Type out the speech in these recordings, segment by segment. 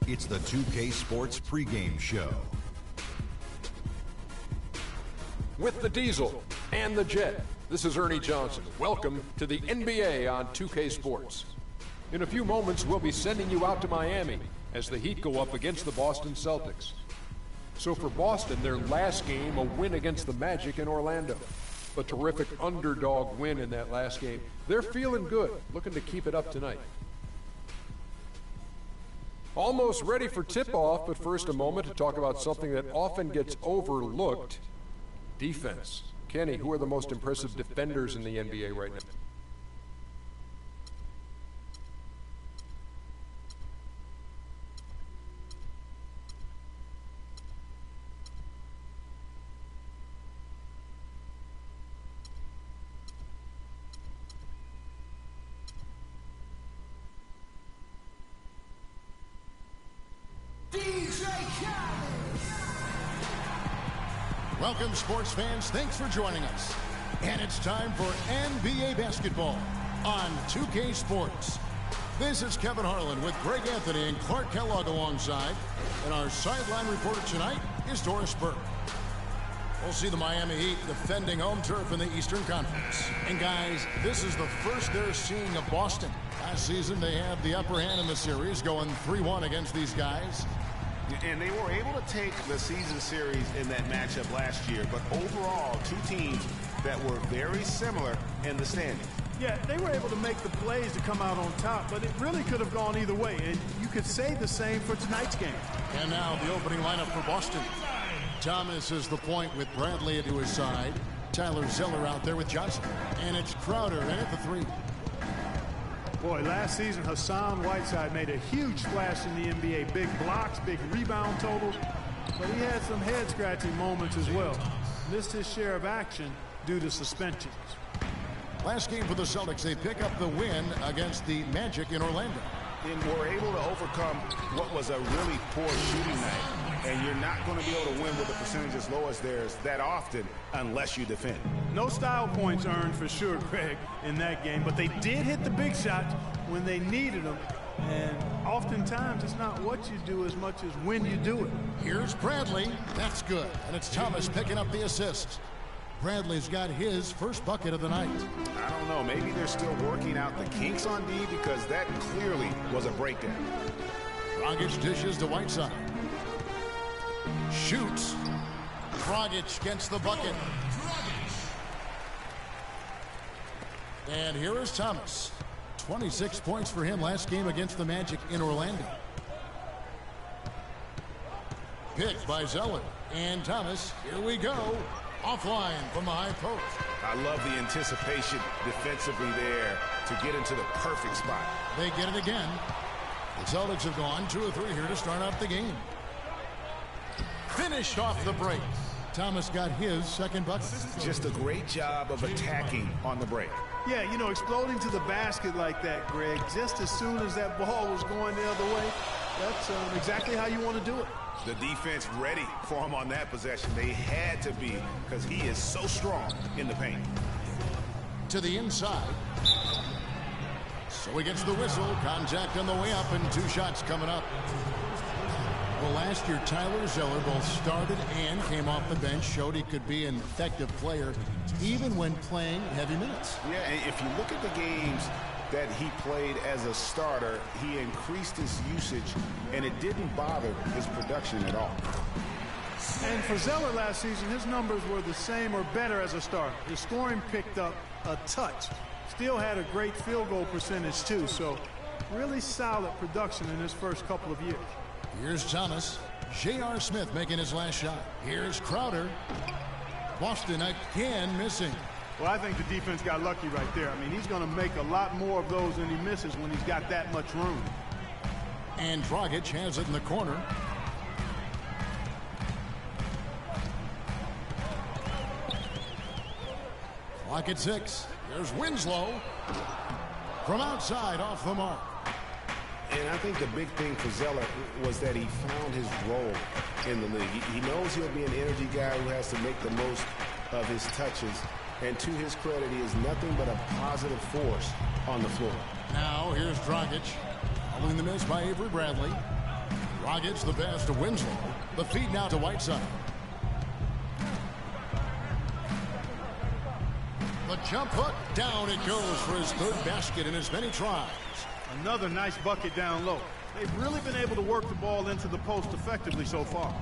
It's the 2K Sports pregame show. With the Diesel and the Jet, this is Ernie Johnson. Welcome to the NBA on 2K Sports. In a few moments, we'll be sending you out to Miami as the Heat go up against the Boston Celtics. So for Boston, their last game, a win against the Magic in Orlando. A terrific underdog win in that last game. They're feeling good, looking to keep it up tonight. Almost ready for tip-off, but first a moment to talk about something that often gets overlooked, defense. Kenny, who are the most impressive defenders in the NBA right now? Welcome, sports fans. Thanks for joining us. And it's time for NBA basketball on 2K Sports. This is Kevin Harlan with Greg Anthony and Clark Kellogg alongside. And our sideline reporter tonight is Doris Burke. We'll see the Miami Heat defending home turf in the Eastern Conference. And guys, this is the first they're seeing of Boston. Last season, they had the upper hand in the series, going 3-1 against these guys. And they were able to take the season series in that matchup last year, but overall, two teams that were very similar in the standings. Yeah, they were able to make the plays to come out on top, but it really could have gone either way, and you could say the same for tonight's game. And now the opening lineup for Boston. Thomas is the point with Bradley to his side. Tyler Zeller out there with Johnson. And it's Crowder in at the three. Boy, last season, Hassan Whiteside made a huge splash in the NBA. Big blocks, big rebound totals, but he had some head-scratching moments as well. Missed his share of action due to suspensions. Last game for the Celtics, they pick up the win against the Magic in Orlando. And were able to overcome what was a really poor shooting night. And you're not going to be able to win with a percentage as low as theirs that often unless you defend. No style points earned for sure, Greg, in that game, but they did hit the big shots when they needed them. And oftentimes, it's not what you do as much as when you do it. Here's Bradley. That's good. And it's Thomas picking up the assist. Bradley's got his first bucket of the night. I don't know. Maybe they're still working out the kinks on D because that clearly was a breakdown. Dragic dishes to Whiteside. Shoots. Dragic gets the bucket. And here is Thomas. 26 points for him last game against the Magic in Orlando. Picked by Zeller. And Thomas, here we go. Offline from the high post. I love the anticipation defensively there to get into the perfect spot. They get it again. The Celtics have gone 2 of 3 here to start out the game. Finished off the break. Thomas got his second bucket. Just a great job of attacking on the break. Yeah, you know, exploding to the basket like that, Greg, just as soon as that ball was going the other way, that's exactly how you want to do it. The defense ready for him on that possession. They had to be because he is so strong in the paint. To the inside. So he gets the whistle. Contact on the way up and 2 shots coming up. Well, last year, Tyler Zeller both started and came off the bench, showed he could be an effective player, even when playing heavy minutes. Yeah, and if you look at the games that he played as a starter, he increased his usage, and it didn't bother his production at all. And for Zeller last season, his numbers were the same or better as a starter. His scoring picked up a touch. Still had a great field goal percentage, too, so really solid production in his first couple of years. Here's Thomas. J.R. Smith making his last shot. Here's Crowder. Boston again missing. Well, I think the defense got lucky right there. I mean, he's going to make a lot more of those than he misses when he's got that much room. And Dragic has it in the corner. Clock at 6. There's Winslow. From outside, off the mark. And I think the big thing for Zeller was that he found his role in the league. He knows he'll be an energy guy who has to make the most of his touches. And to his credit, he is nothing but a positive force on the floor. Now, here's Dragic. Following the miss by Avery Bradley. Dragic the pass to Winslow. The feed now to Whiteside. The jump hook. Down it goes for his third basket in as many tries. Another nice bucket down low. They've really been able to work the ball into the post effectively so far.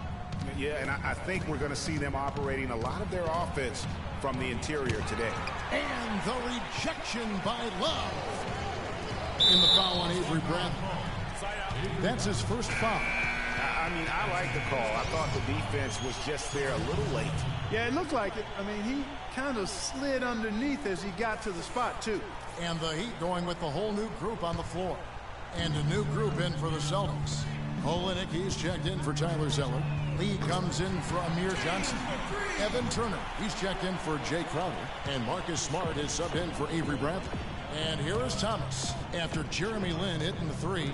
Yeah, and I think we're going to see them operating a lot of their offense from the interior today. And the rejection by Love. In the foul on Avery Bradley. That's his first foul. I mean, I like the call. I thought the defense was just there a little late. Yeah, it looked like it. I mean, he kind of slid underneath as he got to the spot, too. And the Heat going with the whole new group on the floor. And a new group in for the Celtics. Olynyk, he's checked in for Tyler Zeller. Lee comes in for Amir Johnson. Evan Turner, he's checked in for Jay Crowder. And Marcus Smart is subbed in for Avery Bradley. And here is Thomas. After Jeremy Lin hitting the three,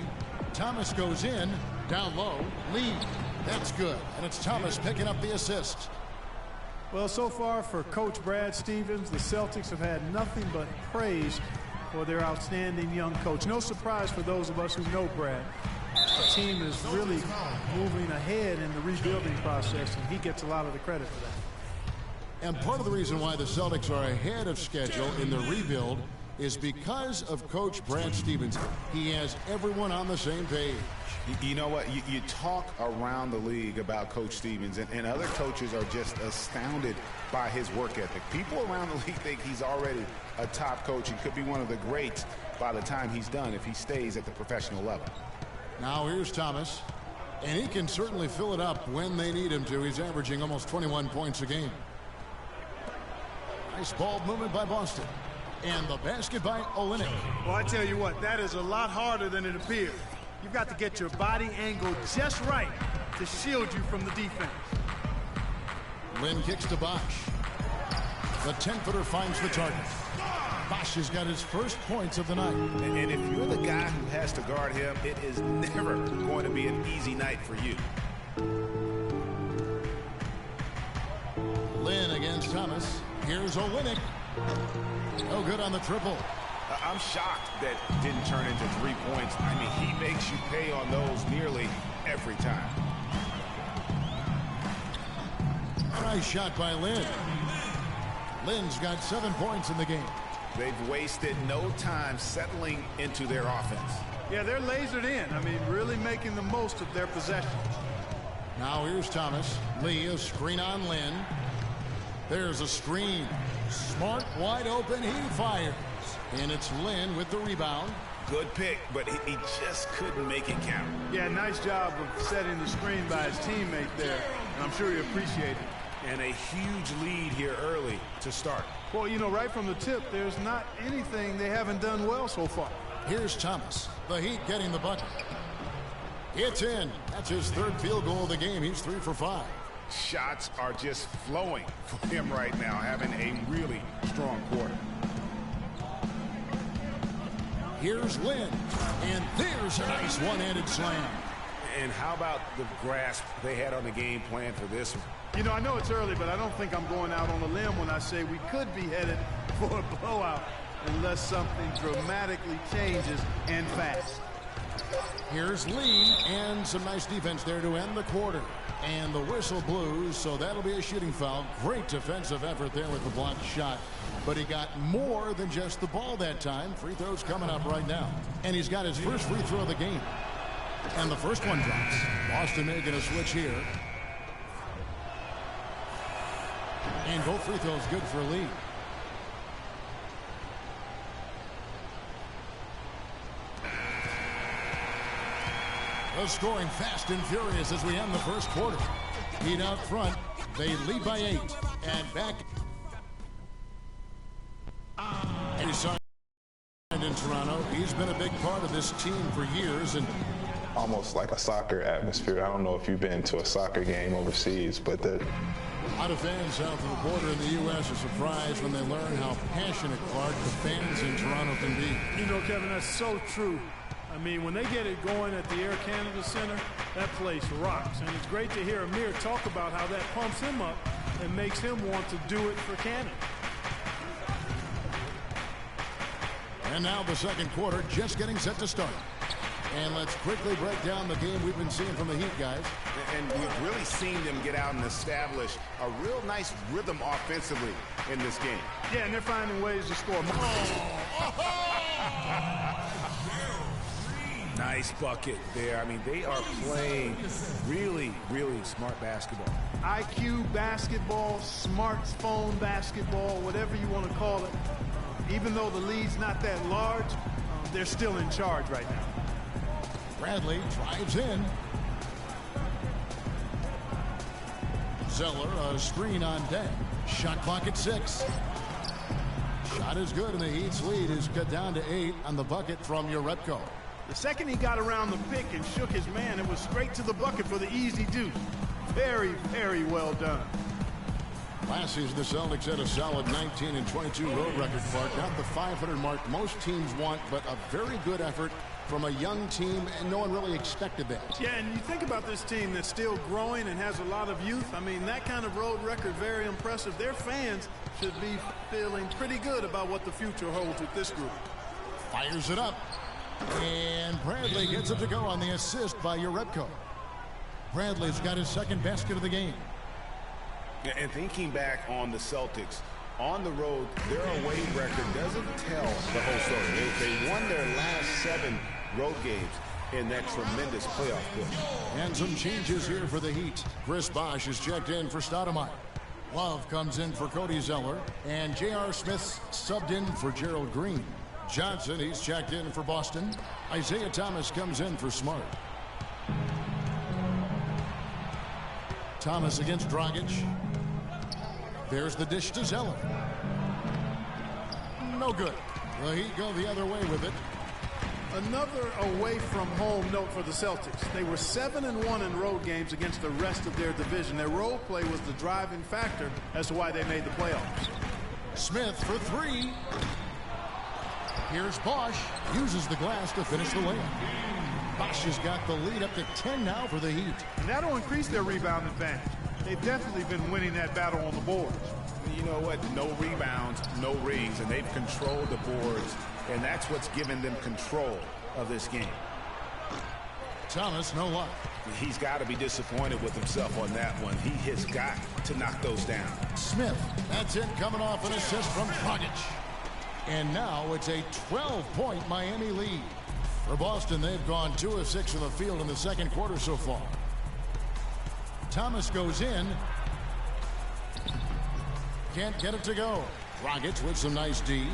Thomas goes in, down low, Lee. That's good. And it's Thomas picking up the assist. Well, so far for Coach Brad Stevens, the Celtics have had nothing but praise for their outstanding young coach. No surprise for those of us who know Brad. The team is really moving ahead in the rebuilding process, and he gets a lot of the credit for that. And part of the reason why the Celtics are ahead of schedule in the rebuild is because of Coach Brad Stevens. He has everyone on the same page. You know what? You talk around the league about Coach Stevens, and other coaches are just astounded by his work ethic. People around the league think he's already a top coach and could be one of the greats by the time he's done if he stays at the professional level. Now here's Thomas, and he can certainly fill it up when they need him to. He's averaging almost 21 points a game. Nice ball movement by Boston. And the basket by Olynyk. Well, I tell you what, that is a lot harder than it appears. You've got to get your body angle just right to shield you from the defense. Lin kicks to Bosch. The 10-footer finds the target. Bosch has got his first points of the night. And if you're the guy who has to guard him, it is never going to be an easy night for you. Lin against Thomas. Here's Olynyk. No good on the triple. I'm shocked that didn't turn into 3 points. I mean, he makes you pay on those nearly every time. Nice shot by Lin. Lin's got 7 points in the game. They've wasted no time settling into their offense. Yeah, they're lasered in. I mean, really making the most of their possessions. Now here's Thomas. Lee, a screen on Lin. There's a screen. Smart, wide open, he fires. And it's Lin with the rebound. Good pick, but he just couldn't make it count. Yeah, nice job of setting the screen by his teammate there. And I'm sure he appreciated it. And a huge lead here early to start. Well, you know, right from the tip, there's not anything they haven't done well so far. Here's Thomas. The Heat getting the bucket. It's in. That's his third field goal of the game. He's 3 for 5. Shots are just flowing for him right now, having a really strong quarter. Here's Lin. And there's a nice one-handed slam. And how about the grasp they had on the game plan for this one? You know, I know it's early, but I don't think I'm going out on a limb when I say we could be headed for a blowout unless something dramatically changes and fast. Here's Lee, and some nice defense there to end the quarter. And the whistle blows, so that'll be a shooting foul. Great defensive effort there with the blocked shot. But he got more than just the ball that time. Free throws coming up right now. And he's got his first free throw of the game. And the first one drops. Boston making a switch here. And both free throws good for Lee. The scoring fast and furious as we end the first quarter. Heat out front. They lead by 8. And back. And he's signed in Toronto. He's been a big part of this team for years. And almost like a soccer atmosphere. I don't know if you've been to a soccer game overseas, but a lot of fans south of the border in the U.S. are surprised when they learn how passionate, Clark, the fans in Toronto can be. You know, Kevin, that's so true. I mean, when they get it going at the Air Canada Center, that place rocks. And it's great to hear Amir talk about how that pumps him up and makes him want to do it for Canada. And now the second quarter just getting set to start. And let's quickly break down the game we've been seeing from the Heat, guys. And we've really seen them get out and establish a real nice rhythm offensively in this game. Yeah, and they're finding ways to score more. Nice bucket there. I mean, they are playing really, really smart basketball. IQ basketball, smartphone basketball, whatever you want to call it. Even though the lead's not that large, they're still in charge right now. Bradley drives in. Zeller, a screen on deck. Shot clock at 6. Shot is good, and the Heat's lead is cut down to 8 on the bucket from Jerebko. The second he got around the pick and shook his man, it was straight to the bucket for the easy deuce. Very, very well done. Last season, the Celtics had a solid 19-22 road record, Clark. Not the 500 mark most teams want, but a very good effort from a young team, and no one really expected that. Yeah, and you think about this team that's still growing and has a lot of youth. I mean, that kind of road record, very impressive. Their fans should be feeling pretty good about what the future holds with this group. Fires it up. And Bradley gets it to go on the assist by Jerebko. Bradley's got his second basket of the game. And thinking back on the Celtics, on the road, their away record doesn't tell the whole story. They won their last 7 road games in that tremendous playoff push. And some changes here for the Heat. Chris Bosh is checked in for Stoudemire. Love comes in for Cody Zeller. And J.R. Smith's subbed in for Gerald Green. Johnson, he's checked in for Boston. Isaiah Thomas comes in for Smart. Thomas against Dragic. There's the dish to Zeller. No good. The Heat go the other way with it. Another away from home note for the Celtics. They were 7-1 in road games against the rest of their division. Their role play was the driving factor as to why they made the playoffs. Smith for 3. Here's Bosh. Uses the glass to finish the layup. Bosh has got the lead up to 10 now for the Heat. And that'll increase their rebound advantage. They've definitely been winning that battle on the boards. You know what? No rebounds, no rings, and they've controlled the boards, and that's what's given them control of this game. Thomas, no luck. He's got to be disappointed with himself on that one. He has got to knock those down. Smith, that's it, coming off an assist from Dragic. And now it's a 12-point Miami lead. For Boston, they've gone 2 of 6 from the field in the second quarter so far. Thomas goes in. Can't get it to go. Dragic with some nice D.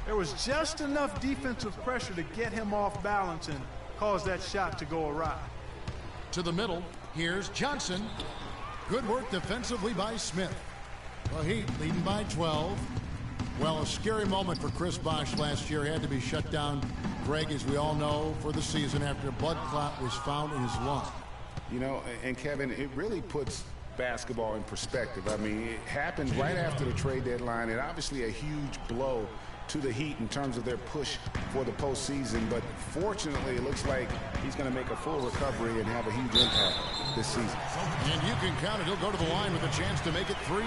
There was just enough defensive pressure to get him off balance and cause that shot to go awry. To the middle, here's Johnson. Good work defensively by Smith. The Heat leading by 12. Well, a scary moment for Chris Bosh last year. Had to be shut down, Greg, as we all know, for the season after a blood clot was found in his lung. You know, and Kevin, it really puts basketball in perspective. I mean, it happened right after the trade deadline, and obviously a huge blow to the Heat in terms of their push for the postseason. But fortunately, it looks like he's going to make a full recovery and have a huge impact this season. And you can count it. He'll go to the line with a chance to make it 3.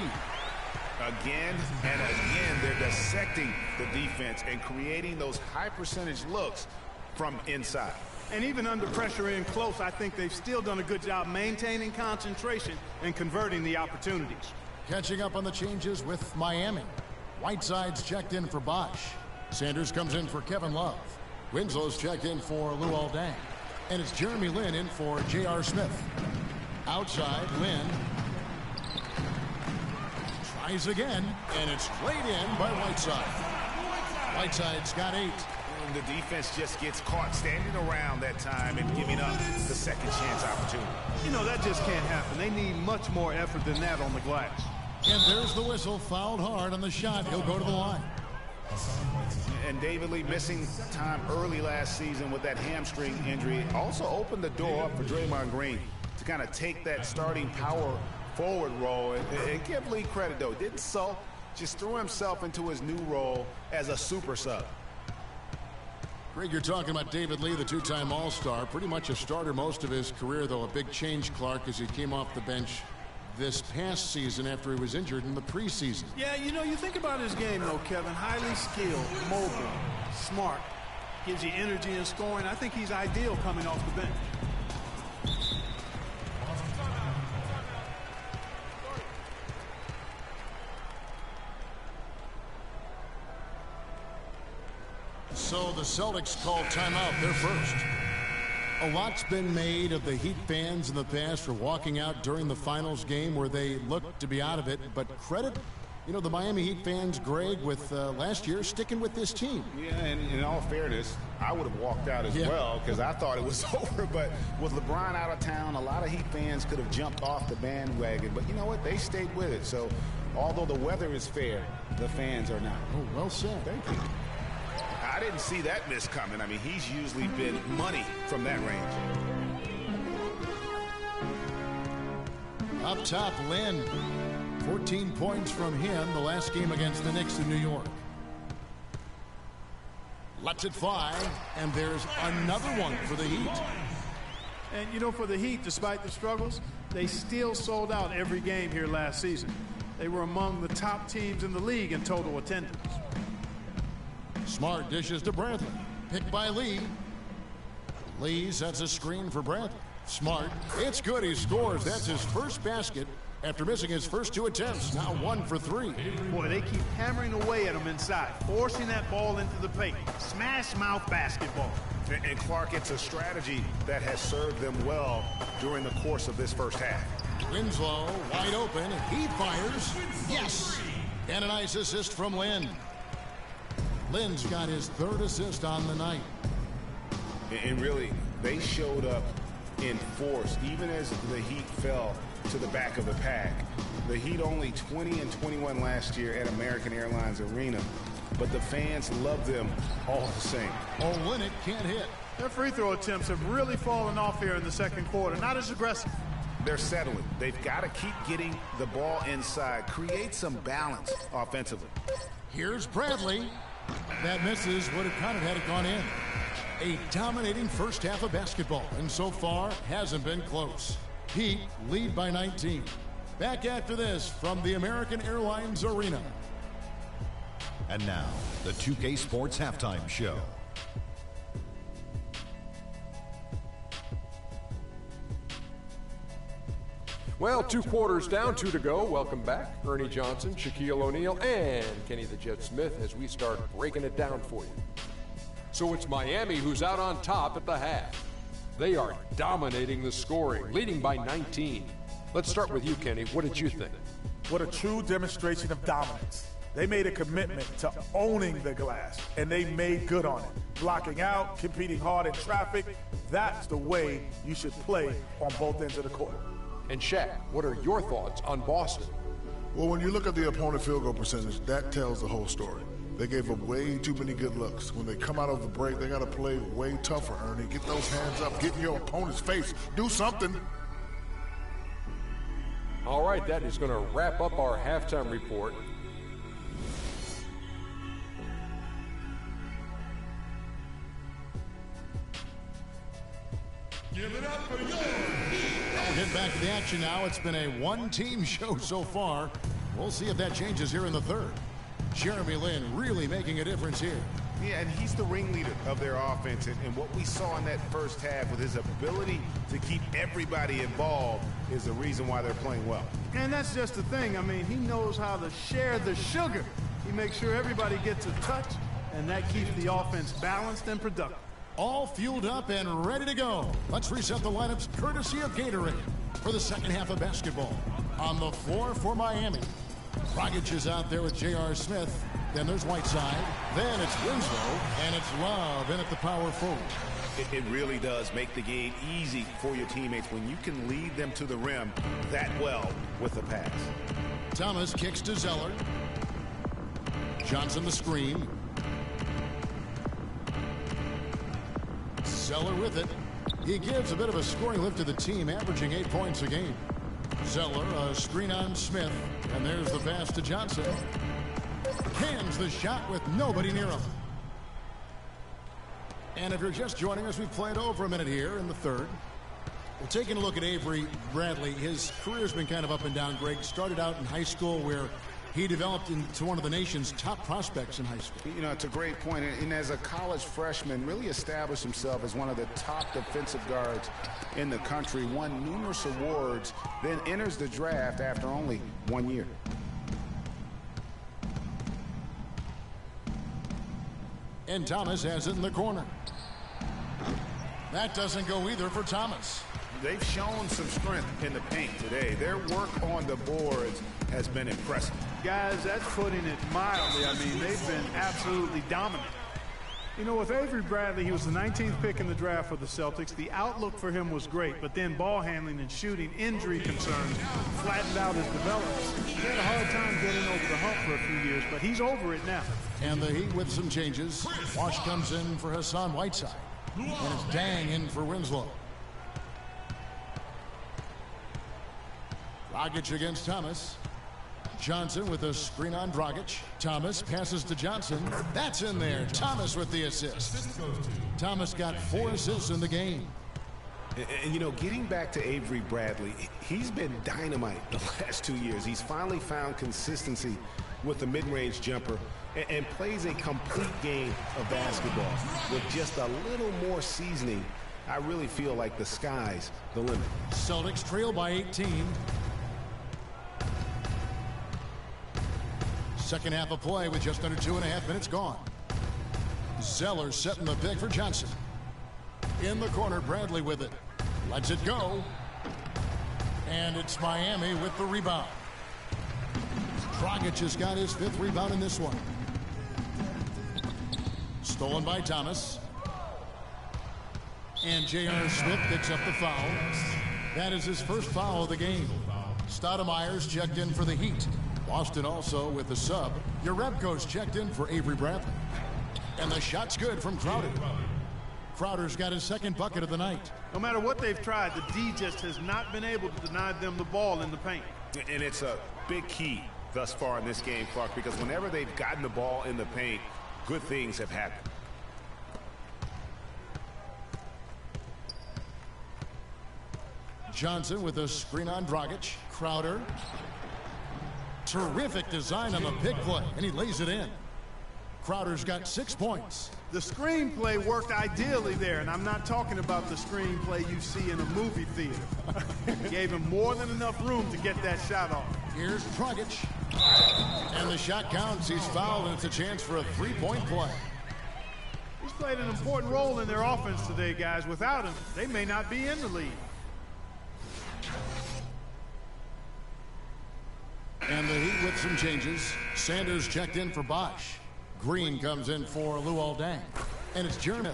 Again and again, they're dissecting the defense and creating those high percentage looks from inside. And even under pressure in close, I think they've still done a good job maintaining concentration and converting the opportunities. Catching up on the changes with Miami. Whiteside's checked in for Bosh. Sanders comes in for Kevin Love. Winslow's checked in for Luol Deng. And it's Jeremy Lin in for J.R. Smith. Outside, Lin tries again, and it's laid in by Whiteside. Whiteside's got 8. And the defense just gets caught standing around that time and giving up the second chance opportunity. You know, that just can't happen. They need much more effort than that on the glass. And there's the whistle, fouled hard on the shot. He'll go to the line. And David Lee missing time early last season with that hamstring injury also opened the door up for Draymond Green to kind of take that starting power forward role. And give Lee credit, though. Didn't sulk, just threw himself into his new role as a super sub. Greg, you're talking about David Lee, the 2-time All-Star. Pretty much a starter most of his career, though. A big change, Clark, as he came off the bench this past season after he was injured in the preseason. Yeah, you know, you think about his game, though, Kevin. Highly skilled, mobile, smart. Gives you energy and scoring. I think he's ideal coming off the bench. So the Celtics call timeout. They're first. A lot's been made of the Heat fans in the past for walking out during the finals game where they looked to be out of it. But credit, you know, the Miami Heat fans, Greg, with last year sticking with this team. Yeah, and in all fairness, I would have walked out as well because I thought it was over. But with LeBron out of town, a lot of Heat fans could have jumped off the bandwagon. But you know what? They stayed with it. So although the weather is fair, the fans are not. Oh, well said. Thank you. I didn't see that miss coming. I mean, he's usually been money from that range. Up top, Lynn. 14 points from him the last game against the Knicks in New York. Lets it fly, and there's another one for the Heat. And, you know, for the Heat, despite the struggles, they still sold out every game here last season. They were among the top teams in the league in total attendance. Smart dishes to Bradley. Picked by Lee. Lee sets a screen for Bradley. Smart. It's good. He scores. That's his first basket after missing his first 2 attempts. Now 1 for 3. Boy, they keep hammering away at him inside, forcing that ball into the paint. Smash mouth basketball. And Clark, it's a strategy that has served them well during the course of this first half. Winslow wide open. He fires. Yes. And a nice assist from Lynn. Lynn's got his 3rd assist on the night. And really, they showed up in force, even as the Heat fell to the back of the pack. The Heat only 20-21 last year at American Airlines Arena, but the fans love them all the same. Olynyk can't hit. Their free throw attempts have really fallen off here in the second quarter. Not as aggressive. They're settling. They've got to keep getting the ball inside, create some balance offensively. Here's Bradley. That misses. Would have counted had it gone in. A dominating first half of basketball, and so far hasn't been close. Heat lead by 19. Back after this from the American Airlines Arena. And now, the 2K Sports Halftime Show. Well, 2 quarters down, 2 to go. Welcome back, Ernie Johnson, Shaquille O'Neal, and Kenny the Jet Smith as we start breaking it down for you. So it's Miami who's out on top at the half. They are dominating the scoring, leading by 19. Let's start with you, Kenny. What did you think? What a true demonstration of dominance. They made a commitment to owning the glass, and they made good on it. Blocking out, competing hard in traffic, that's the way you should play on both ends of the court. And Shaq, what are your thoughts on Boston? Well, when you look at the opponent field goal percentage, that tells the whole story. They gave up way too many good looks. When they come out of the break, they got to play way tougher, Ernie. Get those hands up. Get in your opponent's face. Do something. All right, that is going to wrap up our halftime report. Give it up for your We'll get back to the action now. It's been a one-team show so far. We'll see if that changes here in the third. Jeremy Lin really making a difference here. Yeah, and he's the ringleader of their offense. And what we saw in that first half with his ability to keep everybody involved is the reason why they're playing well. And that's just the thing. I mean, he knows how to share the sugar. He makes sure everybody gets a touch, and that keeps the offense balanced and productive. All fueled up and ready to go. Let's reset the lineups courtesy of Gatorade for the second half of basketball. On the floor for Miami, Dragic is out there with J.R. Smith. Then there's Whiteside. Then it's Winslow, and it's Love in at the power forward. It really does make the game easy for your teammates when you can lead them to the rim that well with a pass. Thomas kicks to Zeller. Johnson the screen. Zeller with it. He gives a bit of a scoring lift to the team, averaging 8 points a game. Zeller, a screen on Smith, and there's the pass to Johnson. Cans the shot with nobody near him. And if you're just joining us, we've played over a minute here in the third. Well, taking a look at Avery Bradley, his career's been kind of up and down, Greg. Started out in high school where he developed into one of the nation's top prospects in high school. You know, it's a great point. And as a college freshman, really established himself as one of the top defensive guards in the country, won numerous awards, then enters the draft after only 1 year. And Thomas has it in the corner. That doesn't go either for Thomas. They've shown some strength in the paint today. Their work on the boards has been impressive. Guys, that's putting it mildly. I mean, they've been absolutely dominant. You know, with Avery Bradley, he was the 19th pick in the draft for the Celtics. The outlook for him was great, but then ball handling and shooting, injury concerns flattened out his development. He had a hard time getting over the hump for a few years, but he's over it now. And the Heat with some changes. Wash comes in for Hassan Whiteside. And it's Dang in for Winslow. Dragic against Thomas. Johnson with a screen on Dragic. Thomas passes to Johnson. That's in there. Thomas with the assist. Thomas got 4 assists in the game. And you know, getting back to Avery Bradley, he's been dynamite the last 2 years. He's finally found consistency with the mid-range jumper and plays a complete game of basketball. With just a little more seasoning, I really feel like the sky's the limit. Celtics trail by 18. Second half of play with just under 2.5 minutes gone. Zeller setting the pick for Johnson. In the corner, Bradley with it. Lets it go. And it's Miami with the rebound. Dragic has got his 5th rebound in this one. Stolen by Thomas. And J.R. Smith picks up the foul. That is his first foul of the game. Stoudemire's checked in for the Heat. Boston also with the sub. Jerebko's checked in for Avery Bradley. And the shot's good from Crowder. Crowder's got his 2nd bucket of the night. No matter what they've tried, the D just has not been able to deny them the ball in the paint. And it's a big key thus far in this game, Clark, because whenever they've gotten the ball in the paint, good things have happened. Johnson with a screen on Dragic. Crowder. Terrific design on the pick play, and he lays it in. Crowder's got 6 points. The screenplay worked ideally there, and I'm not talking about the screenplay you see in a movie theater. Gave him more than enough room to get that shot off. Here's Dragic. And the shot counts. He's fouled, and it's a chance for a 3-point play. He's played an important role in their offense today, guys. Without him, they may not be in the lead. And the Heat with some changes. Sanders checked in for Bosch. Green comes in for Luol Deng. And it's Jeremy.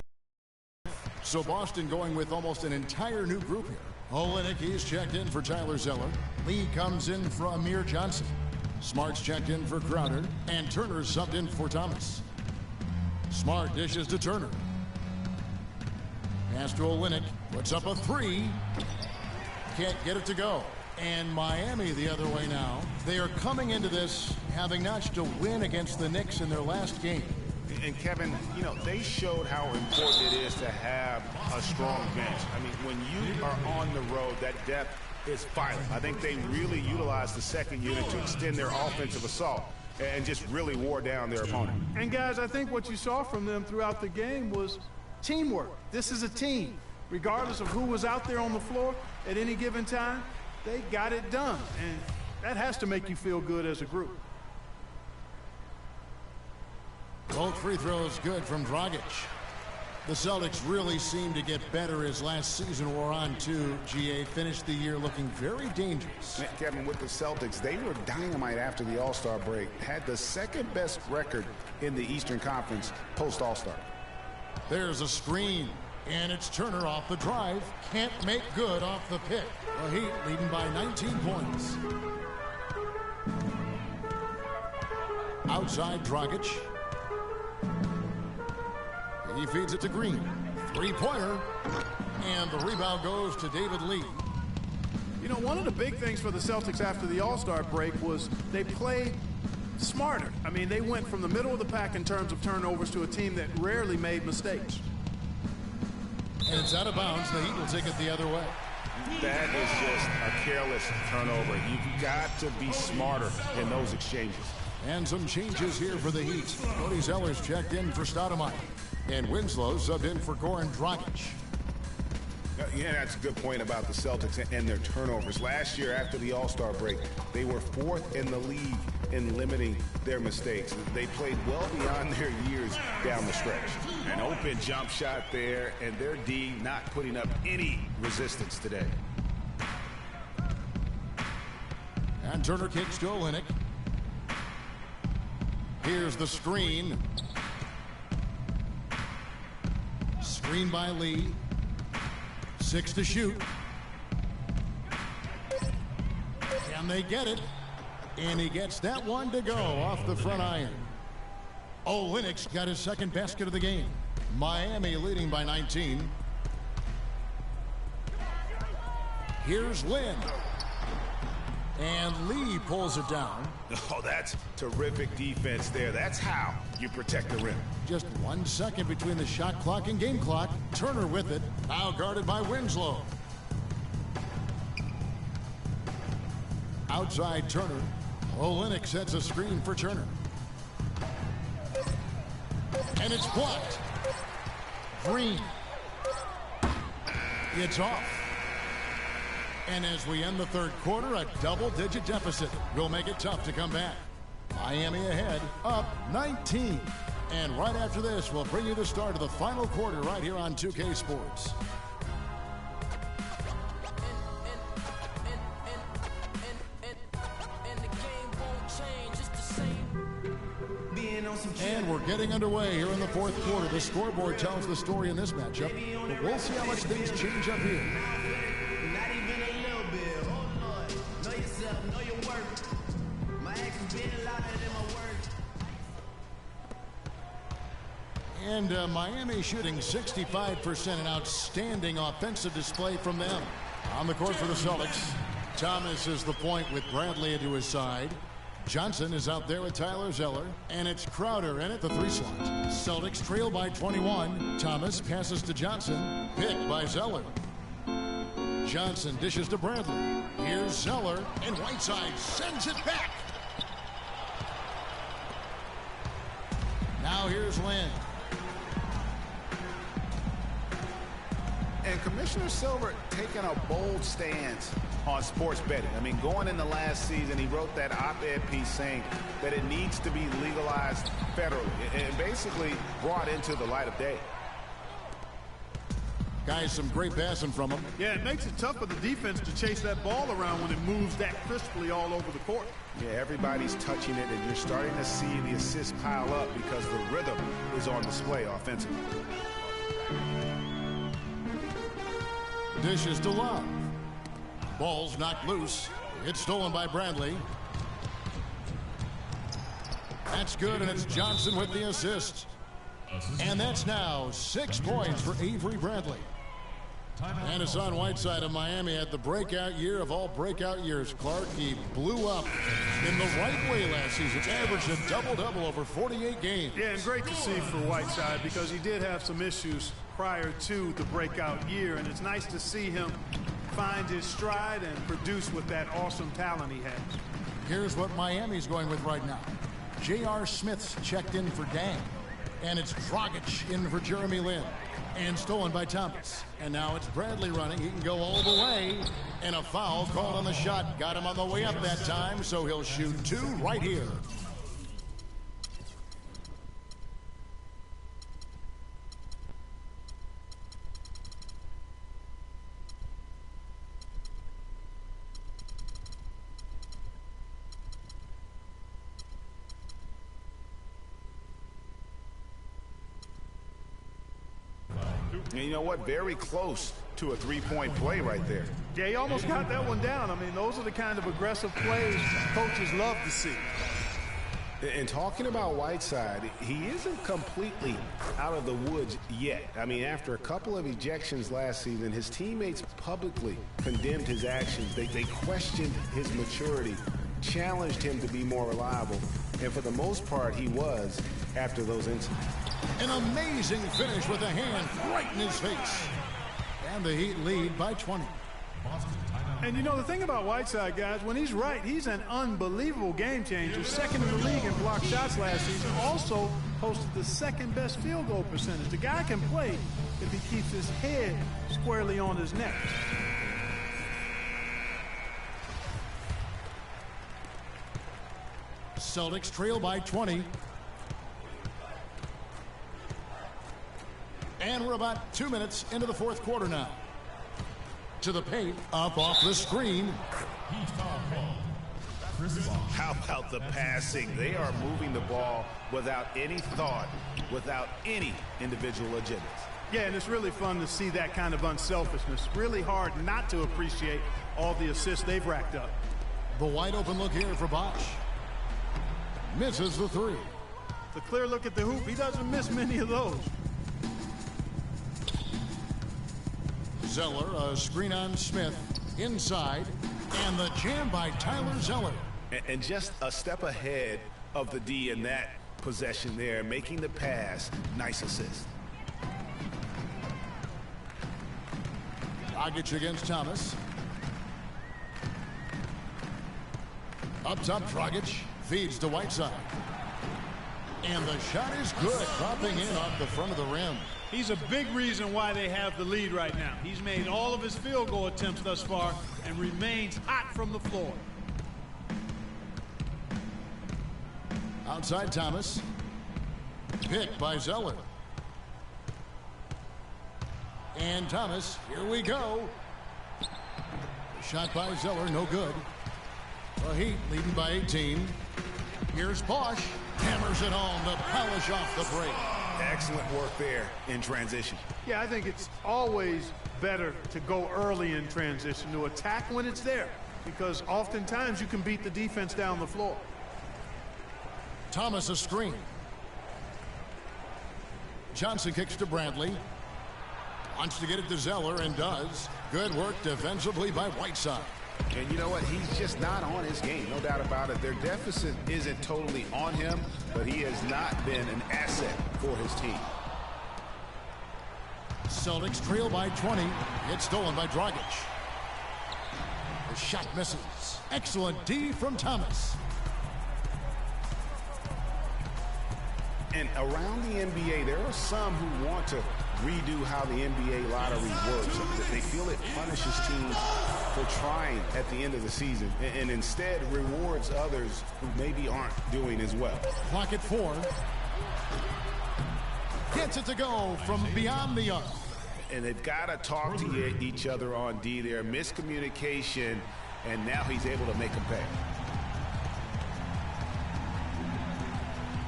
So Boston going with almost an entire new group here. Olynyk, he's checked in for Tyler Zeller. Lee comes in for Amir Johnson. Smart's checked in for Crowder. And Turner's subbed in for Thomas. Smart dishes to Turner. Pass to Olynyk. Puts up a 3. Can't get it to go. And Miami the other way now. They are coming into this having notched a win against the Knicks in their last game. And Kevin, you know, they showed how important it is to have a strong bench. I mean, when you are on the road, that depth is vital. I think they really utilized the second unit to extend their offensive assault and just really wore down their opponent. And guys, I think what you saw from them throughout the game was teamwork. This is a team. Regardless of who was out there on the floor at any given time, they got it done, and that has to make you feel good as a group. Both free throws good from Dragic. The Celtics really seem to get better as last season wore on too. GA finished the year looking very dangerous. Kevin, with the Celtics, they were dynamite after the All-Star break. Had the 2nd best record in the Eastern Conference post-All-Star. There's a screen. And it's Turner off the drive. Can't make good off the pick. The Heat leading by 19 points. Outside Dragic. He feeds it to Green. 3-pointer. And the rebound goes to David Lee. You know, one of the big things for the Celtics after the All-Star break was they played smarter. I mean, they went from the middle of the pack in terms of turnovers to a team that rarely made mistakes. And it's out of bounds. The Heat will take it the other way. That is just a careless turnover. You've got to be smarter in those exchanges. And some changes here for the Heat. Cody Zeller's checked in for Stoudemire. And Winslow subbed in for Goran Dragic. Yeah, that's a good point about the Celtics and their turnovers. Last year, after the All-Star break, they were 4th in the league in limiting their mistakes. They played well beyond their years down the stretch. An open jump shot there, and their D not putting up any resistance today. And Turner kicks to Olynyk. Here's the screen. Screen by Lee. 6 to shoot. Can they get it? And he gets that one to go off the front iron. Olynyk's got his second basket of the game. Miami leading by 19. Here's Lynn. And Lee pulls it down. Oh, that's terrific defense there. That's how you protect the rim. Just 1 second between the shot clock and game clock. Turner with it. Now guarded by Winslow. Outside Turner. Olynyk sets a screen for Turner. And it's blocked. Green. It's off. And as we end the third quarter, a double-digit deficit will make it tough to come back. Miami ahead, up 19. And right after this, we'll bring you the start of the final quarter right here on 2K Sports. And we're getting underway here in the fourth quarter. The scoreboard tells the story in this matchup, but we'll see how much things change up here. And Miami shooting 65%, an outstanding offensive display from them. On the court for the Celtics, Thomas is the point with Bradley into his side. Johnson is out there with Tyler Zeller, and it's Crowder in at the 3 slot. Celtics trail by 21. Thomas passes to Johnson, picked by Zeller. Johnson dishes to Bradley. Here's Zeller, and Whiteside sends it back. Now here's Lynn. And Commissioner Silver taking a bold stance on sports betting. I mean, going into last season, he wrote that op-ed piece saying that it needs to be legalized federally and basically brought into the light of day. Guys, some great passing from him. Yeah, it makes it tough for the defense to chase that ball around when it moves that crisply all over the court. Yeah, everybody's touching it, and you're starting to see the assists pile up because the rhythm is on display offensively. Dishes to Love. Ball's knocked loose. It's stolen by Bradley. That's good, and it's Johnson with the assist. And that's now 6 points for Avery Bradley. And Hassan Whiteside of Miami had the breakout year of all breakout years. Clark, he blew up in the right way last season. Averaged a double-double over 48 games. Yeah, and great to see for Whiteside because he did have some issues prior to the breakout year, and it's nice to see him find his stride and produce with that awesome talent he has. Here's what Miami's going with right now. J.R. Smith's checked in for Dang. And it's Dragic in for Jeremy Lin. And stolen by Thomas. And now it's Bradley running. He can go all the way. And a foul called on the shot. Got him on the way up that time, so he'll shoot 2 right here. And you know what? Very close to a three-point play right there. Yeah, he almost got that one down. I mean, those are the kind of aggressive plays coaches love to see. And talking about Whiteside, he isn't completely out of the woods yet. I mean, after a couple of ejections last season, his teammates publicly condemned his actions. They questioned his maturity, challenged him to be more reliable, and for the most part, he was after those incidents. An amazing finish with a hand right in his face. And the Heat lead by 20. And you know, the thing about Whiteside, guys, when he's right, he's an unbelievable game changer. Second in the league in blocked shots last season. Also posted the second best field goal percentage. The guy can play if he keeps his head squarely on his neck. Celtics trail by 20. And we're about 2 minutes into the fourth quarter now. To the paint, up off the screen. How about the passing? They are moving the ball without any thought, without any individual agendas. Yeah, and it's really fun to see that kind of unselfishness. Really hard not to appreciate all the assists they've racked up. The wide open look here for Bosch. Misses the three. The clear look at the hoop. He doesn't miss many of those. Zeller, a screen on Smith, inside, and the jam by Tyler Zeller. And just a step ahead of the D in that possession there, making the pass. Nice assist. Dragic against Thomas. Up top, Dragic feeds to Whiteside. And the shot is good, dropping in off the front of the rim. He's a big reason why they have the lead right now. He's made all of his field goal attempts thus far and remains hot from the floor. Outside Thomas. Picked by Zeller. And Thomas, here we go. Shot by Zeller, no good. The Heat leading by 18. Here's Bosch. Hammers it home to polish off the break. Excellent work there in transition. Yeah, I think it's always better to go early in transition, to attack when it's there, because oftentimes you can beat the defense down the floor. Thomas a screen. Johnson kicks to Bradley. Wants to get it to Zeller and does. Good work defensively by Whiteside. And you know what? He's just not on his game, no doubt about it. Their deficit isn't totally on him, but he has not been an asset for his team. Celtics trail by 20. It's stolen by Dragic. The shot misses. Excellent D from Thomas. And around the NBA, there are some who want to redo how the NBA lottery works. They feel it punishes teams for trying at the end of the season and instead rewards others who maybe aren't doing as well. Clock at 4. Gets it to go from beyond the arc. And they've got to talk to each other on D there. Miscommunication, and now he's able to make them pay.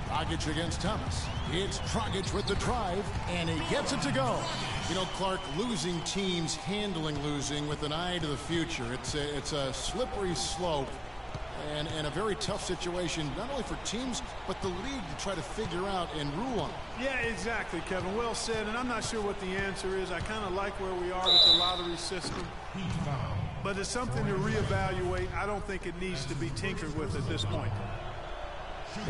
Dragic against Thomas. It's Dragic with the drive, and he gets it to go. You know, Clark, losing teams, handling losing with an eye to the future. It's a slippery slope and a very tough situation, not only for teams, but the league to try to figure out and rule on. Yeah, exactly, Kevin. Well said, and I'm not sure what the answer is. I kind of like where we are with the lottery system. But it's something to reevaluate. I don't think it needs to be tinkered with at this point.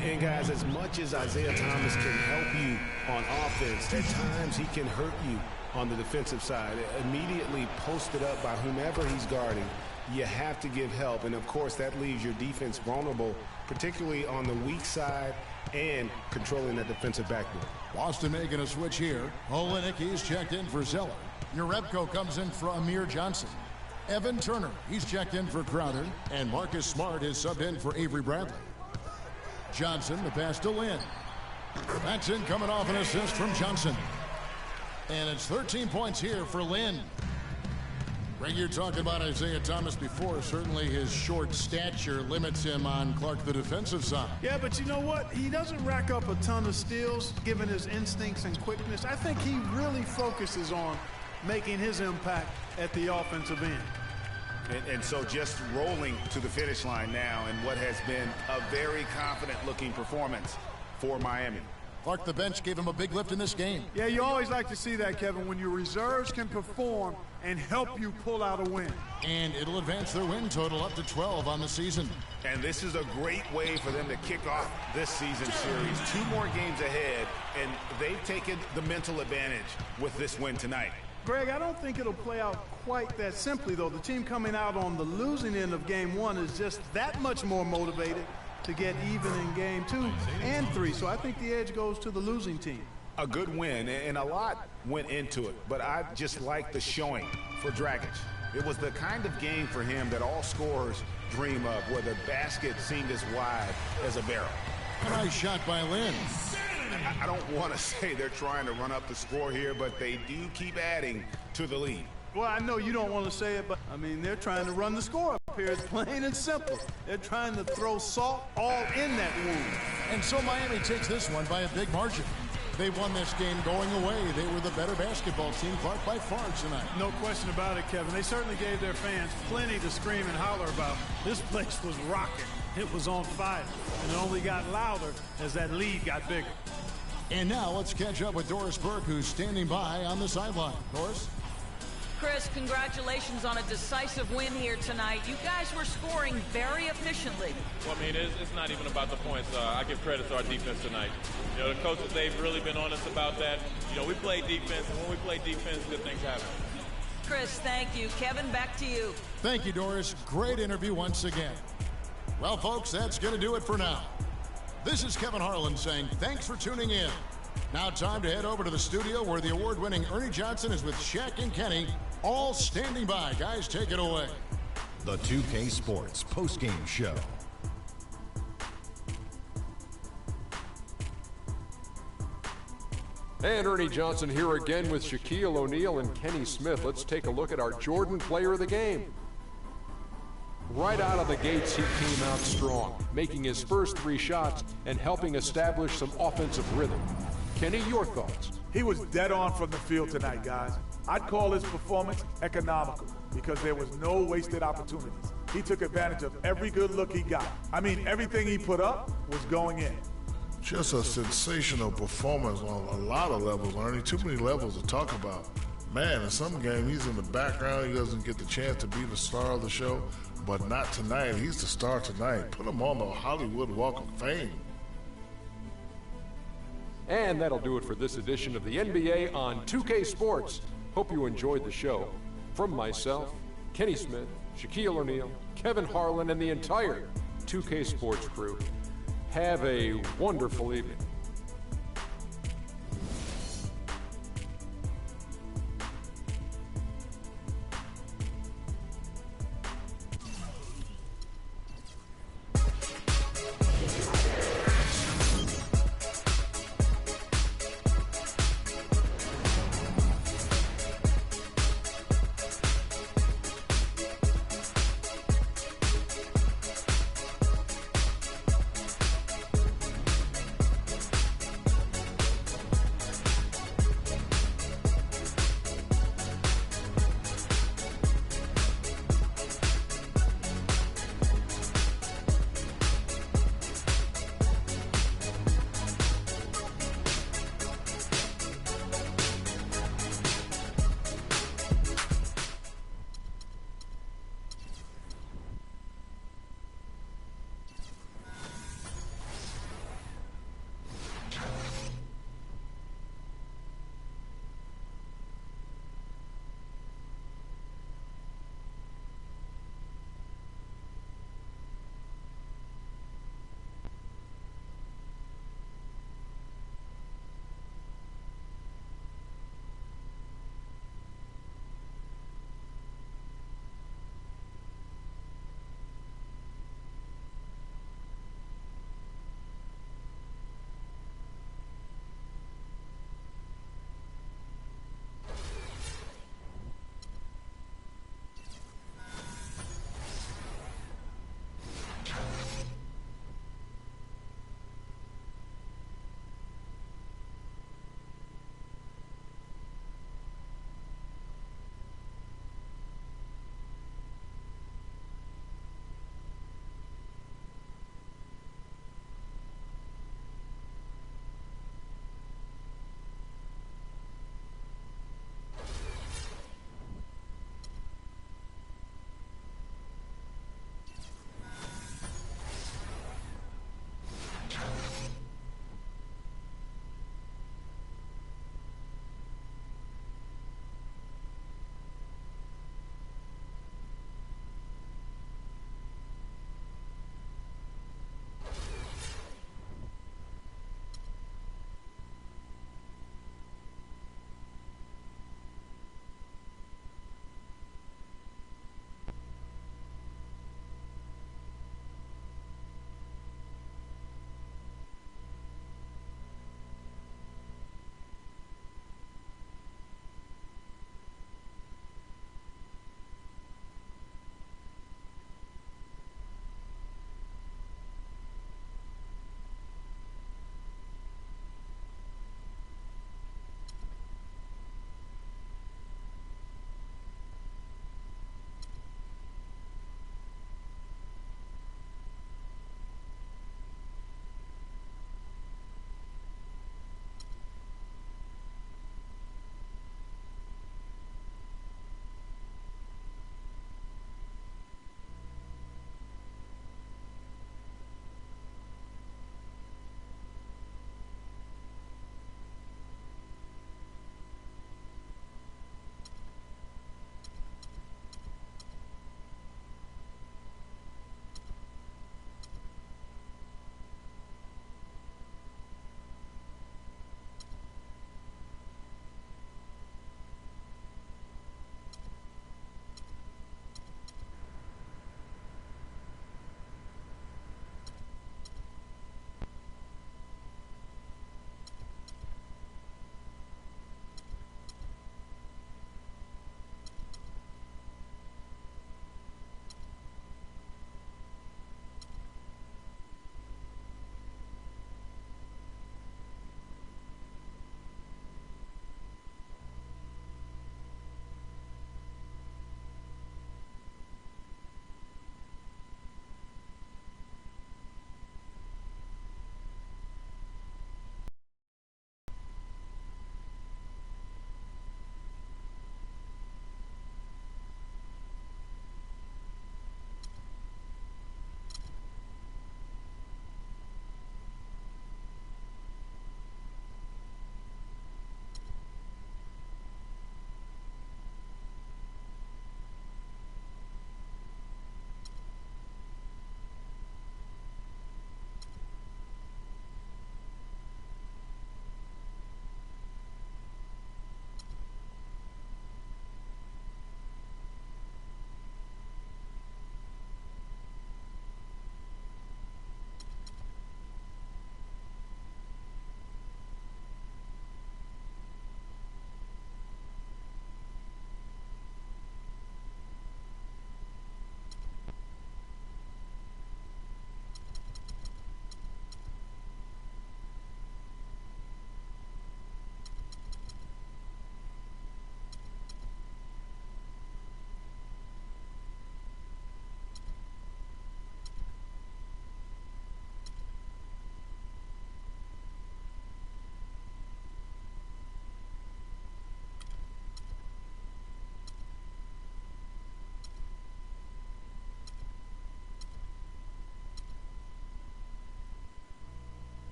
And guys, as much as Isaiah Thomas can help you on offense, at times he can hurt you on the defensive side. Immediately posted up by whomever he's guarding, you have to give help. And of course, that leaves your defense vulnerable, particularly on the weak side and controlling that defensive backboard. Boston making a switch here. Olenek, he's checked in for Zeller. Jerebko comes in for Amir Johnson. Evan Turner, he's checked in for Crowder. And Marcus Smart is subbed in for Avery Bradley. Johnson, the pass to Lynn. That's in, coming off an assist from Johnson. And it's 13 points here for Lynn. Greg, you're talking about Isaiah Thomas before. Certainly his short stature limits him on Clark, the defensive side. Yeah, but you know what? He doesn't rack up a ton of steals, given his instincts and quickness. I think he really focuses on making his impact at the offensive end. And so just rolling to the finish line now in what has been a very confident-looking performance for Miami. Clark, the bench gave him a big lift in this game. Yeah, you always like to see that, Kevin, when your reserves can perform and help you pull out a win. And it'll advance their win total up to 12 on the season. And this is a great way for them to kick off this season series. 2 more games ahead, and they've taken the mental advantage with this win tonight. Greg, I don't think it'll play out quite that simply, though. The team coming out on the losing end of Game 1 is just that much more motivated to get even in Game 2 and 3. So I think the edge goes to the losing team. A good win, and a lot went into it, but I just like the showing for Dragic. It was the kind of game for him that all scorers dream of, where the basket seemed as wide as a barrel. A nice shot by Lynn. I don't want to say they're trying to run up the score here, but they do keep adding to the lead. Well, I know you don't want to say it, but, I mean, they're trying to run the score up here. It's plain and simple. They're trying to throw salt all in that wound. And so Miami takes this one by a big margin. They won this game going away. They were the better basketball team, Clark, by far tonight. No question about it, Kevin. They certainly gave their fans plenty to scream and holler about. This place was rocking. It was on fire. And it only got louder as that lead got bigger. And now let's catch up with Doris Burke, who's standing by on the sideline. Doris? Chris, congratulations on a decisive win here tonight. You guys were scoring very efficiently. Well, I mean, it's not even about the points. I give credit to our defense tonight. You know, the coaches, they've really been honest about that. You know, we play defense, and when we play defense, good things happen. Chris, thank you. Kevin, back to you. Thank you, Doris. Great interview once again. Well, folks, that's going to do it for now. This is Kevin Harlan saying thanks for tuning in. Now time to head over to the studio where the award-winning Ernie Johnson is with Shaq and Kenny, all standing by. Guys, take it away. The 2K Sports postgame show. And Ernie Johnson here again with Shaquille O'Neal and Kenny Smith. Let's take a look at our Jordan player of the game. Right out of the gates, he came out strong, making his first 3 shots and helping establish some offensive rhythm. Kenny, your thoughts? He was dead on from the field tonight, guys. I'd call his performance economical because there was no wasted opportunities. He took advantage of every good look he got. I mean, everything he put up was going in. Just a sensational performance on a lot of levels, Ernie. Too many levels to talk about. Man, in some game, he's in the background. He doesn't get the chance to be the star of the show. But not tonight. He's the star tonight. Put him on the Hollywood Walk of Fame. And that'll do it for this edition of the NBA on 2K Sports. Hope you enjoyed the show. From myself, Kenny Smith, Shaquille O'Neal, Kevin Harlan, and the entire 2K Sports crew, have a wonderful evening.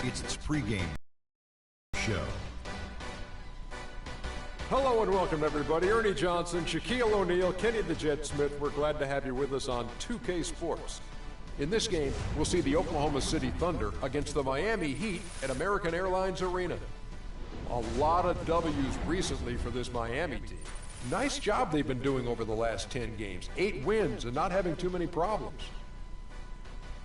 It's pregame show. Hello and welcome, everybody. Ernie Johnson, Shaquille O'Neal, Kenny the Jet Smith. We're glad to have you with us on 2K Sports. In this game, we'll see the Oklahoma City Thunder against the Miami Heat at American Airlines Arena. A lot of W's recently for this Miami team. Nice job they've been doing over the last 10 games. 8 wins and not having too many problems.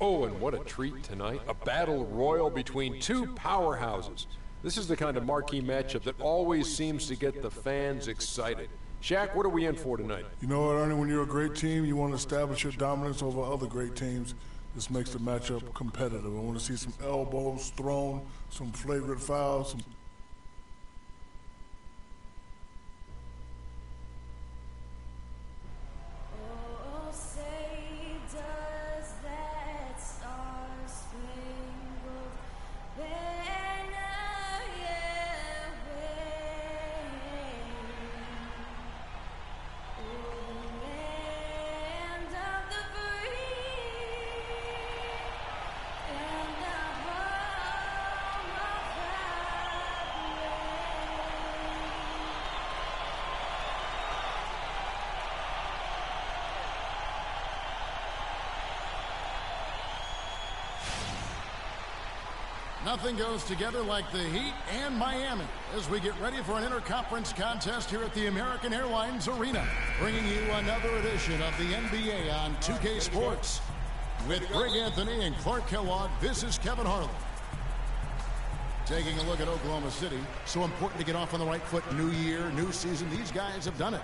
Oh, and what a treat tonight. A battle royal between two powerhouses. This is the kind of marquee matchup that always seems to get the fans excited. Shaq, what are we in for tonight? You know what, Ernie, when you're a great team, you want to establish your dominance over other great teams. This makes the matchup competitive. I want to see some elbows thrown, some flagrant fouls, some... Nothing goes together like the Heat and Miami as we get ready for an interconference contest here at the American Airlines Arena. Bringing you another edition of the NBA on 2K Sports. With Greg Anthony and Clark Kellogg, this is Kevin Harlan. Taking a look at Oklahoma City. So important to get off on the right foot. New year, new season. These guys have done it.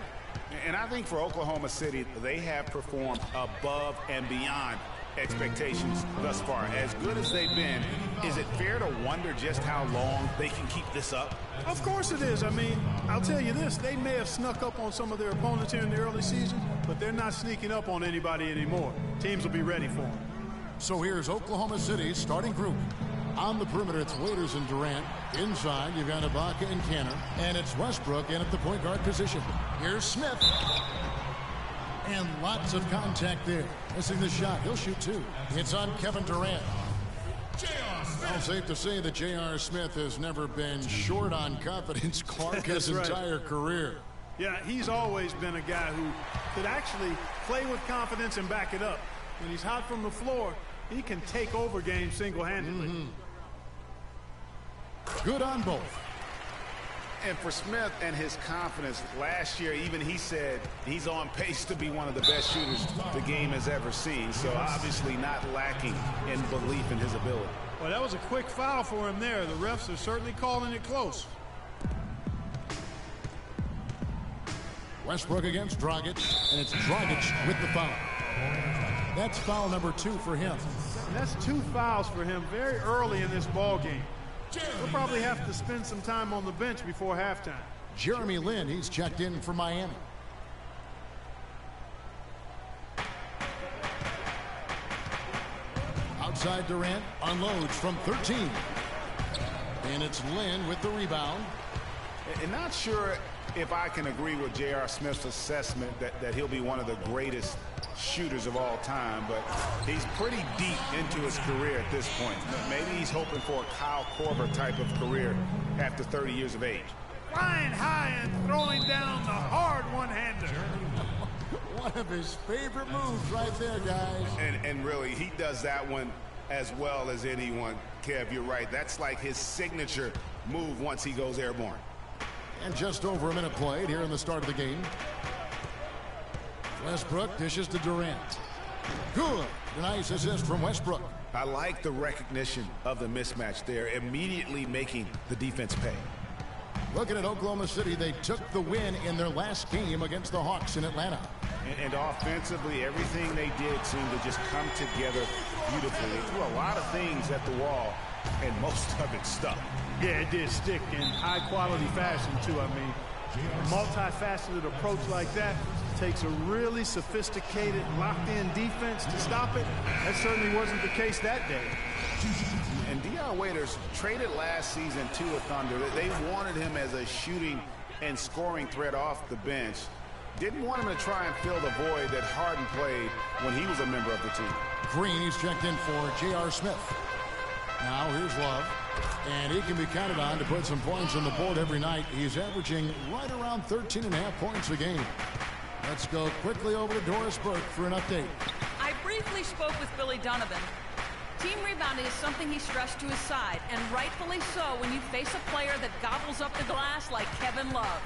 And I think for Oklahoma City, they have performed above and beyond expectations thus far. As good as they've been, is it fair to wonder just how long they can keep this up? Of course it is. I mean, I'll tell you this, they may have snuck up on some of their opponents here in the early season, but they're not sneaking up on anybody anymore. Teams will be ready for them. So here's Oklahoma City's starting group. On the perimeter, it's Waiters and Durant. Inside, you've got Ibaka and Kanter. And it's Westbrook in at the point guard position. Here's Smith. And lots of contact there. Missing the shot. He'll shoot two. It's on Kevin Durant. Well, safe to say that J.R. Smith has never been short on confidence, Clark, his entire career. Yeah, he's always been a guy who could actually play with confidence and back it up. When he's hot from the floor, he can take over games single-handedly. Good on both. And for Smith and his confidence, last year even he said he's on pace to be one of the best shooters the game has ever seen. So obviously not lacking in belief in his ability. Well, that was a quick foul for him there. The refs are certainly calling it close. Westbrook against Dragic, and it's Dragic with the foul. That's foul number 2 for him. And that's 2 fouls for him very early in this ball game. He'll probably have to spend some time on the bench before halftime. Jeremy Lin, he's checked in for Miami. Outside Durant unloads from 13. And it's Lin with the rebound. And not sure if I can agree with J.R. Smith's assessment that he'll be one of the greatest shooters of all time, but he's pretty deep into his career at this point. Maybe he's hoping for a Kyle Korver type of career after 30 years of age. Flying high and throwing down the hard one-hander. One of his favorite moves right there, guys. And really, he does that one as well as anyone. Kev, you're right. That's like his signature move once he goes airborne. And just over a minute played here in the start of the game. Westbrook dishes to Durant. Good. A nice assist from Westbrook. I like the recognition of the mismatch there, immediately making the defense pay. Looking at Oklahoma City, they took the win in their last game against the Hawks in Atlanta. And offensively, everything they did seemed to just come together beautifully. They threw a lot of things at the wall, and most of it stuck. Yeah, it did stick in high-quality fashion, too. I mean, a multifaceted approach like that takes a really sophisticated, locked-in defense to stop it. That certainly wasn't the case that day. And D.R. Waiters traded last season to the Thunder. They wanted him as a shooting and scoring threat off the bench. Didn't want him to try and fill the void that Harden played when he was a member of the team. Green, he's checked in for J.R. Smith. Now here's Love. And he can be counted on to put some points on the board every night. He's averaging right around 13.5 points a game. Let's go quickly over to Doris Burke for an update. I briefly spoke with Billy Donovan. Team rebounding is something he stressed to his side, and rightfully so when you face a player that gobbles up the glass like Kevin Love.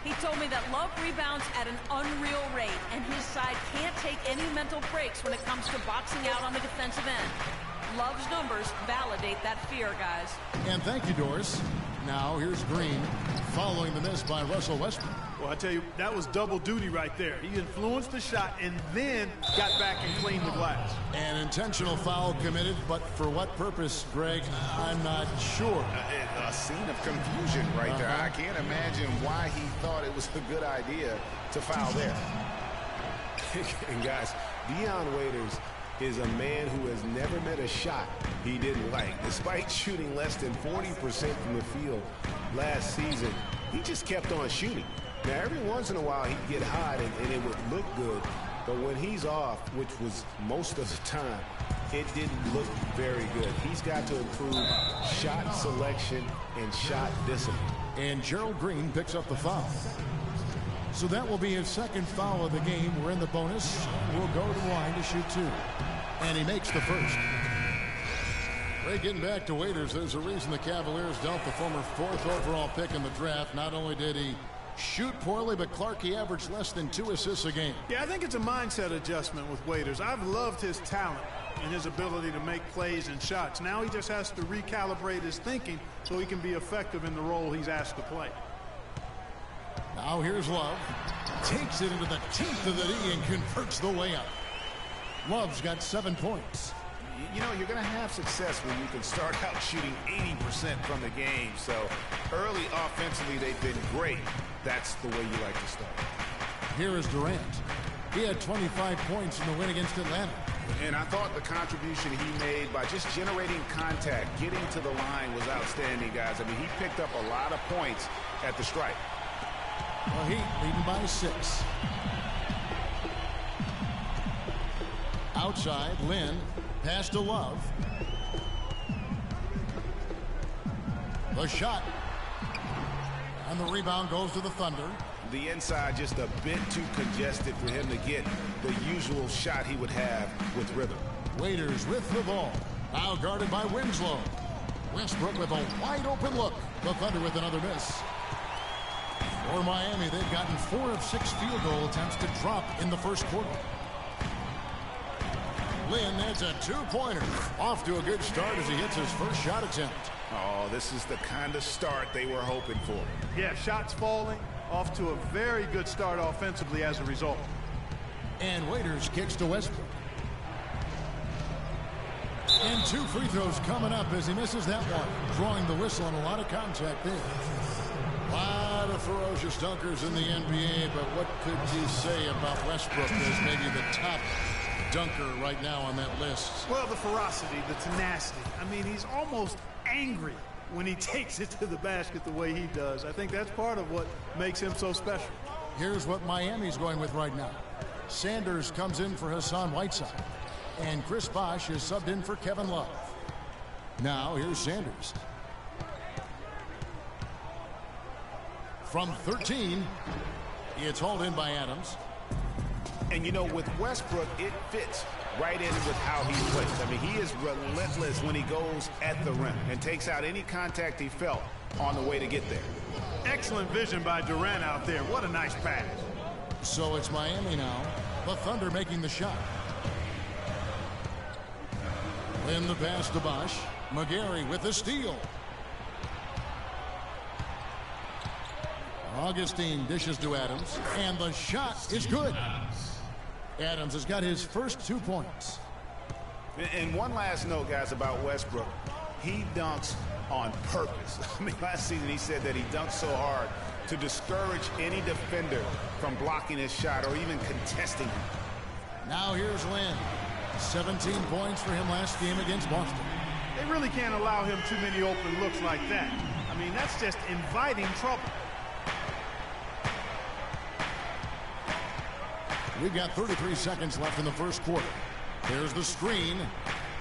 He told me that Love rebounds at an unreal rate, and his side can't take any mental breaks when it comes to boxing out on the defensive end. Love's numbers validate that fear, guys. And thank you, Doris. Now here's Green following the miss by Russell Westbrook. Well, I tell you, that was double duty right there. He influenced the shot and then got back and cleaned the glass. An intentional foul committed, but for what purpose, Greg? I'm not sure. A scene of confusion right there. I can't imagine why he thought it was a good idea to foul there. And guys, Dion Waiters is a man who has never met a shot he didn't like. Despite shooting less than 40% from the field last season, he just kept on shooting. Now, every once in a while, he'd get hot and it would look good. But when he's off, which was most of the time, it didn't look very good. He's got to improve shot selection and shot discipline. And Gerald Green picks up the foul. So that will be his second foul of the game. We're in the bonus. We'll go to the line to shoot two. And he makes the first. Ray, getting back to Waiters, there's a reason the Cavaliers dealt the former 4th overall pick in the draft. Not only did he shoot poorly, but Clark, he averaged less than 2 assists a game. Yeah, I think it's a mindset adjustment with Waiters. I've loved his talent and his ability to make plays and shots. Now he just has to recalibrate his thinking so he can be effective in the role he's asked to play. Now here's Love. Takes it into the teeth of the knee and converts the layup. Love's got 7 points. You know, you're going to have success when you can start out shooting 80% from the game. So early offensively, they've been great. That's the way you like to start. Here is Durant. He had 25 points in the win against Atlanta. And I thought the contribution he made by just generating contact, getting to the line was outstanding, guys. I mean, he picked up a lot of points at the stripe. Well, Heat leading by 6. Outside, Lynn. Pass to Love. The shot. And the rebound goes to the Thunder. The inside just a bit too congested for him to get the usual shot he would have with rhythm. Waiters with the ball. Now guarded by Winslow. Westbrook with a wide open look. The Thunder with another miss. For Miami, they've gotten 4 of 6 field goal attempts to drop in the first quarter. Lynn, that's a 2-pointer. Off to a good start as he hits his first shot attempt. Oh, this is the kind of start they were hoping for. Yeah, shots falling. Off to a very good start offensively as a result. And Waiters kicks to Westbrook. And 2 free throws coming up as he misses that one. Drawing the whistle and a lot of contact there. A lot of ferocious dunkers in the NBA, but what could you say about Westbrook as maybe the top dunker right now on that list? Well, the ferocity, the tenacity. I mean, he's almost angry when he takes it to the basket the way he does. I think that's part of what makes him so special. Here's what Miami's going with right now. Sanders comes in for Hassan Whiteside. And Chris Bosh is subbed in for Kevin Love. Now here's Sanders. From 13, it's hauled in by Adams. And, you know, with Westbrook, it fits right in with how he plays. I mean, he is relentless when he goes at the rim and takes out any contact he felt on the way to get there. Excellent vision by Durant out there. What a nice pass. So it's Miami now. The Thunder making the shot. In the pass to Bosh. McGarry with the steal. Augustine dishes to Adams. And the shot is good. Adams has got his first 2 points. And one last note, guys, about Westbrook. He dunks on purpose. I mean, last season he said that he dunks so hard to discourage any defender from blocking his shot or even contesting him. Now here's Lynn. 17 points for him last game against Boston. They really can't allow him too many open looks like that. I mean, that's just inviting trouble. We've got 33 seconds left in the first quarter. There's the screen.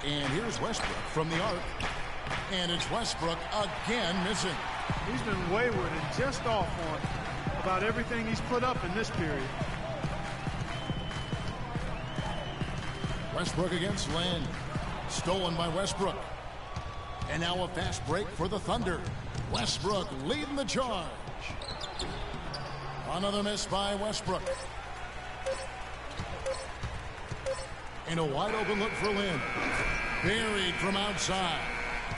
And here's Westbrook from the arc. And it's Westbrook again missing. He's been wayward and just off on about everything he's put up in this period. Westbrook against Lynn. Stolen by Westbrook. And now a fast break for the Thunder. Westbrook leading the charge. Another miss by Westbrook. And a wide open look for Lynn. Buried from outside.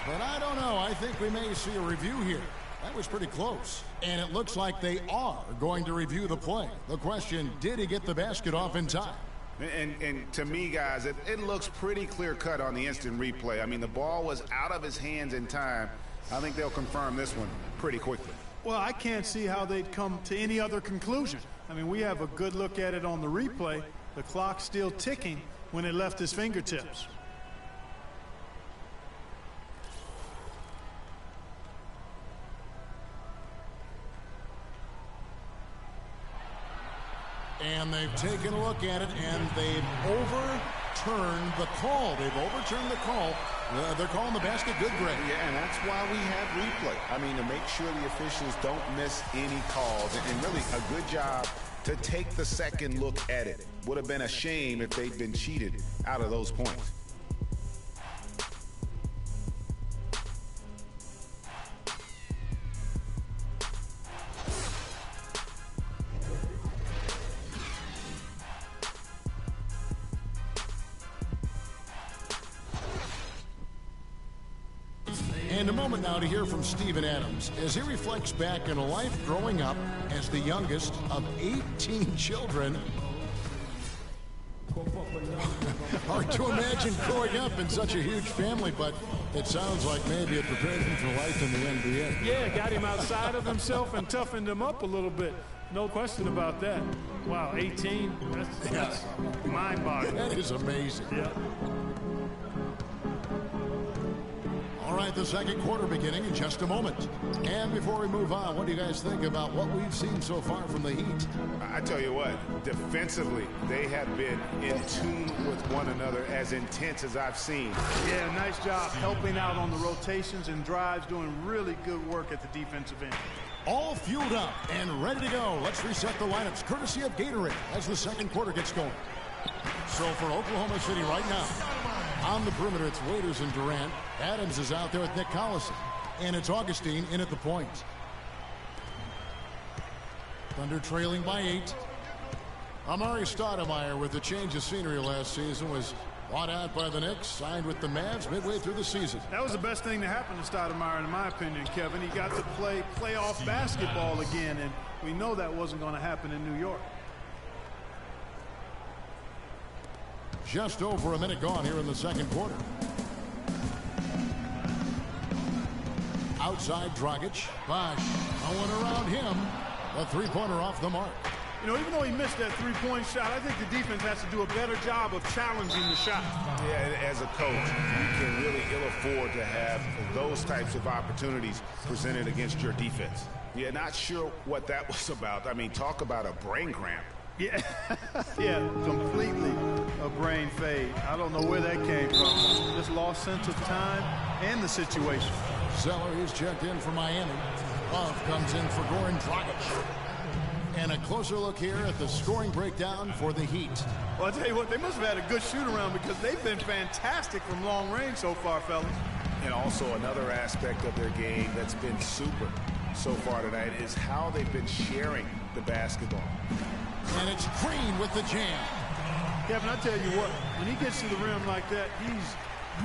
But I don't know. I think we may see a review here. That was pretty close. And it looks like they are going to review the play. The question, did he get the basket off in time? And to me, guys, it looks pretty clear-cut on the instant replay. I mean, the ball was out of his hands in time. I think they'll confirm this one pretty quickly. Well, I can't see how they'd come to any other conclusion. I mean, we have a good look at it on the replay. The clock's still ticking when it left his fingertips. And they've taken a look at it, and they've overturned the call. They've overturned the call. They're calling the basket good, Greg. Yeah, and that's why we have replay. I mean, to make sure the officials don't miss any calls. And really a good job to take the second look at it. Would have been a shame if they'd been cheated out of those points. And a moment now to hear from Steven Adams as he reflects back on a life growing up as the youngest of 18 children. Hard to imagine growing up in such a huge family, but it sounds like maybe it prepared him for life in the NBA. Yeah, got him outside of himself and toughened him up a little bit. No question about that. Wow, 18? That's mind-boggling. That is amazing. Yeah. All right, the second quarter beginning in just a moment. And before we move on, what do you guys think about what we've seen so far from the Heat? I tell you what, defensively, they have been in tune with one another as intense as I've seen. Yeah, nice job helping out on the rotations and drives, doing really good work at the defensive end. All fueled up and ready to go. Let's reset the lineups courtesy of Gatorade as the second quarter gets going. So for Oklahoma City right now, on the perimeter, it's Waiters and Durant. Adams is out there with Nick Collison. And it's Augustine in at the point. Thunder trailing by 8. Amari Stoudemire, with the change of scenery last season, was bought out by the Knicks, signed with the Mavs midway through the season. That was the best thing to happen to Stoudemire, in my opinion, Kevin. He got to play playoff basketball again, and we know that wasn't going to happen in New York. Just over a minute gone here in the second quarter. Outside Dragic. Bosh. No one around him. A three-pointer off the mark. You know, even though he missed that three-point shot, I think the defense has to do a better job of challenging the shot. Yeah, as a coach, you can really ill afford to have those types of opportunities presented against your defense. Yeah, not sure what that was about. I mean, talk about a brain cramp. Yeah, yeah, completely a brain fade. I don't know where that came from. Just lost sense of time and the situation. Zeller is checked in for Miami. Love comes in for Goran Dragic. And a closer look here at the scoring breakdown for the Heat. Well, I'll tell you what, they must have had a good shoot-around because they've been fantastic from long range so far, fellas. And also another aspect of their game that's been super so far tonight is how they've been sharing the basketball. And it's Green with the jam. Kevin, I tell you what, when he gets to the rim like that, he's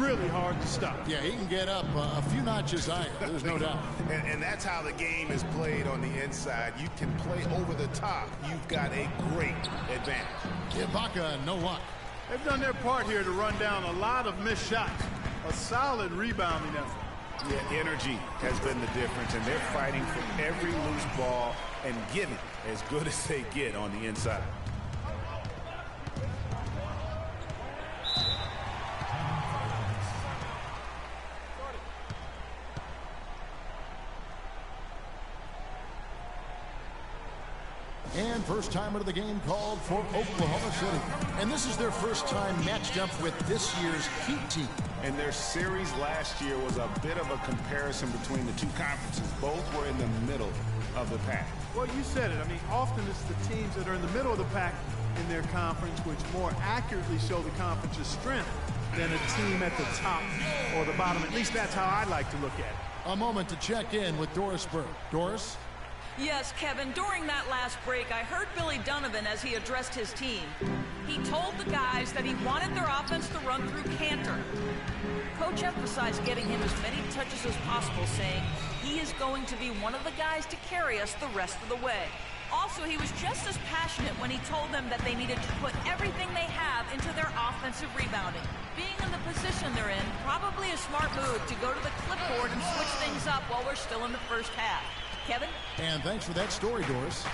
really hard to stop. Yeah, he can get up a few notches higher, there's no doubt. And that's how the game is played on the inside. You can play over the top. You've got a great advantage. Ibaka, no luck. They've done their part here to run down a lot of missed shots. A solid rebounding effort. Yeah, energy has been the difference, and they're fighting for every loose ball and giving as good as they get on the inside. And first-timer to the game called for Oklahoma City. And this is their first time matched up with this year's Heat team. And their series last year was a bit of a comparison between the two conferences. Both were in the middle of the pack. Well, you said it. I mean, often it's the teams that are in the middle of the pack in their conference which more accurately show the conference's strength than a team at the top or the bottom. At least that's how I like to look at it. A moment to check in with Doris Burke. Doris? Yes, Kevin, during that last break, I heard Billy Donovan as he addressed his team. He told the guys that he wanted their offense to run through Cantor. Coach emphasized getting him as many touches as possible, saying he is going to be one of the guys to carry us the rest of the way. Also, he was just as passionate when he told them that they needed to put everything they have into their offensive rebounding. Being in the position they're in, probably a smart move to go to the clipboard and switch things up while we're still in the first half. Kevin? And thanks for that story, Doris.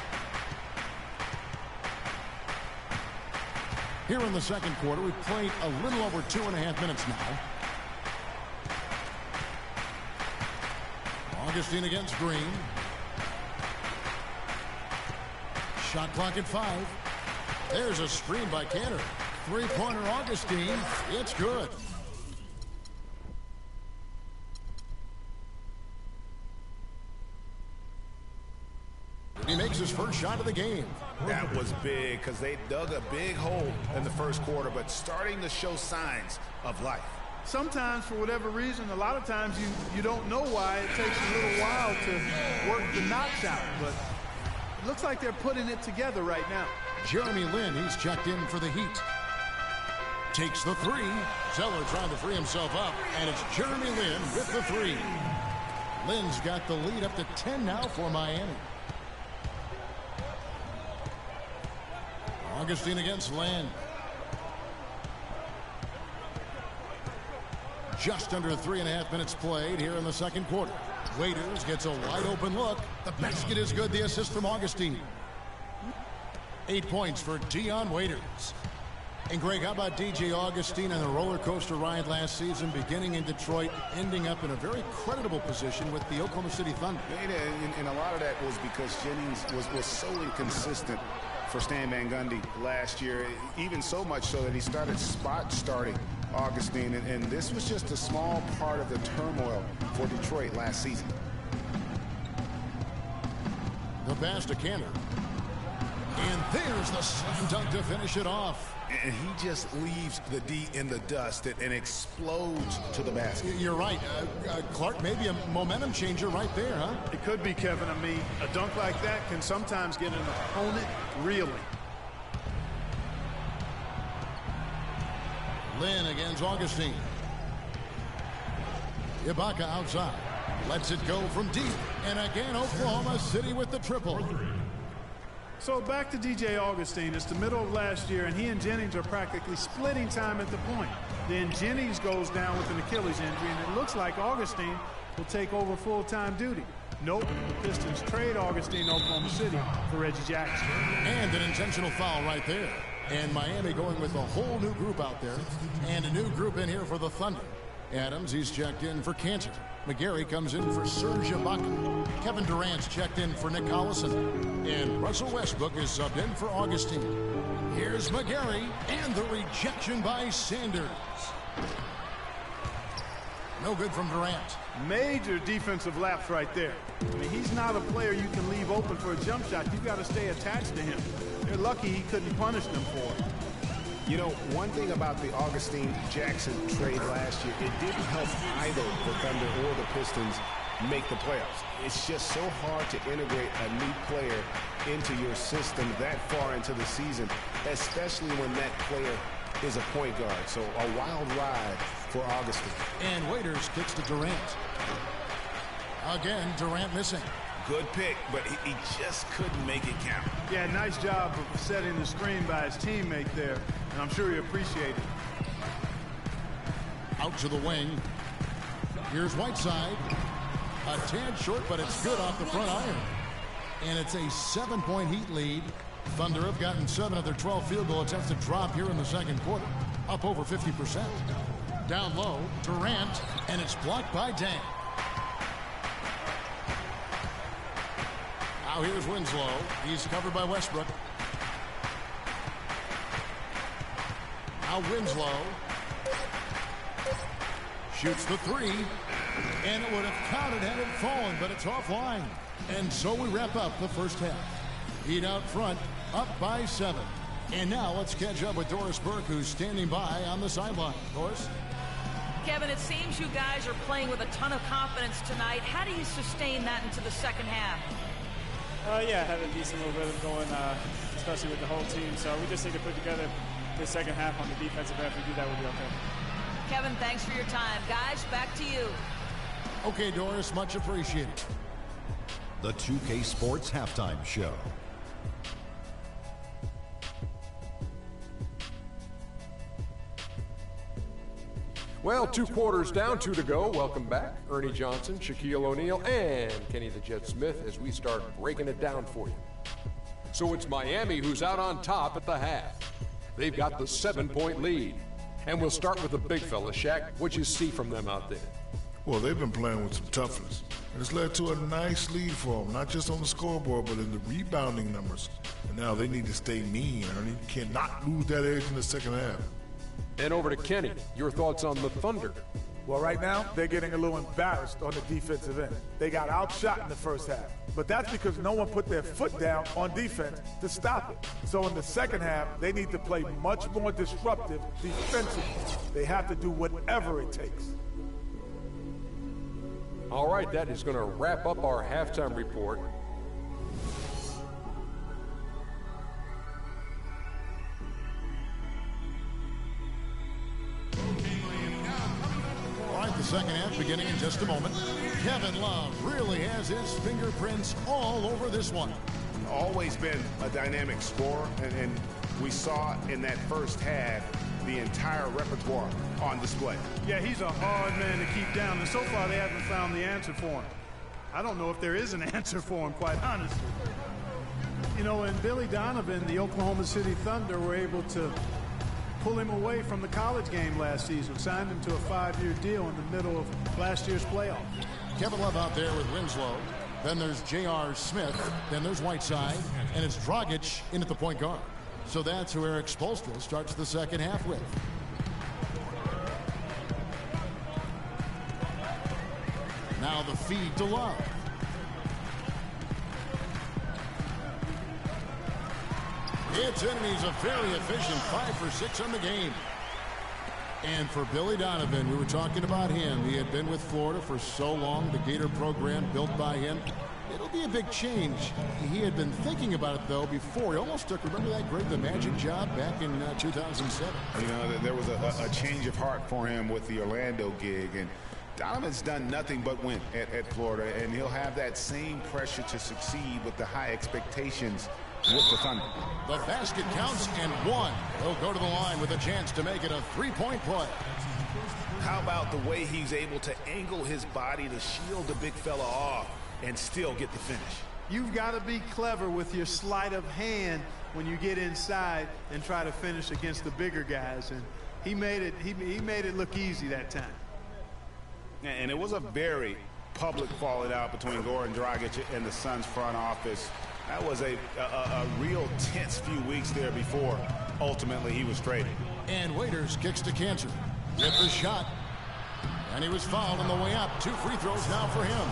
Here in the second quarter, we've played a little over 2.5 minutes now. Augustine against Green. Shot clock at 5. There's a screen by Cantor. Three-pointer Augustine. It's good. He makes his first shot of the game. That was big because they dug a big hole in the first quarter, but starting to show signs of life. Sometimes, for whatever reason, a lot of times you don't know why. It takes a little while to work the knocks out, but it looks like they're putting it together right now. Jeremy Lin, he's checked in for the Heat. Takes the three. Zeller trying to free himself up, and it's Jeremy Lin with the three. Lin's got the lead up to 10 now for Miami. Augustine against Lin. Just under 3.5 minutes played here in the second quarter. Waiters gets a wide open look. The basket is good. The assist from Augustine. 8 points for Dion Waiters. And Greg, how about DJ Augustine and the roller coaster ride last season, beginning in Detroit, ending up in a very creditable position with the Oklahoma City Thunder? And a lot of that was because Jennings was so inconsistent for Stan Van Gundy last year, even so much so that he started starting Augustine, and this was just a small part of the turmoil for Detroit last season. The pass to Cantor. And there's the slam dunk to finish it off. And he just leaves the D in the dust and explodes to the basket. You're right. Clark, maybe a momentum changer right there, huh? It could be, Kevin. I mean, a dunk like that can sometimes get an opponent reeling. Lin against Augustine. Ibaka outside. Lets it go from deep. And again, Oklahoma City with the triple. So back to DJ Augustine. It's the middle of last year, and he and Jennings are practically splitting time at the point. Then Jennings goes down with an Achilles injury, and it looks like Augustine will take over full-time duty. Nope, the Pistons trade Augustine to Oklahoma City for Reggie Jackson. And an intentional foul right there. And Miami going with a whole new group out there. And a new group in here for the Thunder. Adams, he's checked in for Cantor. McGarry comes in for Serge Ibaka. Kevin Durant's checked in for Nick Collison. And Russell Westbrook is subbed in for Augustine. Here's McGarry, and the rejection by Sanders. No good from Durant. Major defensive lapse right there. I mean, he's not a player you can leave open for a jump shot. You've got to stay attached to him. They're lucky he couldn't punish them for it. You know, one thing about the Augustine-Jackson trade last year, it didn't help either the Thunder or the Pistons make the playoffs. It's just so hard to integrate a new player into your system that far into the season, especially when that player is a point guard. So a wild ride for Augustine. And Waiters kicks to Durant. Again, Durant missing. Good pick, but he just couldn't make it count. Yeah, nice job of setting the screen by his teammate there, and I'm sure he appreciated it. Out to the wing. Here's Whiteside. A tad short, but it's good off the front iron. And it's a 7-point Heat lead. Thunder have gotten 7 of their 12 field goal attempts to drop here in the second quarter. Up over 50%. Down low, Durant, and it's blocked by Dang. Now here's Winslow. He's covered by Westbrook. Now Winslow shoots the three, and it would have counted had it fallen, but it's offline. And so we wrap up the first half. Heat out front, up by 7. And now let's catch up with Doris Burke, who's standing by on the sideline. Doris? Kevin, it seems you guys are playing with a ton of confidence tonight. How do you sustain that into the second half? Yeah, have a decent little rhythm going, especially with the whole team. So we just need to put together the second half on the defensive end. If we do that, we'll be okay. Kevin, thanks for your time. Guys, back to you. Okay, Doris, much appreciated. The 2K Sports Halftime Show. Well, 2 quarters down, 2 to go. Welcome back, Ernie Johnson, Shaquille O'Neal, and Kenny the Jet Smith as we start breaking it down for you. So it's Miami who's out on top at the half. They've got the 7-point lead. And we'll start with the big fella, Shaq. What you see from them out there? Well, they've been playing with some toughness. And it's led to a nice lead for them, not just on the scoreboard, but in the rebounding numbers. And now they need to stay mean, Ernie. Cannot lose that edge in the second half. And over to Kenny. Your thoughts on the Thunder? Well, right now, they're getting a little embarrassed on the defensive end. They got outshot in the first half. But that's because no one put their foot down on defense to stop it. So in the second half, they need to play much more disruptive defensively. They have to do whatever it takes. All right, that is going to wrap up our halftime report. All right, the second half beginning in just a moment. Kevin Love really has his fingerprints all over this one. Always been a dynamic scorer, and we saw in that first half the entire repertoire on display. Yeah, he's a hard man to keep down, and so far they haven't found the answer for him. I don't know if there is an answer for him, quite honestly. You know, and Billy Donovan, the Oklahoma City Thunder, were able to pull him away from the college game last season, signed him to a 5-year deal in the middle of last year's playoffs. Kevin Love out there with Winslow. Then there's J.R. Smith. Then there's Whiteside. And it's Dragic in at the point guard. So that's who Eric Spoelstra starts the second half with. Now the feed to Love. It's in, and he's a very efficient 5 for 6 on the game. And for Billy Donovan, we were talking about him. He had been with Florida for so long, the Gator program built by him. It'll be a big change. He had been thinking about it, though, before. He almost took, remember that Greg the Magic job back in 2007? You know, there was a change of heart for him with the Orlando gig. And Donovan's done nothing but win at Florida, and he'll have that same pressure to succeed with the high expectations with the Thunder. The basket counts, and one. He'll go to the line with a chance to make it a 3-point play. How about the way he's able to angle his body to shield the big fella off and still get the finish? You've got to be clever with your sleight of hand when you get inside and try to finish against the bigger guys, and he made it look easy that time. And it was a very public falling out between Goran Dragic and the Suns front office. That was a real tense few weeks there before ultimately he was traded. And Waiters kicks to Cantor with the shot. And he was fouled on the way up. 2 free throws now for him.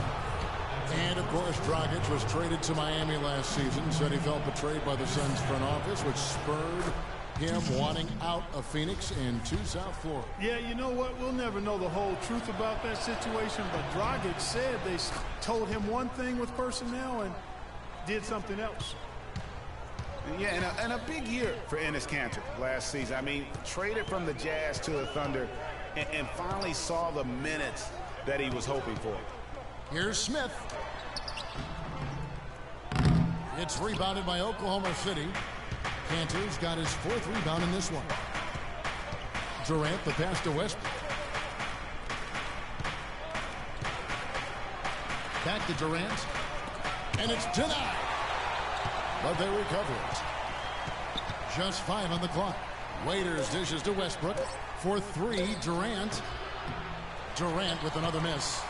And, of course, Dragic was traded to Miami last season. Said he felt betrayed by the Suns front office, which spurred him wanting out of Phoenix and to South Florida. Yeah, you know what? We'll never know the whole truth about that situation, but Dragic said they told him one thing with personnel and did something else. Yeah, and a big year for Enes Kanter last season. I mean, traded from the Jazz to the Thunder and finally saw the minutes that he was hoping for. Here's Smith. It's rebounded by Oklahoma City. Cantor's got his 4th rebound in this one. Durant, the pass to Westbrook. Back to Durant. And it's denied. But they recover it. Just 5 on the clock. Waiters dishes to Westbrook. For 3, Durant. Durant with another miss.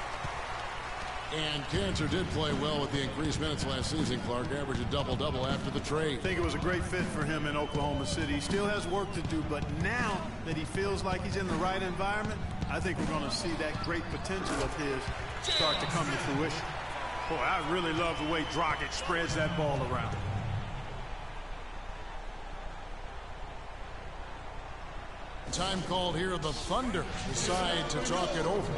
And Cancer did play well with the increased minutes last season, Clark. Averaged a double-double after the trade. I think it was a great fit for him in Oklahoma City. He still has work to do, but now that he feels like he's in the right environment, I think we're going to see that great potential of his start to come to fruition. Boy, I really love the way Dragic spreads that ball around. Time called here. The Thunder decide to talk it over.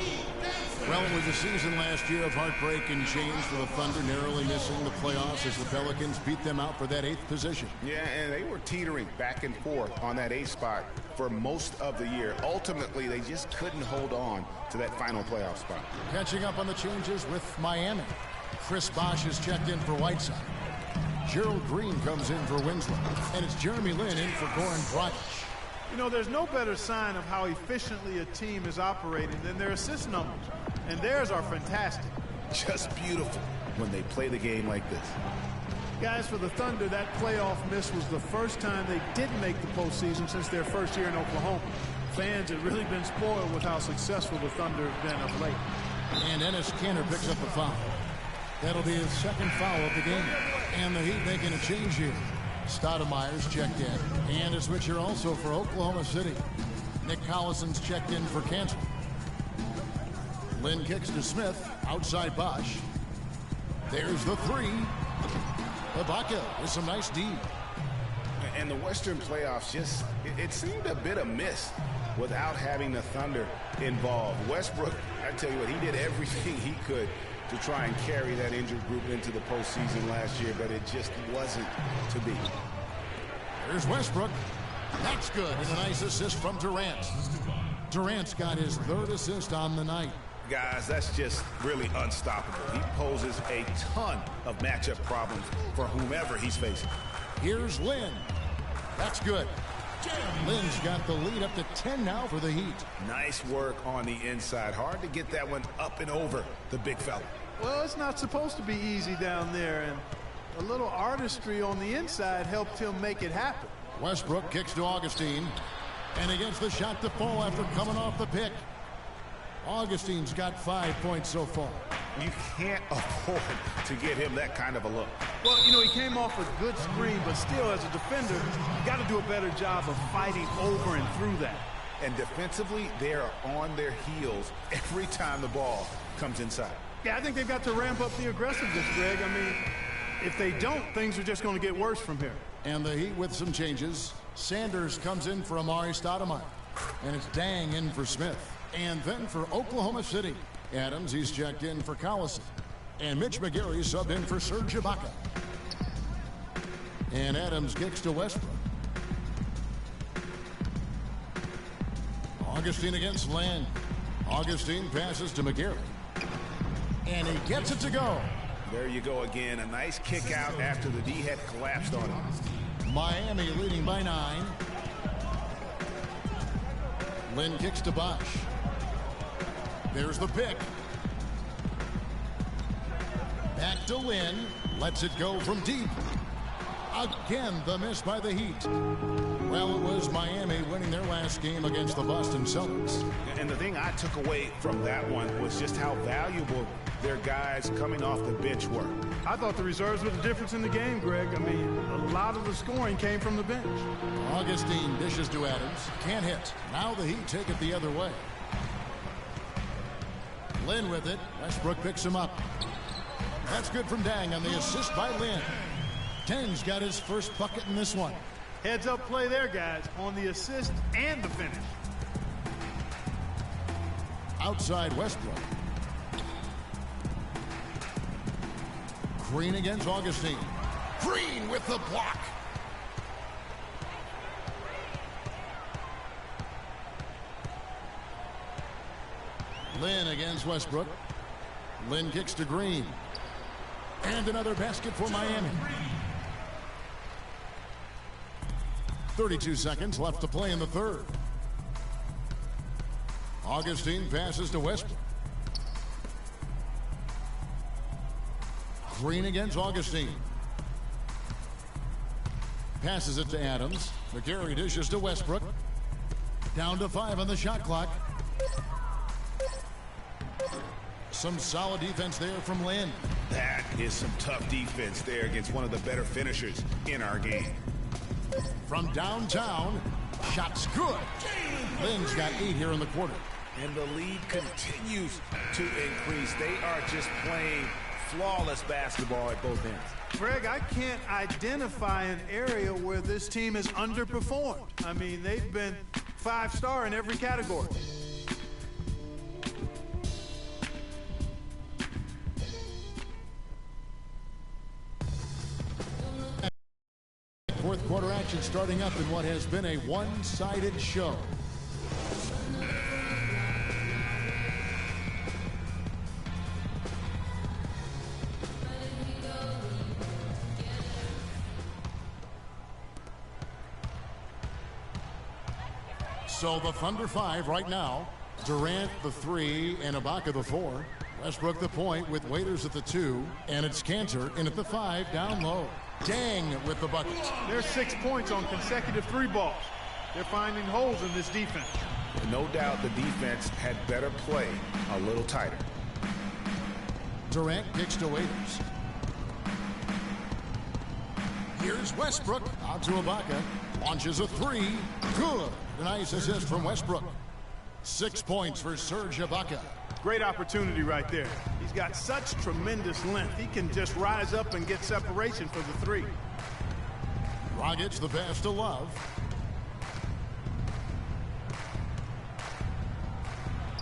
Well, it was a season last year of heartbreak and change for the Thunder, narrowly missing the playoffs as the Pelicans beat them out for that 8th position. Yeah, and they were teetering back and forth on that 8th spot for most of the year. Ultimately, they just couldn't hold on to that final playoff spot. Catching up on the changes with Miami. Chris Bosh is checked in for Whiteside. Gerald Green comes in for Winslow. And it's Jeremy Lin in for Goran Dragic. You know, there's no better sign of how efficiently a team is operating than their assist numbers. And theirs are fantastic. Just beautiful when they play the game like this. Guys, for the Thunder, that playoff miss was the first time they didn't make the postseason since their first year in Oklahoma. Fans have really been spoiled with how successful the Thunder have been of late. And Enes Kanter picks up the foul. That'll be his second foul of the game. And the Heat making a change here. Stoudemire's checked in. And a switcher also for Oklahoma City. Nick Collison's checked in for Kansas. Lynn kicks to Smith. Outside Bosh. There's the three. Ibaka with some nice D. And the Western playoffs just, it seemed a bit amiss without having the Thunder involved. Westbrook, I tell you what, he did everything he could to try and carry that injured group into the postseason last year, but it just wasn't to be. There's Westbrook. That's good. And a nice assist from Durant. Durant's got his 3rd assist on the night. Guys, that's just really unstoppable. He poses a ton of matchup problems for whomever he's facing. Here's Lynn. That's good. Lynn's got the lead up to 10 now for the Heat. Nice work on the inside. Hard to get that one up and over the big fella. Well, it's not supposed to be easy down there, and a little artistry on the inside helped him make it happen. Westbrook kicks to Augustine, and he gets the shot to fall after coming off the pick. Augustine's got 5 points so far. You can't afford to give him that kind of a look. Well, you know, he came off a good screen, but still, as a defender, you got to do a better job of fighting over and through that. And defensively, they are on their heels every time the ball comes inside. Yeah, I think they've got to ramp up the aggressiveness, Greg. I mean, if they don't, things are just going to get worse from here. And the Heat with some changes. Sanders comes in for Amari Stoudemire. And it's Dang in for Smith. And then for Oklahoma City, Adams, he's checked in for Collison. And Mitch McGarry subbed in for Serge Ibaka. And Adams kicks to Westbrook. Augustine against Land. Augustine passes to McGarry. And he gets it to go. There you go again. A nice kick out after the D had collapsed on him. Miami leading by 9. Lynn kicks to Bosh. There's the pick. Back to Lynn. Lets it go from deep. Again, the miss by the Heat. Well, it was Miami winning their last game against the Boston Celtics. And the thing I took away from that one was just how valuable their guys coming off the bench were. I thought the reserves were the difference in the game, Greg. I mean, a lot of the scoring came from the bench. Augustine dishes to Adams. Can't hit. Now the Heat take it the other way. Lynn with it. Westbrook picks him up. That's good from Dang on the assist by Lynn. Dang's got his first bucket in this one. Heads up play there, guys, on the assist and the finish. Outside Westbrook. Green against Augustine. Green with the block. Lynn against Westbrook. Lynn kicks to Green. And another basket for Miami. 32 seconds left to play in the third. Augustine passes to Westbrook. Green against Augustine. Passes it to Adams. McGarry dishes to Westbrook. Down to 5 on the shot clock. Some solid defense there from Lynn. That is some tough defense there against one of the better finishers in our game. From downtown, shot's good. Lynn's got 8 here in the quarter. And the lead continues to increase. They are just playing flawless basketball at both ends. Greg, I can't identify an area where this team has underperformed. I mean, they've been 5-star in every category. Fourth quarter action starting up in what has been a one-sided show. So the Thunder 5 right now. Durant the 3 and Ibaka the 4. Westbrook the point with Waiters at the 2. And it's Cantor in at the 5 down low. Dang with the bucket. There's 6 points on consecutive 3 balls. They're finding holes in this defense. No doubt the defense had better play a little tighter. Durant kicks to Waiters. Here's Westbrook out to Ibaka. Launches a 3. Good. A nice assist from Westbrook. 6 points for Serge Ibaka. Great opportunity right there. He's got such tremendous length. He can just rise up and get separation for the 3. Dragic the pass to Love.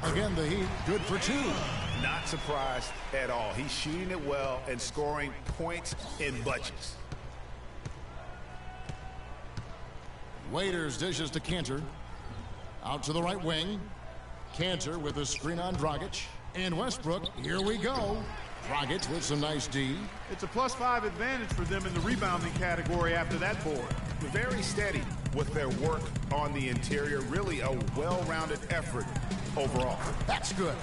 Again, the Heat good for 2. Not surprised at all. He's shooting it well and scoring points in bunches. Waiters dishes to Cantor. Out to the right wing. Cantor with a screen on Dragic. And Westbrook, here we go. Dragic with some nice D. It's a +5 advantage for them in the rebounding category after that board. Very steady with their work on the interior. Really a well-rounded effort overall. That's good.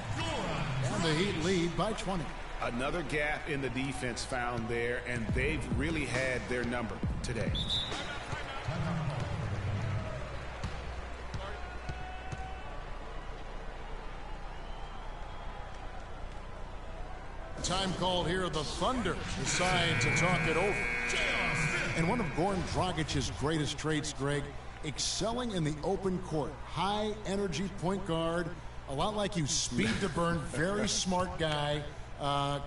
And the Heat lead by 20. Another gap in the defense found there, and they've really had their number today. Time called here. The Thunder decide to talk it over. And one of Goran Dragic's greatest traits, Greg, excelling in the open court. High energy point guard, a lot like you, speed to burn, very smart guy,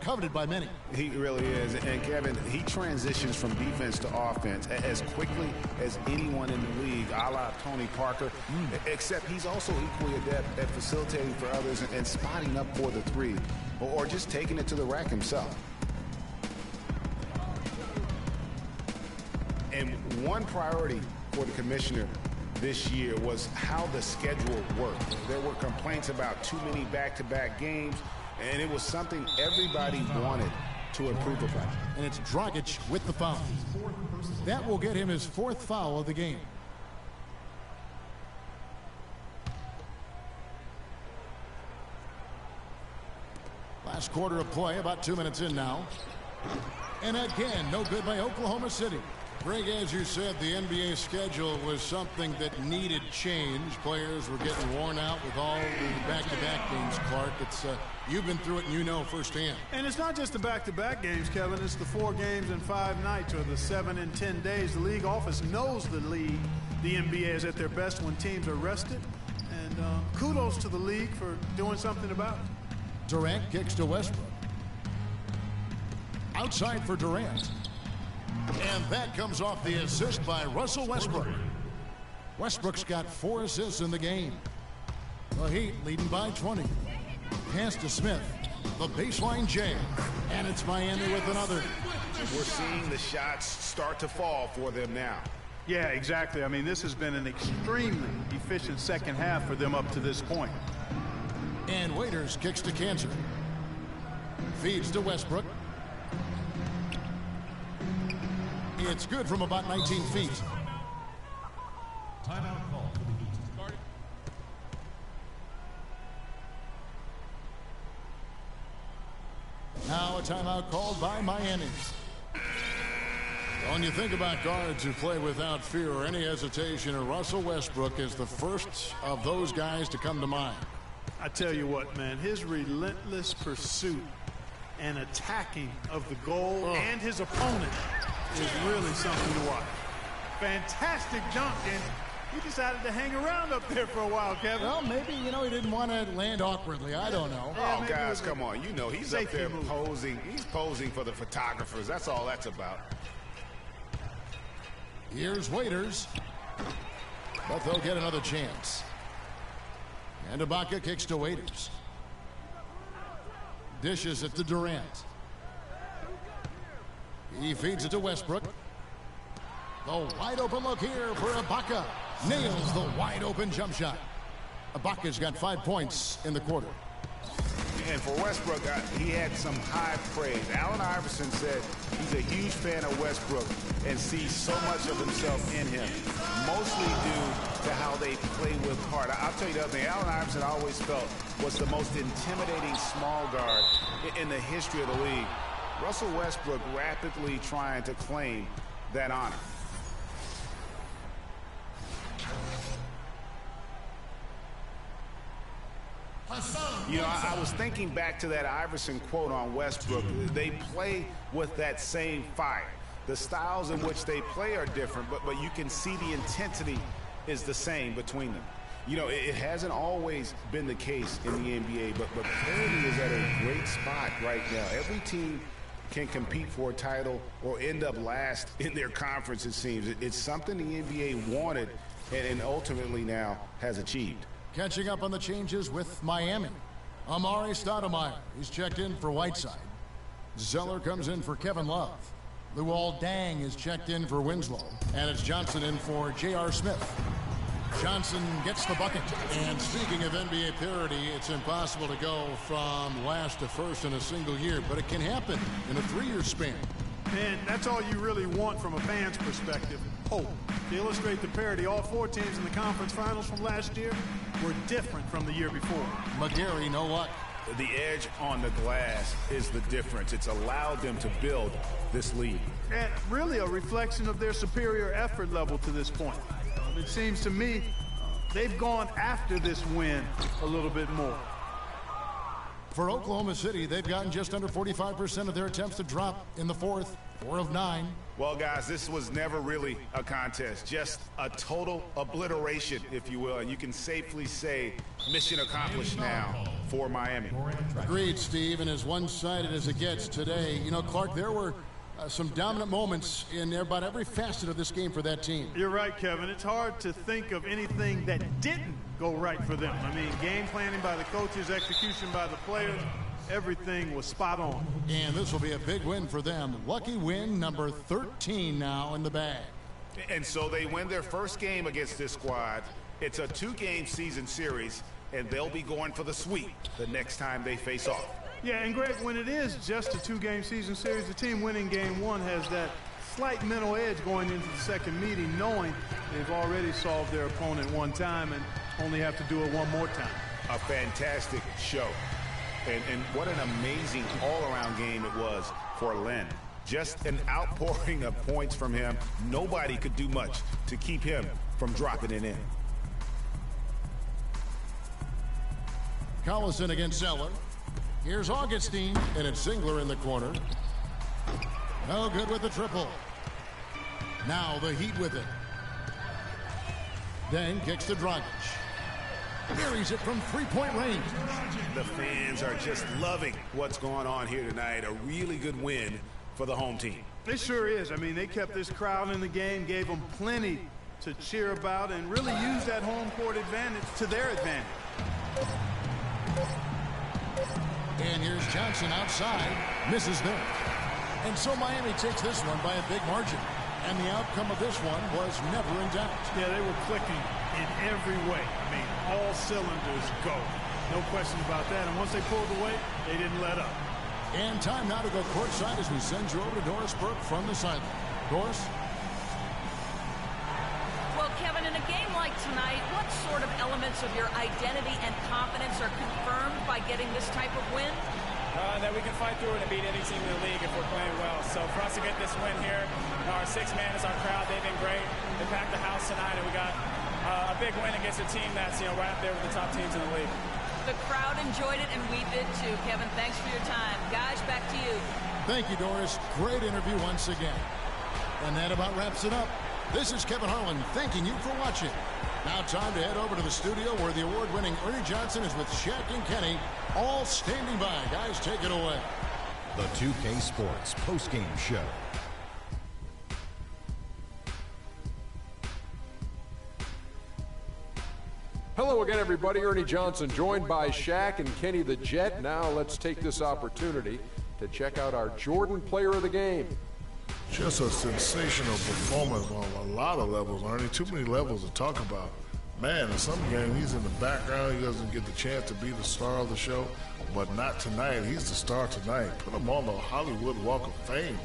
coveted by many. He really is. And Kevin, he transitions from defense to offense as quickly as anyone in the league, a la Tony Parker, except he's also equally adept at facilitating for others and spotting up for the 3. Or just taking it to the rack himself. And one priority for the commissioner this year was how the schedule worked. There were complaints about too many back-to-back games, and it was something everybody wanted to improve upon. And it's Dragic with the foul. That will get him his 4th foul of the game. Last quarter of play, about 2 minutes in now. And again, no good by Oklahoma City. Greg, as you said, the NBA schedule was something that needed change. Players were getting worn out with all the back-to-back games, Clark. You've been through it and you know firsthand. And it's not just the back-to-back games, Kevin. It's the 4 games in 5 nights or the 7 and 10 days. The league office knows the NBA is at their best when teams are rested. And kudos to the league for doing something about it. Durant kicks to Westbrook. Outside for Durant. And that comes off the assist by Russell Westbrook. Westbrook's got 4 assists in the game. The Heat leading by 20. Pass to Smith. The baseline jam. And it's Miami with another. We're seeing the shots start to fall for them now. Yeah, exactly. I mean, this has been an extremely efficient second half for them up to this point. And Waiters kicks to Cantor. Feeds to Westbrook. It's good from about 19 feet. Timeout call for the Heat. Now a timeout called by Miami. When you think about guards who play without fear or any hesitation, Russell Westbrook is the first of those guys to come to mind. I tell you what, man, his relentless pursuit and attacking of the goal and his opponent is really something to watch. Fantastic dunk, and he decided to hang around up there for a while, Kevin. Well, maybe, you know, he didn't want to land awkwardly. I don't know. Oh, guys, come on. You know, he's up there posing. He's posing for the photographers. That's all that's about. Here's Waiters. But they'll get another chance. And Ibaka kicks to Waiters. Dishes it to Durant. He feeds it to Westbrook. The wide open look here for Ibaka. Nails the wide open jump shot. Ibaka's got 5 points in the quarter. And for Westbrook, he had some high praise. Allen Iverson said he's a huge fan of Westbrook and sees so much of himself in him, mostly due to how they play with heart. I'll tell you the other thing, Allen Iverson I always felt was the most intimidating small guard in the history of the league. Russell Westbrook rapidly trying to claim that honor. You know, I was thinking back to that Iverson quote on Westbrook. They play with that same fire. The styles in which they play are different, but you can see the intensity is the same between them. You know, it hasn't always been the case in the NBA, but parity is at a great spot right now. Every team can compete for a title or end up last in their conference, it seems. It's something the NBA wanted and ultimately now has achieved. Catching up on the changes with Miami. Amari Stoudemire, he's checked in for Whiteside. Zeller comes in for Kevin Love. Luol Deng is checked in for Winslow. And it's Johnson in for J.R. Smith. Johnson gets the bucket. And speaking of NBA parity, it's impossible to go from last to first in a single year, but it can happen in a 3-year span. And that's all you really want from a fan's perspective, hope. To illustrate the parity, all 4 teams in the conference finals from last year were different from the year before. McGarry, no luck. The edge on the glass is the difference. It's allowed them to build this lead. And really a reflection of their superior effort level to this point. It seems to me they've gone after this win a little bit more. For Oklahoma City, they've gotten just under 45% of their attempts to drop in the fourth, 4 of 9. Well, guys, this was never really a contest, just a total obliteration, if you will. And you can safely say mission accomplished now for Miami. Agreed, Steve, and as one-sided as it gets today, you know, Clark, there were some dominant moments in about every facet of this game for that team. You're right, Kevin. It's hard to think of anything that didn't go right for them. I mean, game planning by the coaches, execution by the players, everything was spot on. And this will be a big win for them. Lucky win number 13 now in the bag. And so they win their first game against this squad. It's a 2-game season series, and they'll be going for the sweep the next time they face off. Yeah, and Greg, when it is just a 2-game season series, the team winning game 1 has that slight mental edge going into the second meeting, knowing they've already solved their opponent one time and only have to do it one more time. A fantastic show. And what an amazing all-around game it was for Len. Just an outpouring of points from him. Nobody could do much to keep him from dropping it in. Collison against Zeller. Here's Augustine, and it's Singler in the corner. No good with the triple. Now the Heat with it. Then kicks to Dragic. Buries it from 3-point range. The fans are just loving what's going on here tonight. A really good win for the home team. It sure is. I mean, they kept this crowd in the game, gave them plenty to cheer about, and really used that home court advantage to their advantage. And here's Johnson outside. Misses there. And so Miami takes this one by a big margin. And the outcome of this one was never in doubt. Yeah, they were clicking in every way. I mean, all cylinders go. No question about that. And once they pulled away, they didn't let up. And time now to go courtside as we send you over to Doris Burke from the sideline. Doris? Well, Kevin, in a game like tonight, what sort of elements of your identity and confidence are confirmed by getting this type of win? That we can fight through it and beat any team in the league if we're playing well. So for us to get this win here, our 6 man is our crowd. They've been great. They packed the house tonight, and we got a big win against a team that's right up there with the top teams in the league. The crowd enjoyed it, and we did too. Kevin, thanks for your time. Guys, back to you. Thank you, Doris. Great interview once again. And that about wraps it up. This is Kevin Harlan thanking you for watching. Now time to head over to the studio where the award-winning Ernie Johnson is with Shaq and Kenny, all standing by. Guys, take it away. The 2K Sports postgame show. Hello again, everybody. Ernie Johnson, joined by Shaq and Kenny the Jet. Now let's take this opportunity to check out our Jordan Player of the Game. Just a sensational performance on a lot of levels, Ernie. Too many levels to talk about. Man, in some games, he's in the background. He doesn't get the chance to be the star of the show. But not tonight. He's the star tonight. Put him on the Hollywood Walk of Fame.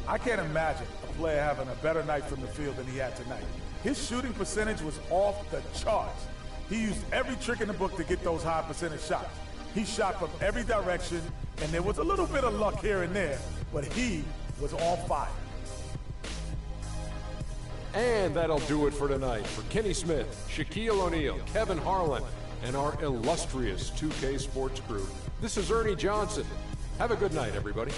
I can't imagine a player having a better night from the field than he had tonight. His shooting percentage was off the charts. He used every trick in the book to get those high percentage shots. He shot from every direction, and there was a little bit of luck here and there, but he was on fire. And that'll do it for tonight. For Kenny Smith, Shaquille O'Neal, Kevin Harlan, and our illustrious 2K Sports crew, this is Ernie Johnson. Have a good night, everybody.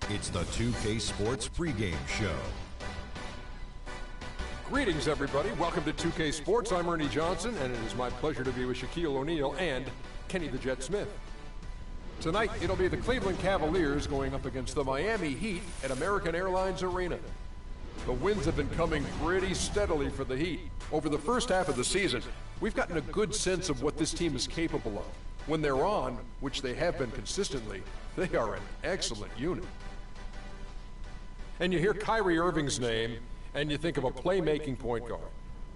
It's the 2K Sports pregame show. Greetings, everybody. Welcome to 2K Sports. I'm Ernie Johnson, and it is my pleasure to be with Shaquille O'Neal and Kenny the Jet Smith. Tonight, it'll be the Cleveland Cavaliers going up against the Miami Heat at American Airlines Arena. The wins have been coming pretty steadily for the Heat. Over the first half of the season, we've gotten a good sense of what this team is capable of. When they're on, which they have been consistently, they are an excellent unit. And you hear Kyrie Irving's name, and you think of a playmaking point guard.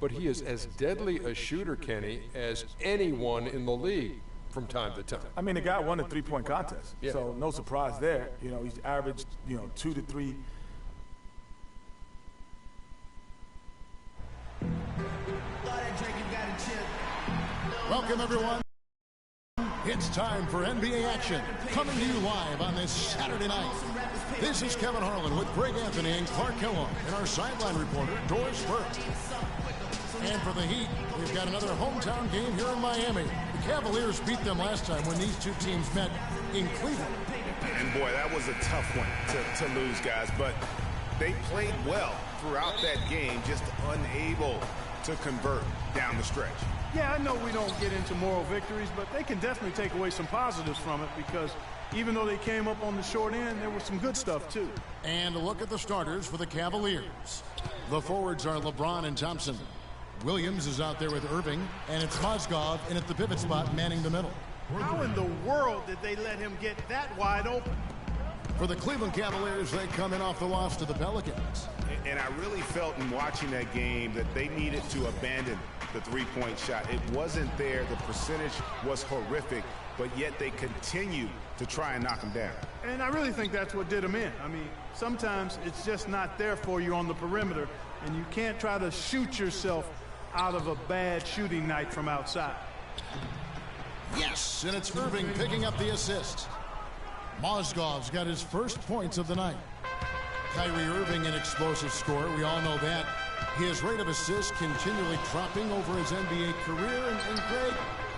But he is as deadly a shooter, Kenny, as anyone in the league from time to time. I mean, the guy won a three-point contest, so no surprise there. You know, he's averaged, 2 to 3. Welcome, everyone. It's time for NBA action, coming to you live on this Saturday night. This is Kevin Harlan with Greg Anthony and Clark Kellogg, and our sideline reporter, Doris Burke. And for the Heat, we've got another hometown game here in Miami. The Cavaliers beat them last time when these two teams met in Cleveland. And boy, that was a tough one to lose, guys, but they played well throughout that game, just unable to convert down the stretch. Yeah, I know we don't get into moral victories, but they can definitely take away some positives from it because even though they came up on the short end, there was some good stuff too. And a look at the starters for the Cavaliers. The forwards are LeBron and Thompson. Williams is out there with Irving, and it's Mozgov in at the pivot spot manning the middle. How in the world did they let him get that wide open? For the Cleveland Cavaliers, they come in off the loss to the Pelicans. And I really felt in watching that game that they needed to abandon the three-point shot. It wasn't there. The percentage was horrific, but yet they continue to try and knock them down. And I really think that's what did them in. I mean, sometimes it's just not there for you on the perimeter, and you can't try to shoot yourself out of a bad shooting night from outside. Yes, and it's Irving picking up the assist. Mozgov's got his first points of the night. Kyrie Irving, an explosive scorer. We all know that. His rate of assists continually dropping over his NBA career. And Greg,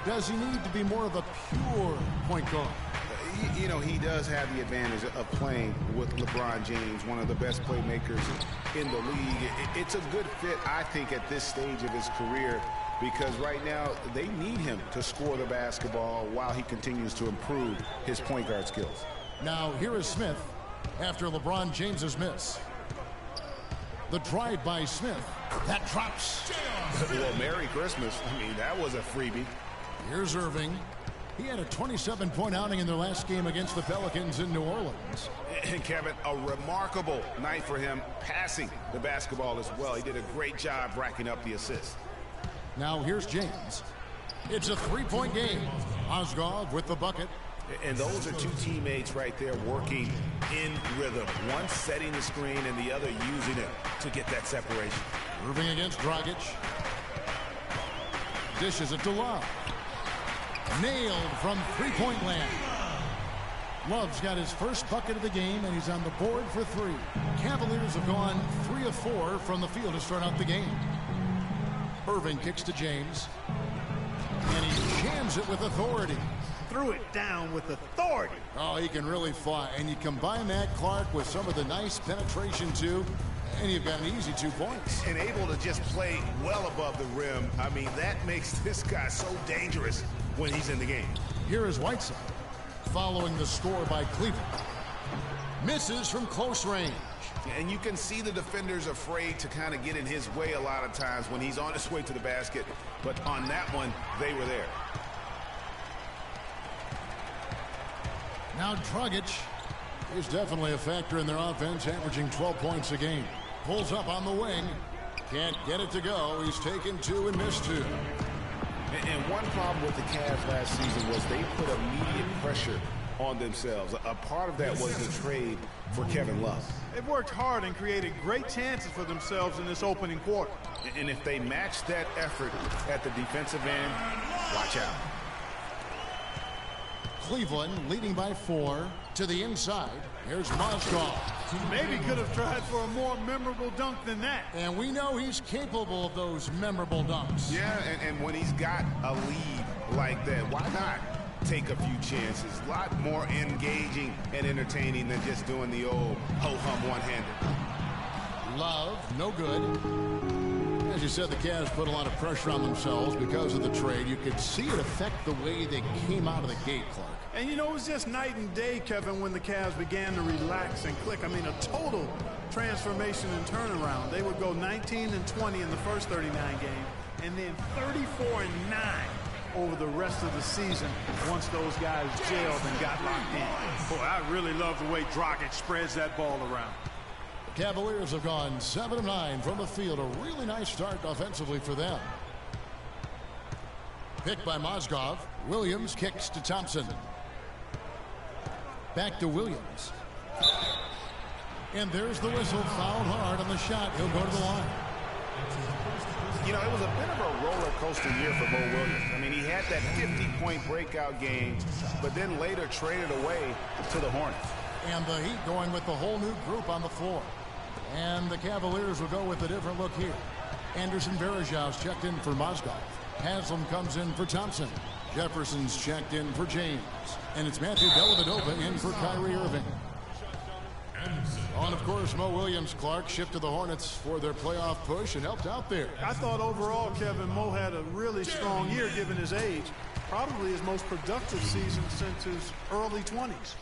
does he need to be more of a pure point guard? You know, he does have the advantage of playing with LeBron James, one of the best playmakers in the league. It's a good fit, I think, at this stage of his career because right now they need him to score the basketball while he continues to improve his point guard skills. Now, here is Smith after LeBron James's miss. The drive by Smith. That drops. Well, Merry Christmas. I mean, that was a freebie. Here's Irving. He had a 27-point outing in their last game against the Pelicans in New Orleans. And Kevin, a remarkable night for him passing the basketball as well. He did a great job racking up the assists. Now here's James. It's a three-point game. Mozgov with the bucket. And those are two teammates right there working in rhythm. One setting the screen and the other using it to get that separation. Irving against Dragic. Dishes it to Love. Nailed from three-point land. Love's got his first bucket of the game, and he's on the board for three. Cavaliers have gone 3 of 4 from the field to start out the game. Irving kicks to James. And he jams it with authority. Threw it down with authority. Oh, he can really fly. And you combine that, Clark, with some of the nice penetration, too, and you've got an easy 2 points. And able to just play well above the rim. I mean, that makes this guy so dangerous when he's in the game. Here is Whiteside, following the score by Cleveland. Misses from close range. And you can see the defenders afraid to kind of get in his way a lot of times when he's on his way to the basket. But on that one, they were there. Now Dragic is definitely a factor in their offense, averaging 12 points a game. Pulls up on the wing. Can't get it to go. He's taken 2 and missed 2. And one problem with the Cavs last season was they put immediate pressure on themselves. A part of that was the trade for Kevin Love. They've worked hard and created great chances for themselves in this opening quarter. And if they match that effort at the defensive end, watch out. Cleveland leading by 4 to the inside. Here's Mozgov. Maybe could have tried for a more memorable dunk than that. And we know he's capable of those memorable dunks. Yeah, and when he's got a lead like that, why not take a few chances. A lot more engaging and entertaining than just doing the old ho-hum one-handed. Love, no good. As you said, the Cavs put a lot of pressure on themselves because of the trade. You could see it affect the way they came out of the gate, Clark. And, you know, it was just night and day, Kevin, when the Cavs began to relax and click. I mean, a total transformation and turnaround. They would go 19-20 in the first 39 games, and then 34-9 over the rest of the season once those guys gelled and got locked in. Boy, I really love the way Dragic spreads that ball around. The Cavaliers have gone 7 of 9 from the field. A really nice start offensively for them. Picked by Mozgov. Williams kicks to Thompson. Back to Williams. And there's the whistle. Fouled hard on the shot. He'll go to the line. You know, it was a bit of a roller coaster year for Mo Williams. I mean, he had that 50-point breakout game, but then later traded away to the Hornets. And the Heat going with the whole new group on the floor. And the Cavaliers will go with a different look here. Anderson Varejau's checked in for Mozgov. Haslam comes in for Thompson. Jefferson's checked in for James. And it's Matthew Dellavedova in for Kyrie Irving. And of course, Mo Williams, Clark, shipped to the Hornets for their playoff push and helped out there. I thought overall, Kevin, Mo had a really strong year given his age. Probably his most productive season since his early 20s.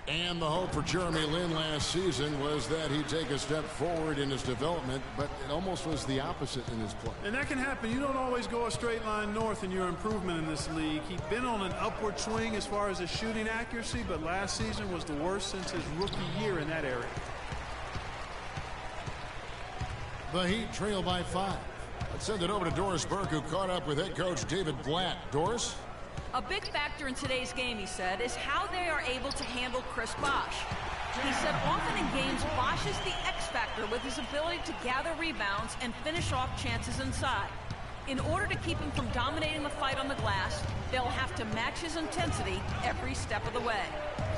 And the hope for Jeremy Lin last season was that he'd take a step forward in his development, but it almost was the opposite in his play. And that can happen. You don't always go a straight line north in your improvement in this league. He'd been on an upward swing as far as his shooting accuracy, but last season was the worst since his rookie year in that area. The Heat trail by 5. Let's send it over to Doris Burke, who caught up with head coach David Blatt. Doris? A big factor in today's game, he said, is how they are able to handle Chris Bosh. He said often in games, Bosh is the X factor with his ability to gather rebounds and finish off chances inside. In order to keep him from dominating the fight on the glass, they'll have to match his intensity every step of the way.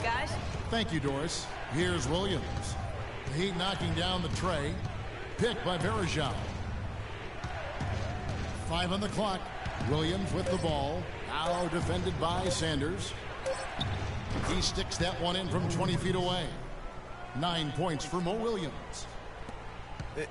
Guys? Thank you, Doris. Here's Williams. The Heat knocking down the tray. Picked by Varejau. 5 on the clock. Williams with the ball. Now defended by Sanders. He sticks that one in from 20 feet away. 9 points for Mo Williams.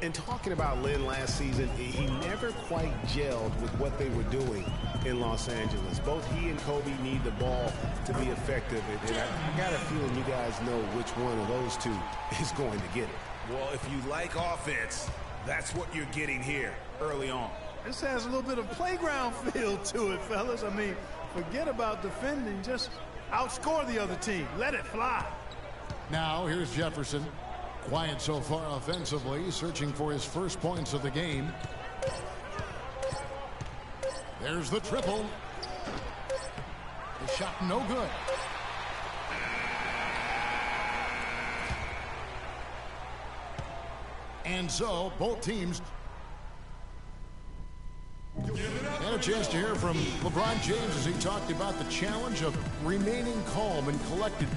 And talking about Lin last season, he never quite gelled with what they were doing in Los Angeles. Both he and Kobe need the ball to be effective. And I got a feeling you guys know which one of those two is going to get it. Well, if you like offense, that's what you're getting here early on. This has a little bit of playground feel to it, fellas. I mean, forget about defending. Just outscore the other team. Let it fly. Now, here's Jefferson. Quiet so far offensively, searching for his first points of the game. There's the triple. The shot no good. And so, both teams. And a chance to hear from LeBron James as he talked about the challenge of remaining calm and collected.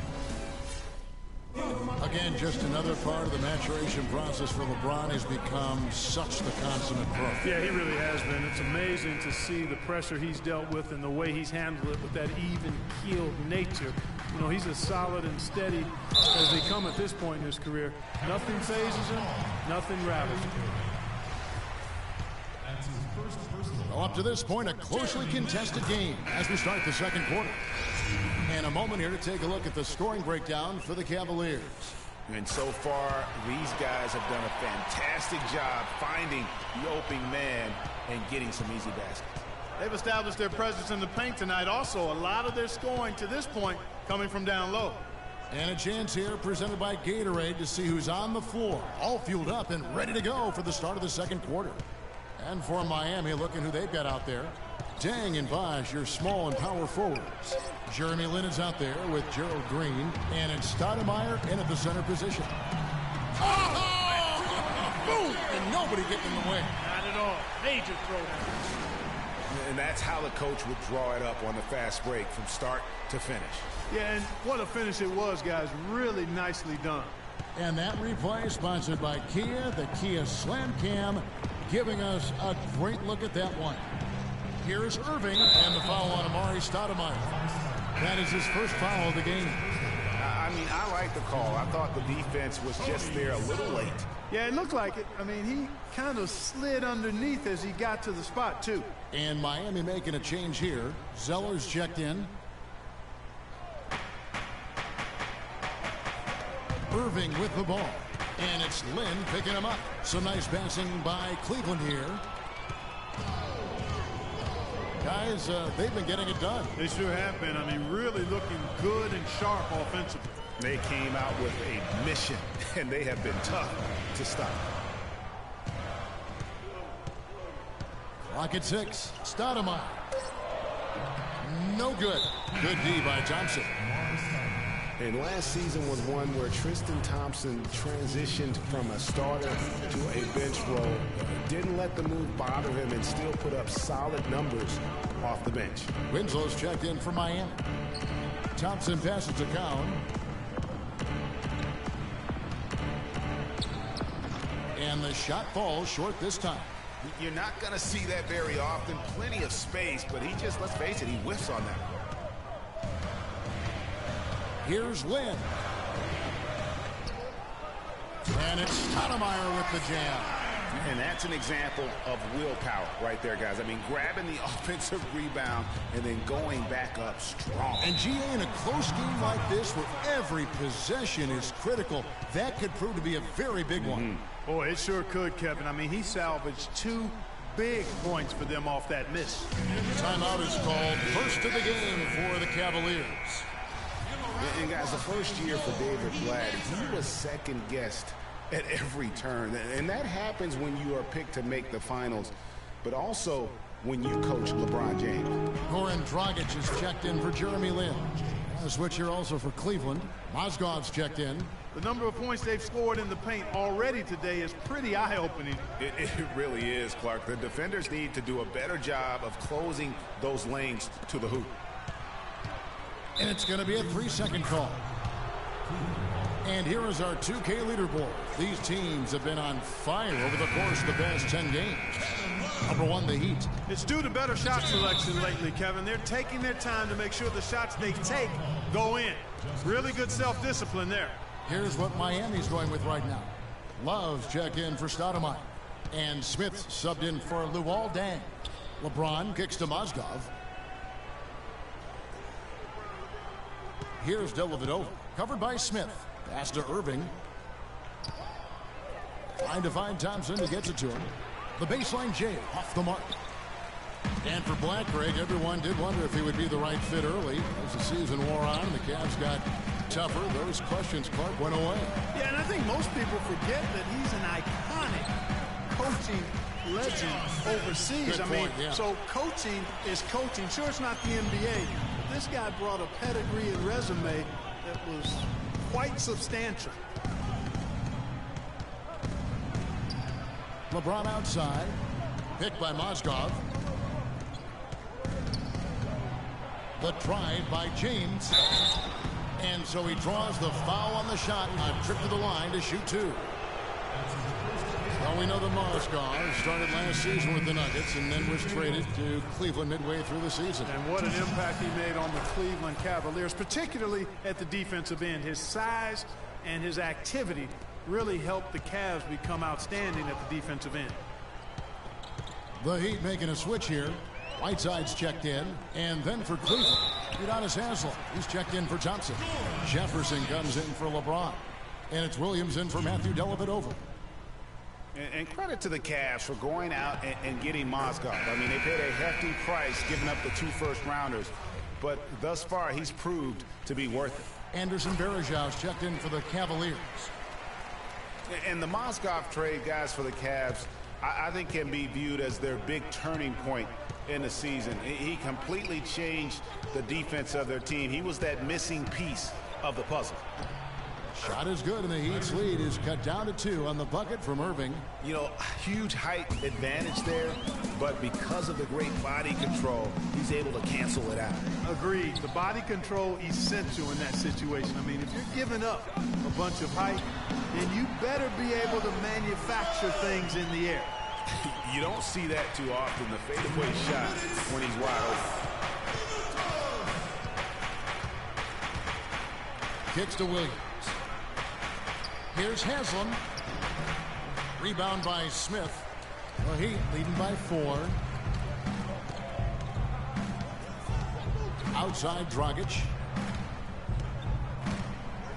Again, just another part of the maturation process for LeBron. Has become such the consummate pro. Yeah, he really has been. It's amazing to see the pressure he's dealt with and the way he's handled it with that even-keeled nature. You know, he's as solid and steady as they come at this point in his career. Nothing phases him, nothing rattles him. Well, up to this point, a closely contested game as we start the second quarter. And a moment here to take a look at the scoring breakdown for the Cavaliers. And so far, these guys have done a fantastic job finding the opening man and getting some easy baskets. They've established their presence in the paint tonight. Also, a lot of their scoring to this point coming from down low. And a chance here presented by Gatorade to see who's on the floor, all fueled up and ready to go for the start of the second quarter. And for Miami, looking who they've got out there. Dang and Bosh, your small and power forwards. Jeremy Lin is out there with Gerald Green, and it's Stoudemire in at the center position. Oh! Boom! And nobody getting in the way. Not at all. Major throwdown. And that's how the coach would draw it up on the fast break from start to finish. Yeah, and what a finish it was, guys. Really nicely done. And that replay sponsored by Kia, the Kia Slam Cam, giving us a great look at that one. Here's Irving, and the foul on Amari Stoudemire. That is his first foul of the game. I mean, I like the call. I thought the defense was just there a little late. Yeah, it looked like it. I mean, he kind of slid underneath as he got to the spot, too. And Miami making a change here. Zeller's checked in. Irving with the ball. And it's Lynn picking him up. Some nice passing by Cleveland here. Guys, they've been getting it done. They sure have been. I mean, really looking good and sharp offensively. They came out with a mission, and they have been tough to stop. Clock at 6. Stoudemire. No good. Good D by Thompson. And last season was one where Tristan Thompson transitioned from a starter to a bench role. Didn't let the move bother him and still put up solid numbers off the bench. Winslow's checked in for Miami. Thompson passes to Cowan. And the shot falls short this time. You're not going to see that very often. Plenty of space, but he just, let's face it, he whiffs on that. Here's Lynn. And it's Stoudemire with the jam. And that's an example of willpower right there, guys. I mean, grabbing the offensive rebound and then going back up strong. And GA, in a close game like this where every possession is critical, that could prove to be a very big one. Boy, it sure could, Kevin. I mean, he salvaged 2 big points for them off that miss. Timeout is called. First of the game for the Cavaliers. And guys, the first year for David Blatt, he was second-guessed at every turn. And that happens when you are picked to make the finals, but also when you coach LeBron James. Goran Dragic is checked in for Jeremy Lin. A switch here also for Cleveland. Mozgov's checked in. The number of points they've scored in the paint already today is pretty eye-opening. It really is, Clark. The defenders need to do a better job of closing those lanes to the hoop. And it's going to be a 3-second call. And here is our 2K leaderboard. These teams have been on fire over the course of the past 10 games. Number 1, the Heat. It's due to better shot selection lately, Kevin. They're taking their time to make sure the shots they take go in. Really good self-discipline there. Here's what Miami's going with right now. Love's checked in for Stoudemire. And Smith subbed in for Luol Deng. LeBron kicks to Mozgov. Here's Dellavedova, covered by Smith. Pass to Irving. Trying to find Thompson who gets it to him. The baseline J off the mark. And for Black, Greg, everyone did wonder if he would be the right fit early. As the season wore on and the Cavs got tougher, those questions, Clark, went away. Yeah, and I think most people forget that he's an iconic coaching legend overseas. Good point, yeah. So coaching is coaching. Sure, it's not the NBA. But this guy brought a pedigree and resume that was quite substantial. LeBron outside. Picked by Mozgov. The drive by James. And so he draws the foul on the shot. A trip to the line to shoot 2. Well, we know that Mozgov started last season with the Nuggets and then was traded to Cleveland midway through the season. And what an impact he made on the Cleveland Cavaliers, particularly at the defensive end. His size and his activity really helped the Cavs become outstanding at the defensive end. The Heat making a switch here. Whiteside's checked in. And then for Cleveland, Udonis Haslem. He's checked in for Thompson. Jefferson comes in for LeBron. And it's Williams in for Matthew Dellavedova. And credit to the Cavs for going out and getting Mozgov. I mean, they paid a hefty price giving up the 2 first-rounders. But thus far, he's proved to be worth it. Anderson Varejau's checked in for the Cavaliers. And the Mozgov trade, guys, for the Cavs, I think can be viewed as their big turning point in the season. He completely changed the defense of their team. He was that missing piece of the puzzle. Shot is good, and the Heat's lead is cut down to 2 on the bucket from Irving. You know, huge height advantage there, but because of the great body control, he's able to cancel it out. Agreed. The body control essential in that situation. I mean, if you're giving up a bunch of height, then you better be able to manufacture things in the air. You don't see that too often, the fadeaway shot when he's wide open. Kicks to Williams. Here's Haslam. Rebound by Smith. The Heat leading by 4. Outside Dragic.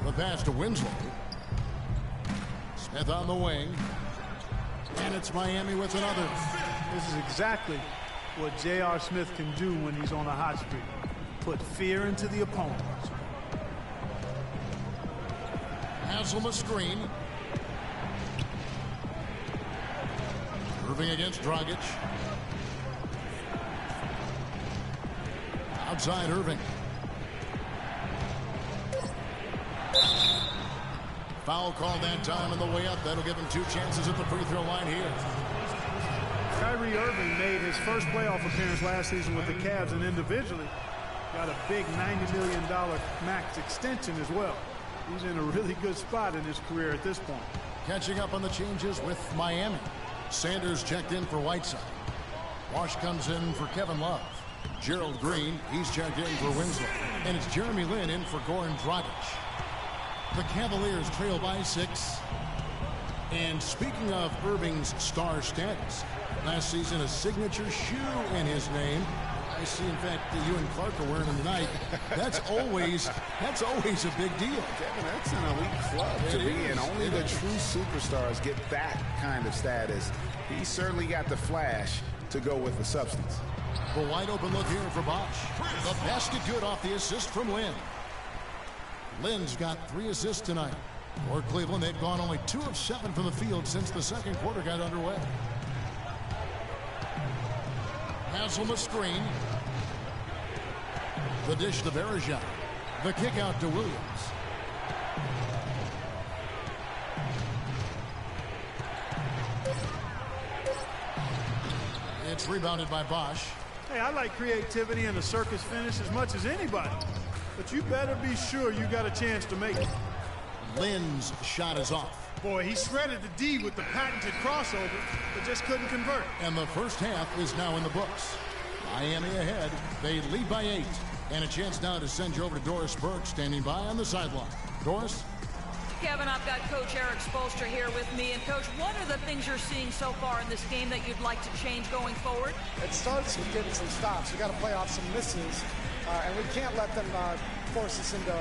The pass to Winslow. Smith on the wing. And it's Miami with another. This is exactly what J.R. Smith can do when he's on a hot streak. Put fear into the opponent. Haslam a screen. Irving against Dragic. Outside Irving. Foul called that time on the way up. That'll give him 2 chances at the free throw line here. Kyrie Irving made his first playoff appearance last season with the Cavs and individually got a big $90 million max extension as well. He's in a really good spot in his career at this point. Catching up on the changes with Miami. Sanders checked in for Whiteside. Wash comes in for Kevin Love. Gerald Green, he's checked in for Winslow. And it's Jeremy Lin in for Goran Dragic. The Cavaliers trail by 6. And speaking of Irving's star status, last season a signature shoe in his name. I see, in fact, that you and Clark are wearing them tonight. That's always a big deal. Kevin, that's an elite club to be in. Only the true superstars get that kind of status. He certainly got the flash to go with the substance. A wide open look here for Bosch. The basket good off the assist from Lin. Lin's got 3 assists tonight. For Cleveland, they've gone only 2 of 7 from the field since the second quarter got underway. Haslam a screen. The dish to Bergeron. The kick out to Williams. It's rebounded by Bosch. Hey, I like creativity and a circus finish as much as anybody. But you better be sure you got a chance to make it. Lin's shot is off. Boy, he shredded the D with the patented crossover, but just couldn't convert. And the first half is now in the books. Miami ahead. They lead by 8. And a chance now to send you over to Doris Burke, standing by on the sideline. Doris? Kevin, I've got Coach Eric Spoelstra here with me. And, Coach, what are the things you're seeing so far in this game that you'd like to change going forward? It starts with getting some stops. We've got to play off some misses, and we can't let them force us into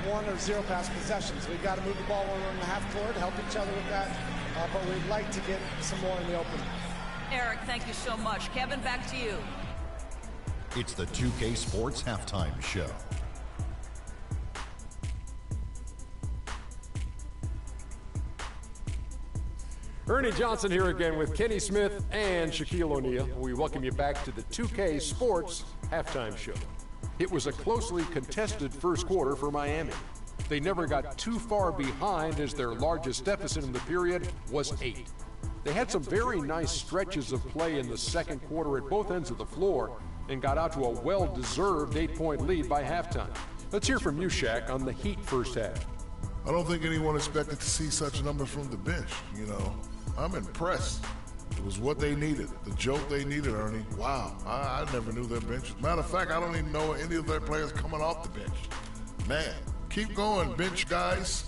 1 or 0 pass possessions. We've got to move the ball 1.5 court, help each other with that, but we'd like to get some more in the open. Eric, thank you so much. Kevin, back to you. It's the 2K Sports Halftime Show. Ernie Johnson here again with Kenny Smith and Shaquille O'Neal. We welcome you back to the 2K Sports Halftime Show. It was a closely contested first quarter for Miami. They never got too far behind as their largest deficit in the period was 8. They had some very nice stretches of play in the second quarter at both ends of the floor and got out to a well-deserved 8-point lead by halftime. Let's hear from you, Shaq, on the Heat first half. I don't think anyone expected to see such numbers from the bench, you know. I'm impressed. It was what they needed, the jolt they needed, Ernie. Wow, I never knew their bench. Matter of fact, I don't even know any of their players coming off the bench. Man, keep going, bench guys.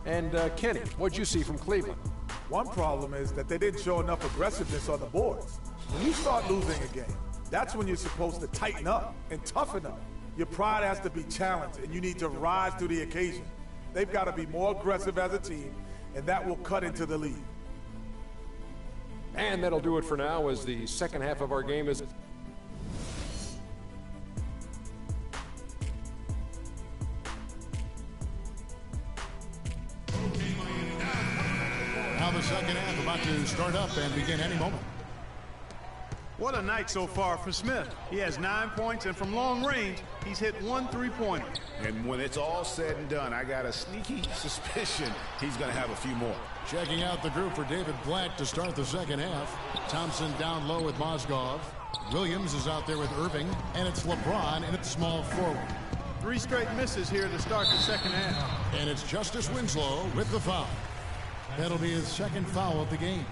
And Kenny, what'd you see from Cleveland? One problem is that they didn't show enough aggressiveness on the boards. When you start losing a game, that's when you're supposed to tighten up and toughen up. Your pride has to be challenged, and you need to rise to the occasion. They've got to be more aggressive as a team, and that will cut into the lead. And that'll do it for now as the second half of our game is... Now the second half about to start up and begin any moment. What a night so far for Smith. He has 9 points, and from long range, he's hit 1 3-pointer. And when it's all said and done, I got a sneaky suspicion he's going to have a few more. Checking out the group for David Black to start the second half. Thompson down low with Mozgov. Williams is out there with Irving, and it's LeBron and it's small forward. 3 straight misses here to start the second half. And it's Justice Winslow with the foul. That'll be his second foul of the game.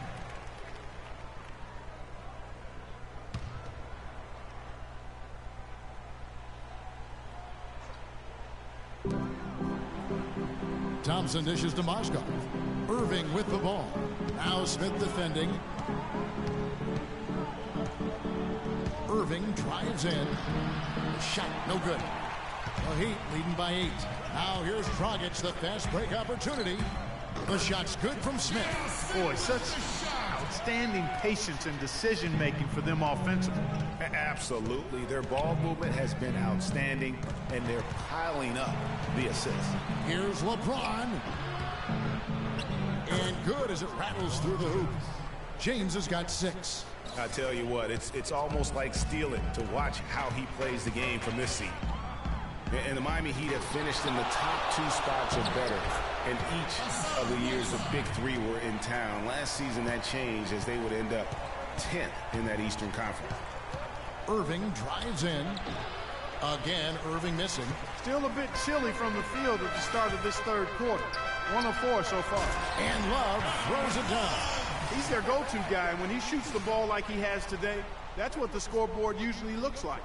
Thompson dishes to Mozgov. Irving with the ball. Now Smith defending. Irving drives in. Shot, no good. The Heat leading by 8. Now here's Dragic, the fast break opportunity. The shot's good from Smith. Boy, such outstanding patience and decision-making for them offensively. Absolutely. Their ball movement has been outstanding, and they're piling up the assists. Here's LeBron. And good as it rattles through the hoop. James has got 6. I tell you what, it's almost like stealing to watch how he plays the game from this seat. And the Miami Heat have finished in the top 2 spots or better in each of the years the Big Three were in town. Last season that changed as they would end up 10th in that Eastern Conference. Irving drives in. Again, Irving missing. Still a bit chilly from the field at the start of this third quarter. 1 of 4 so far. And Love throws it down. He's their go-to guy, and when he shoots the ball like he has today, that's what the scoreboard usually looks like.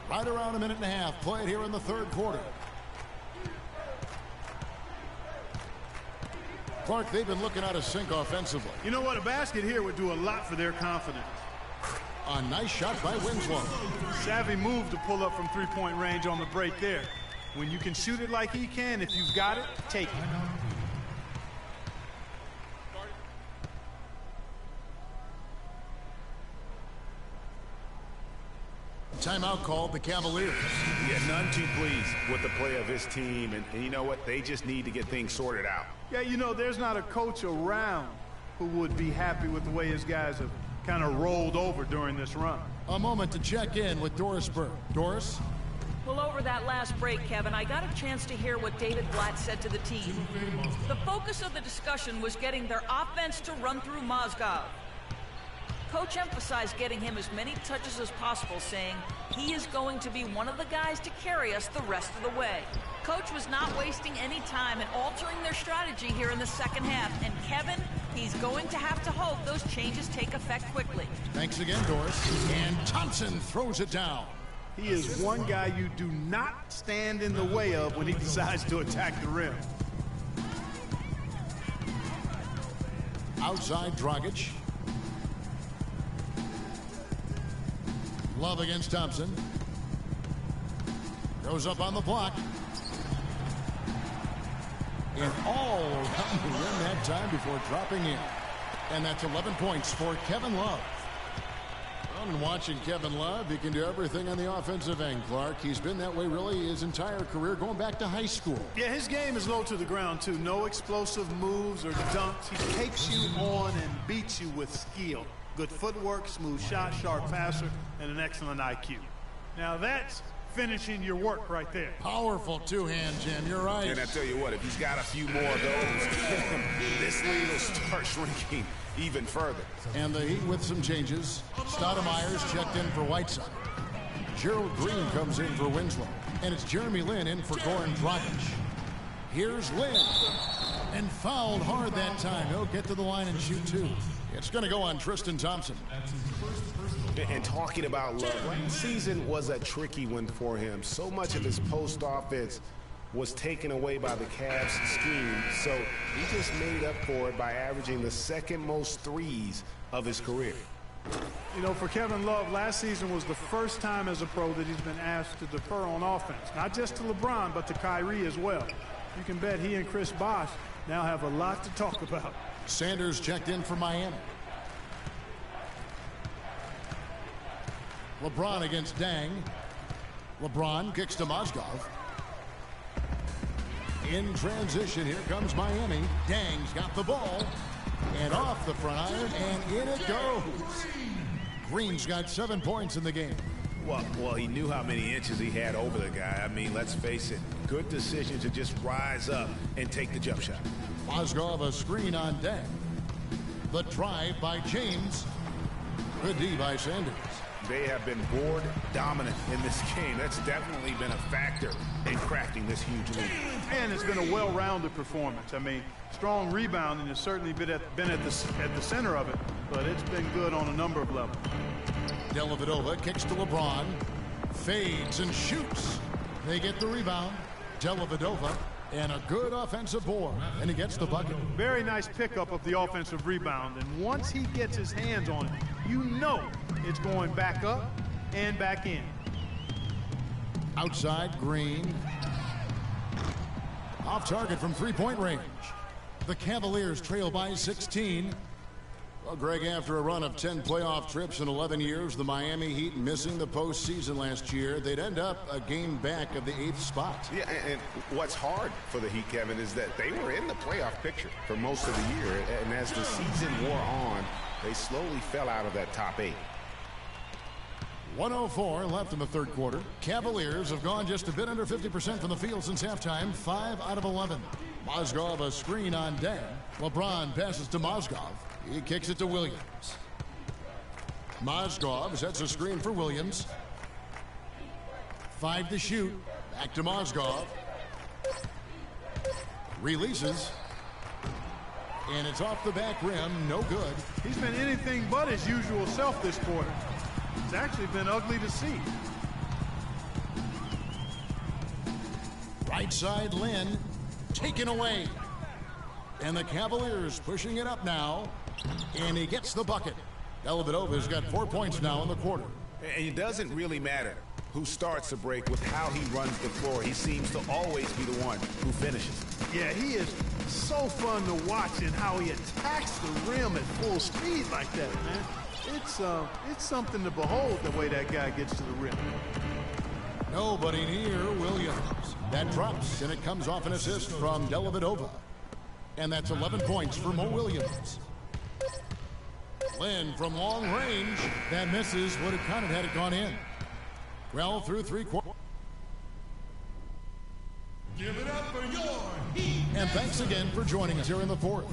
Right around a minute and a half played here in the third quarter. Clark, they've been looking out of sync offensively. You know what? A basket here would do a lot for their confidence. A nice shot by Winslow. Savvy move to pull up from three-point range on the break there. When you can shoot it like he can, if you've got it, take it. Timeout called the Cavaliers. Yeah, none too pleased with the play of his team. And you know what? They just need to get things sorted out. Yeah, you know, there's not a coach around who would be happy with the way his guys have kind of rolled over during this run. A moment to check in with Doris Burke. Doris? Well, over that last break, Kevin, I got a chance to hear what David Blatt said to the team. The focus of the discussion was getting their offense to run through Mozgov. Coach emphasized getting him as many touches as possible, saying he is going to be one of the guys to carry us the rest of the way. Coach was not wasting any time in altering their strategy here in the second half. And Kevin, he's going to have to hope those changes take effect quickly. Thanks again, Doris. And Thompson throws it down. He is one guy you do not stand in the way of when he decides to attack the rim. Outside Dragic. Love against Thompson. Goes up on the block. And all around the rim that time before dropping in. And that's 11 points for Kevin Love. And watching Kevin Love, he can do everything on the offensive end, Clark. He's been that way really his entire career, going back to high school. Yeah, his game is low to the ground, too. No explosive moves or dunks. He takes you on and beats you with skill. Good footwork, smooth shot, sharp passer, and an excellent IQ. Now that's finishing your work right there. Powerful two-hand jam, you're right. And I tell you what, if he's got a few more of those, this lead will start shrinking even further. And the Heat with some changes. Stoudemire's checked in for Whiteside. Gerald Green comes in for Winslow. And it's Jeremy Lin in for Goran Dragic. Here's Lin. And fouled hard that time. He'll get to the line and shoot 2. It's going to go on Tristan Thompson. And talking about Love, last season was a tricky one for him. So much of his post offense was taken away by the Cavs scheme. So he just made up for it by averaging the second most threes of his career. You know, for Kevin Love, last season was the first time as a pro that he's been asked to defer on offense. Not just to LeBron, but to Kyrie as well. You can bet he and Chris Bosh now have a lot to talk about. Sanders checked in for Miami. LeBron against Dang. LeBron kicks to Mozgov. In transition, here comes Miami. Dang's got the ball. And off the front iron, and in it goes. Green's got 7 points in the game. Well, he knew how many inches he had over the guy. I mean, let's face it, good decision to just rise up and take the jump shot. Mozgov a screen on Dang. The drive by James. Good D by Sanders. They have been board dominant in this game. That's definitely been a factor in crafting this huge lead. And it's been a well-rounded performance. I mean, strong rebounding has certainly been at the center of it, but it's been good on a number of levels. Dellavedova kicks to LeBron. Fades and shoots. They get the rebound. Dellavedova, and a good offensive board, and he gets the bucket. Very nice pickup of the offensive rebound, and once he gets his hands on it, you know it's going back up and back in. Outside, Green. Off target from three-point range. The Cavaliers trail by 16. Well, Greg, after a run of 10 playoff trips in 11 years, the Miami Heat missing the postseason last year, they'd end up a game back of the 8th spot. Yeah, and what's hard for the Heat, Kevin, is that they were in the playoff picture for most of the year, and as the season wore on, they slowly fell out of that top 8. 1:04 left in the third quarter. Cavaliers have gone just a bit under 50% from the field since halftime, 5 out of 11. Mozgov a screen on Dan. LeBron passes to Mozgov. He kicks it to Williams. Mozgov sets a screen for Williams. 5 to shoot. Back to Mozgov. Releases. And it's off the back rim. No good. He's been anything but his usual self this quarter. It's actually been ugly to see. Right side, Lynn. Taken away. And the Cavaliers pushing it up now. And he gets the bucket. Dellavedova's got 4 points now in the quarter. And it doesn't really matter who starts the break with how he runs the floor. He seems to always be the one who finishes. Yeah, he is so fun to watch in how he attacks the rim at full speed like that, man. It's something to behold the way that guy gets to the rim. Nobody near Williams. That drops, and it comes off an assist from Dellavedova. And that's 11 points for Mo Williams. Lynn from long range. That misses. Would have counted had it gone in. Well, through 3 quarters. Give it up for your Heat. And thanks again for joining us here in the fourth.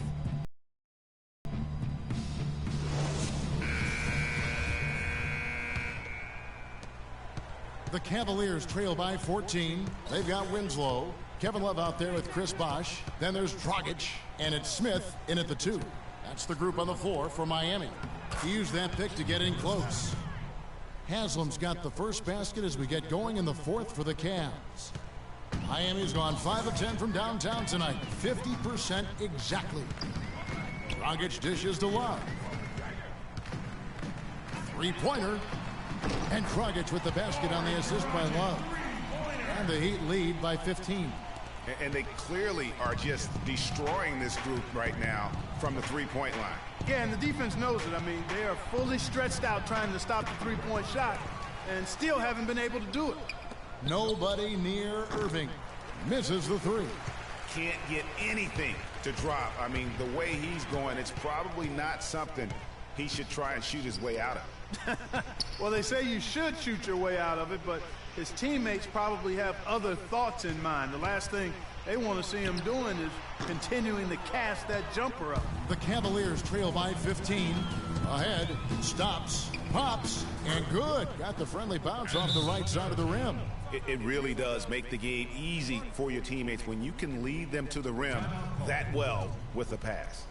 The Cavaliers trail by 14. They've got Winslow. Kevin Love out there with Chris Bosh. Then there's Dragic, and it's Smith in at the 2. That's the group on the floor for Miami. He used that pick to get in close. Haslam's got the first basket as we get going in the fourth for the Cavs. Miami's gone 5 of 10 from downtown tonight. 50% exactly. Dragic dishes to Love. Three-pointer. And Dragic with the basket on the assist by Love. And the Heat lead by 15. And they clearly are just destroying this group right now from the three-point line. Yeah, and the defense knows it. I mean, they are fully stretched out trying to stop the three-point shot and still haven't been able to do it. Nobody near Irving. Misses the 3. Can't get anything to drop. I mean, the way he's going, it's probably not something he should try and shoot his way out of. Well, they say you should shoot your way out of it, but his teammates probably have other thoughts in mind. The last thing they want to see him doing is continuing to cast that jumper up. The Cavaliers trail by 15. Ahead, stops, pops, and good. Got the friendly bounce off the right side of the rim. It really does make the game easy for your teammates when you can lead them to the rim that well with a pass.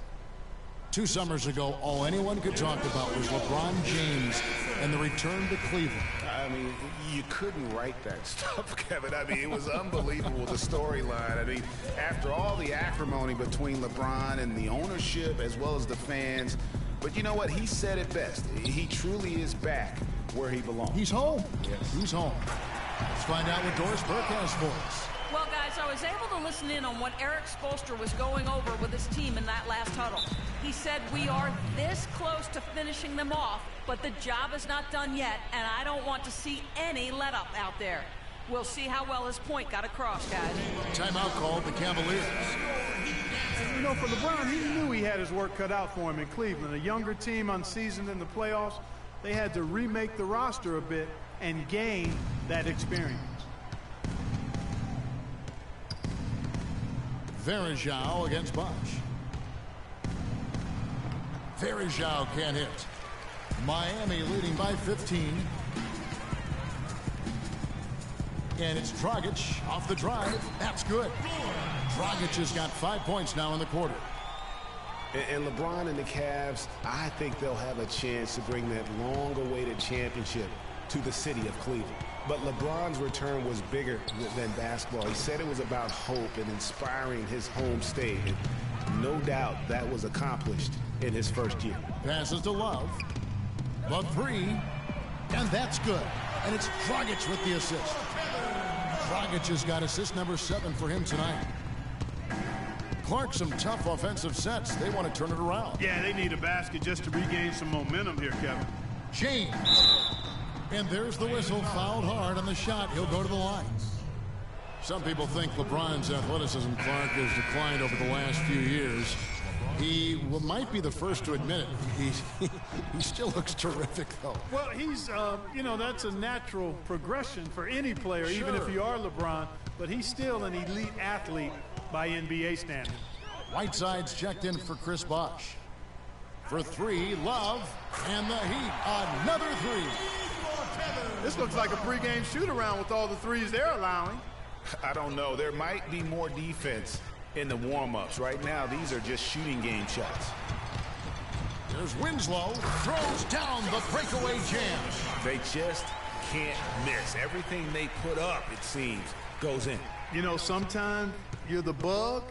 2 summers ago, all anyone could talk about was LeBron James and the return to Cleveland. I mean, you couldn't write that stuff, Kevin. I mean, it was unbelievable, the storyline. I mean, after all the acrimony between LeBron and the ownership as well as the fans, but you know what? He said it best. He truly is back where he belongs. He's home. Yes. He's home. Let's find out what Doris Burke has for us. Well, guys, I was able to listen in on what Eric Spoelstra was going over with his team in that last huddle. He said, we are this close to finishing them off, but the job is not done yet, and I don't want to see any let-up out there. We'll see how well his point got across, guys. Timeout called the Cavaliers. And, you know, for LeBron, he knew he had his work cut out for him in Cleveland. A younger team unseasoned in the playoffs. They had to remake the roster a bit and gain that experience. Varejao against Bosh. Varejao can't hit. Miami leading by 15. And it's Dragic off the drive. That's good. Dragic has got 5 points now in the quarter. And LeBron and the Cavs, I think they'll have a chance to bring that long-awaited championship to the city of Cleveland. But LeBron's return was bigger than basketball. He said it was about hope and inspiring his home state. And no doubt that was accomplished in his first year. Passes to Love. The three. And that's good. And it's Dragic with the assist. Dragic has got assist number 7 for him tonight. Clark, some tough offensive sets. They want to turn it around. Yeah, they need a basket just to regain some momentum here, Kevin. James. And there's the whistle. Fouled hard on the shot. He'll go to the line. Some people think LeBron's athleticism, Clark, has declined over the last few years. He might be the first to admit it. He still looks terrific, though. Well, he's, that's a natural progression for any player, Sure. even if you are LeBron. But he's still an elite athlete by NBA standards. Whiteside's checked in for Chris Bosh. For 3, Love. And the Heat. Another 3. This looks like a pregame shoot-around with all the threes they're allowing. I don't know. There might be more defense in the warm-ups. Right now, these are just shooting game shots. There's Winslow. Throws down the breakaway jam. They just can't miss. Everything they put up, it seems, goes in. You know, sometimes you're the bug,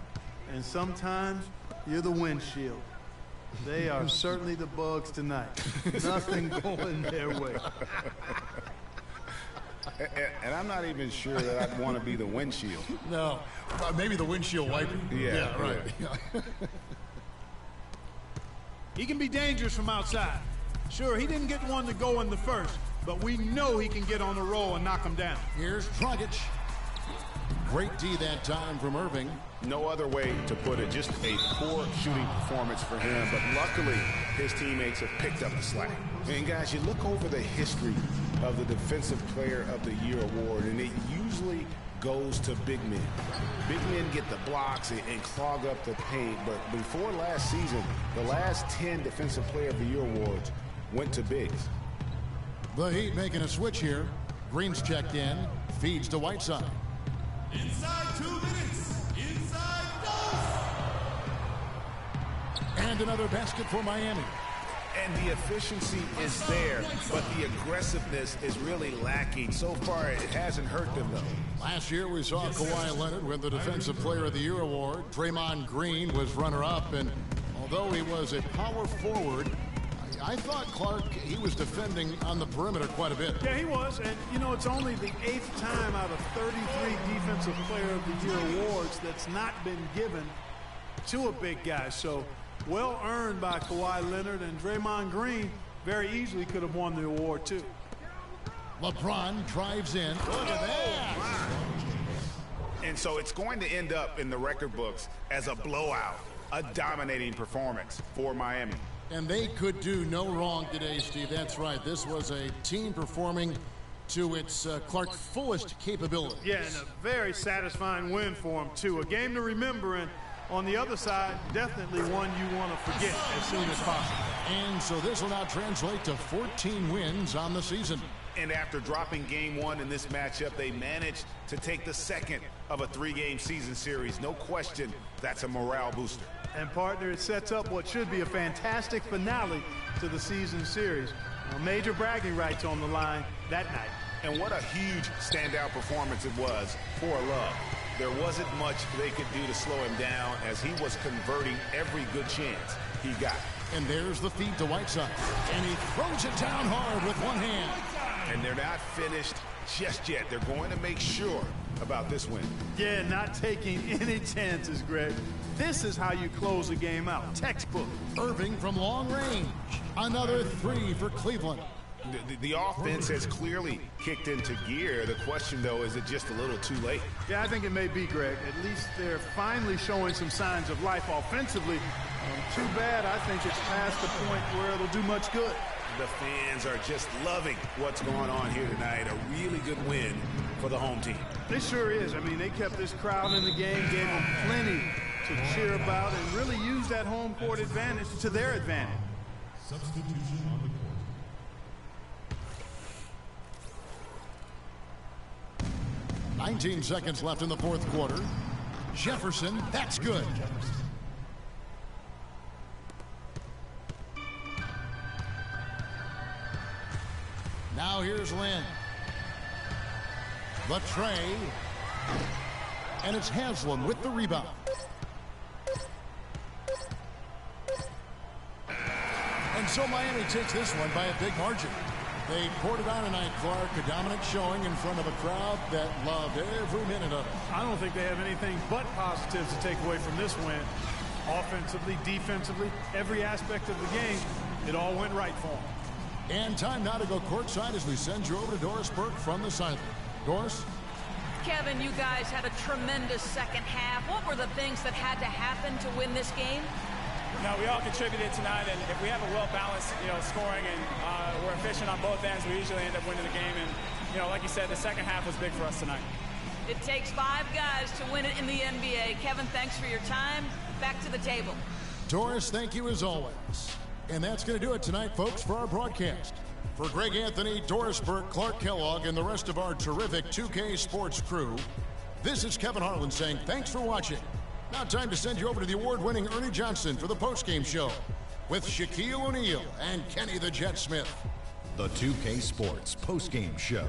and sometimes you're the windshield. They are certainly the bugs tonight. Nothing going their way. And I'm not even sure that I'd want to be the windshield. No, maybe the windshield wiper. Yeah, right. Yeah. He can be dangerous from outside. Sure, he didn't get one to go in the first, but we know he can get on the roll and knock him down. Here's Dragic. Great D that time from Irving. No other way to put it. Just a poor shooting performance for him, but luckily his teammates have picked up the slack. And guys, you look over the history of the Defensive Player of the Year award, and it usually goes to big men. Big men get the blocks and clog up the paint, but before last season, the last 10 Defensive Player of the Year awards went to bigs. The Heat making a switch here. Green's checked in. Feeds to Whiteside. Inside 2 minutes. Inside goes. And another basket for Miami. And the efficiency is there, but the aggressiveness is really lacking. So far, it hasn't hurt them, though. Last year, we saw Kawhi Leonard win the Defensive Player of the Year award. Draymond Green was runner-up, and although he was a power forward, I thought, Clark, he was defending on the perimeter quite a bit. Yeah, he was. And, you know, it's only the 8th time out of 33 Defensive Player of the Year awards that's not been given to a big guy. So, well earned by Kawhi Leonard, and Draymond Green very easily could have won the award, too. LeBron drives in. Look at that. And so it's going to end up in the record books as a blowout, a dominating performance for Miami. And they could do no wrong today, Steve. That's right. This was a team performing to its Clark fullest capability. Yeah, and a very satisfying win for him, too. A game to remember, and on the other side, definitely one you want to forget as soon as possible. And so this will now translate to 14 wins on the season. And after dropping game 1 in this matchup, they managed to take the second of a 3-game season series. No question, that's a morale booster. And, partner, it sets up what should be a fantastic finale to the season series. Major bragging rights on the line that night. And what a huge standout performance it was for Love. There wasn't much they could do to slow him down as he was converting every good chance he got. And there's the feed to Whiteside. And he throws it down hard with one hand. And they're not finished just yet. They're going to make sure about this win. Yeah, not taking any chances, Greg. This is how you close a game out. Textbook. Irving from long range. Another 3 for Cleveland. The offense has clearly kicked into gear. The question, though, is it just a little too late? Yeah, I think it may be, Greg. At least they're finally showing some signs of life offensively. Too bad, I think it's past the point where it'll do much good. The fans are just loving what's going on here tonight. A really good win for the home team. It sure is. I mean, they kept this crowd in the game, gave them plenty to cheer about, and really used that home court advantage to their advantage. Substitution on the court. 19 seconds left in the fourth quarter. Jefferson, that's good. Now here's Lynn. The tray. And it's Haslam with the rebound. And so Miami takes this one by a big margin. They poured it on tonight, Clark. A dominant showing in front of a crowd that loved every minute of it. I don't think they have anything but positives to take away from this win. Offensively, defensively, every aspect of the game, it all went right for them. And time now to go courtside as we send you over to Doris Burke from the sideline. Doris? Kevin, you guys had a tremendous second half. What were the things that had to happen to win this game? No, we all contributed tonight, and if we have a well-balanced, scoring and we're efficient on both ends, we usually end up winning the game. And, like you said, the second half was big for us tonight. It takes 5 guys to win it in the NBA. Kevin, thanks for your time. Back to the table. Doris, thank you as always. And that's going to do it tonight, folks, for our broadcast. For Greg Anthony, Doris Burke, Clark Kellogg, and the rest of our terrific 2K Sports crew, this is Kevin Harlan saying thanks for watching. Now time to send you over to the award-winning Ernie Johnson for the postgame show with Shaquille O'Neal and Kenny the Jet Smith. The 2K Sports postgame show.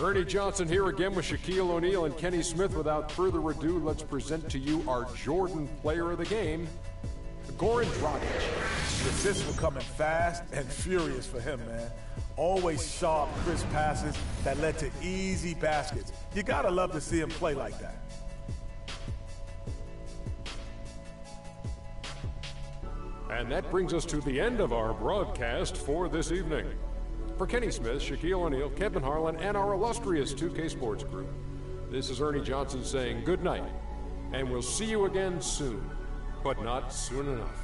Ernie Johnson here again with Shaquille O'Neal and Kenny Smith. Without further ado, let's present to you our Jordan player of the game, Goran Dragic. The assists were coming fast and furious for him, man. Always sharp, crisp passes that led to easy baskets. You gotta love to see him play like that. And that brings us to the end of our broadcast for this evening. For Kenny Smith, Shaquille O'Neal, Kevin Harlan, and our illustrious 2K Sports group, this is Ernie Johnson saying good night, and we'll see you again soon, but not soon enough.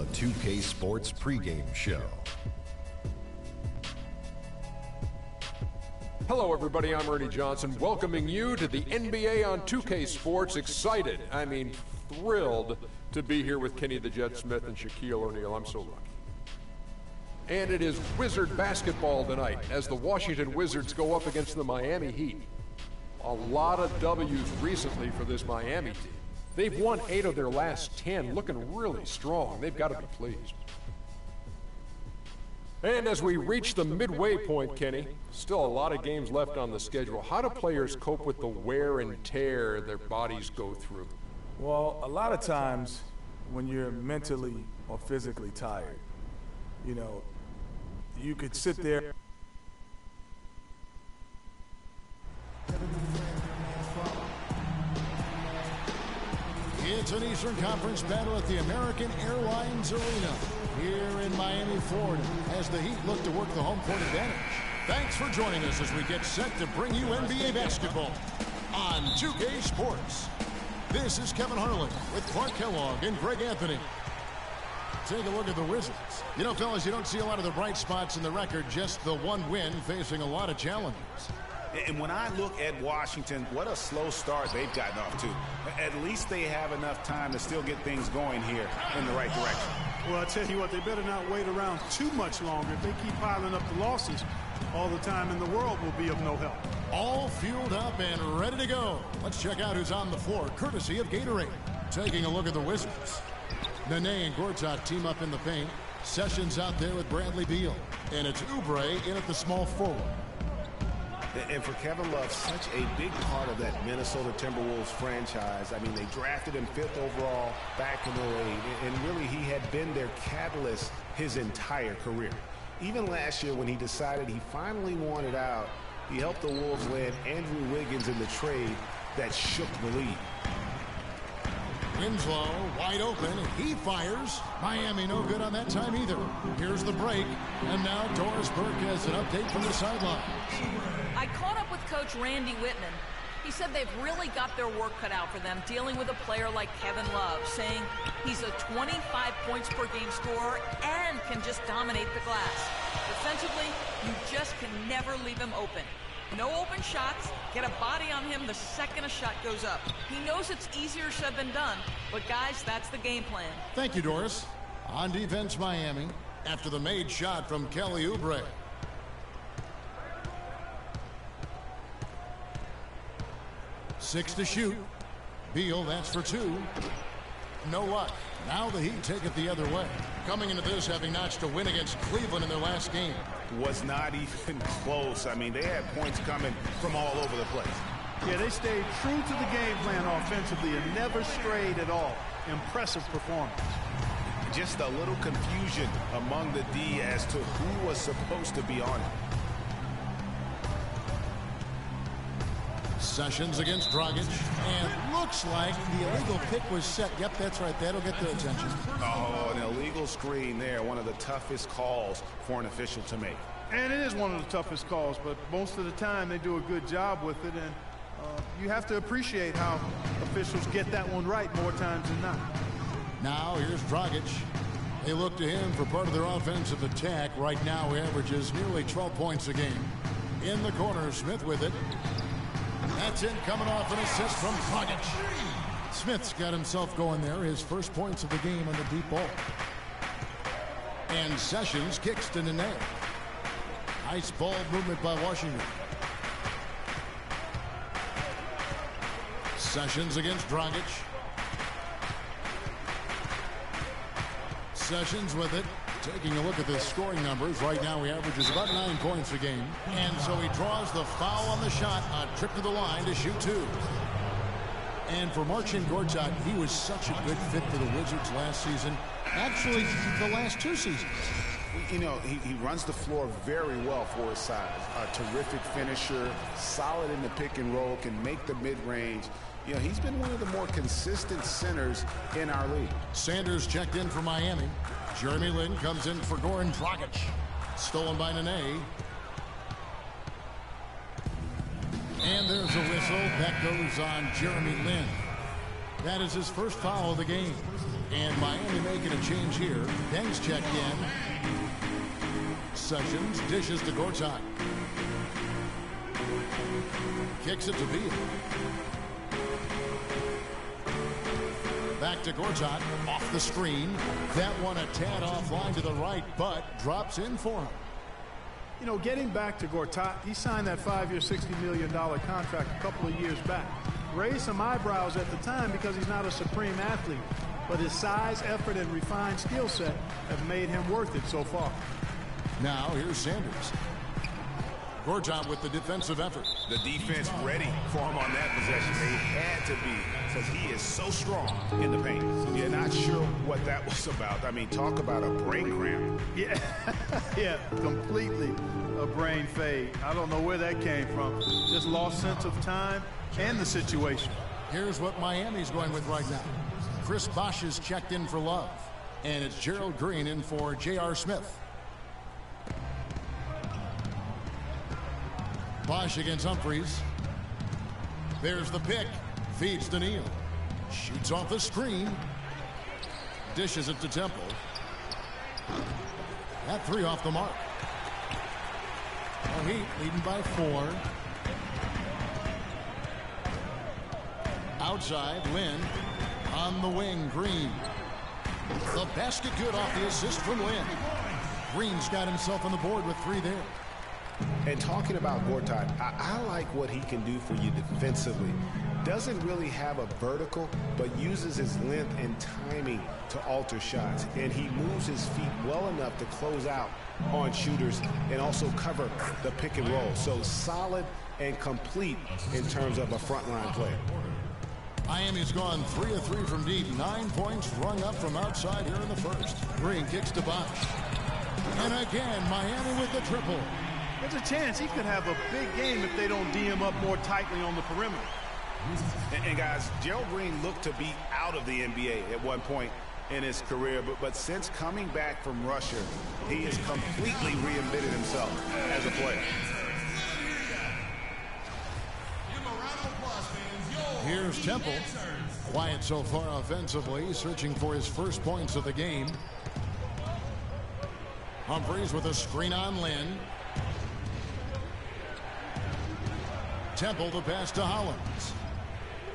the 2K Sports pregame show. Hello, everybody. I'm Ernie Johnson, welcoming you to the NBA on 2K Sports. Excited, thrilled to be here with Kenny the Jet Smith and Shaquille O'Neal. I'm so lucky. And it is Wizard basketball tonight as the Washington Wizards go up against the Miami Heat. A lot of W's recently for this Miami team. They've won 8 of their last 10, looking really strong. They've got to be pleased. And as we reach the midway point, Kenny, still a lot of games left on the schedule. How do players cope with the wear and tear their bodies go through? Well, a lot of times when you're mentally or physically tired, you know, you could sit there. It's an Eastern Conference battle at the American Airlines Arena here in Miami, Florida, as the Heat look to work the home court advantage. Thanks for joining us as we get set to bring you NBA basketball on 2K Sports. This is Kevin Harlan with Clark Kellogg and Greg Anthony. Take a look at the Wizards. You know, fellas, you don't see a lot of the bright spots in the record, just the one win facing a lot of challenges. And when I look at Washington, what a slow start they've gotten off to. At least they have enough time to still get things going here in the right direction. Well, I tell you what, they better not wait around too much longer. If they keep piling up the losses, all the time in the world will be of no help. All fueled up and ready to go. Let's check out who's on the floor, courtesy of Gatorade. Taking a look at the Wizards. Nene and Gortat team up in the paint. Sessions out there with Bradley Beal. And it's Oubre in at the small forward. And for Kevin Love, such a big part of that Minnesota Timberwolves franchise. I mean, they drafted him 5th overall back in 08, and really he had been their catalyst his entire career. Even last year when he decided he finally wanted out, he helped the Wolves land Andrew Wiggins in the trade that shook the league. Winslow wide open. He fires. Miami no good on that time either. Here's the break. And now Doris Burke has an update from the sidelines. I caught up with Coach Randy Whitman. He said they've really got their work cut out for them dealing with a player like Kevin Love, saying he's a 25 points per game scorer and can just dominate the glass. Defensively, you just can never leave him open. No open shots, get a body on him the second a shot goes up. He knows it's easier said than done, but guys, that's the game plan. Thank you, Doris. On defense, Miami, after the made shot from Kelly Oubre. Six to shoot. Beal, that's for 2. No luck. Now the Heat take it the other way. Coming into this, having notched a win against Cleveland in their last game. Was not even close. I mean, they had points coming from all over the place. Yeah, they stayed true to the game plan offensively and never strayed at all. Impressive performance. Just a little confusion among the D as to who was supposed to be on it. Sessions against Dragic, and looks like the illegal pick was set. Yep, that's right. That'll get their attention. Oh, an illegal screen there. One of the toughest calls for an official to make. And it is one of the toughest calls, but most of the time they do a good job with it, and you have to appreciate how officials get that one right more times than not. Now here's Dragic. They look to him for part of their offensive attack. Right now he averages nearly 12 points a game. In the corner, Smith with it. That's it, coming off an assist from Dragic. Smith's got himself going there, his first points of the game on the deep ball. And Sessions kicks to Nene. Nice ball movement by Washington. Sessions against Dragic. Sessions with it. Taking a look at the scoring numbers, right now he averages about 9 points a game. And so he draws the foul on the shot, a trip to the line to shoot 2. And for Marcin Gortat, he was such a good fit for the Wizards last season. Actually, the last 2 seasons. You know, he runs the floor very well for his size. A terrific finisher, solid in the pick and roll, can make the mid-range. You know, he's been one of the more consistent centers in our league. Sanders checked in for Miami. Jeremy Lin comes in for Goran Dragic. Stolen by Nene. And there's a whistle. That goes on Jeremy Lin. That is his first foul of the game. And Miami making a change here. Deng's checked in. Sessions dishes to Goran. Kicks it to Beal. Back to Goran. Off the screen. That one a tad offline to the right, but drops in for him. You know, getting back to Goran, he signed that 5-year, $60 million contract a couple of years back. Raised some eyebrows at the time because he's not a supreme athlete, but his size, effort, and refined skill set have made him worth it so far. Now here's Sanders. Goran with the defensive effort. The defense ready for him on that possession. They had to be, because he is so strong in the paint. You're not sure what that was about. I mean, talk about a brain cramp. Yeah, yeah, completely a brain fade. I don't know where that came from. Just lost sense of time and the situation. Here's what Miami's going with right now. Chris Bosh is checked in for Love, and it's Gerald Green in for J.R. Smith. Bosh against Humphries. There's the pick. Feeds to Neal. Shoots off the screen. Dishes it to Temple. That three off the mark. Heat leading by 4. Outside, Lynn. On the wing, Green. The basket good off the assist from Lynn. Green's got himself on the board with 3 there. And talking about Goran, I like what he can do for you defensively. Doesn't really have a vertical, but uses his length and timing to alter shots. And he moves his feet well enough to close out on shooters and also cover the pick and roll. So solid and complete in terms of a frontline player. Miami's gone 3 of 3 from deep. 9 points rung up from outside here in the first. Green kicks to Bosh. And again, Miami with the triple. There's a chance he could have a big game if they don't D him up more tightly on the perimeter. And guys, Gerald Green looked to be out of the NBA at one point in his career, but since coming back from Russia, he has completely reinvented himself as a player. Here's Temple. Quiet so far offensively, searching for his first points of the game. Humphries with a screen on Lynn. Temple the pass to Hollins.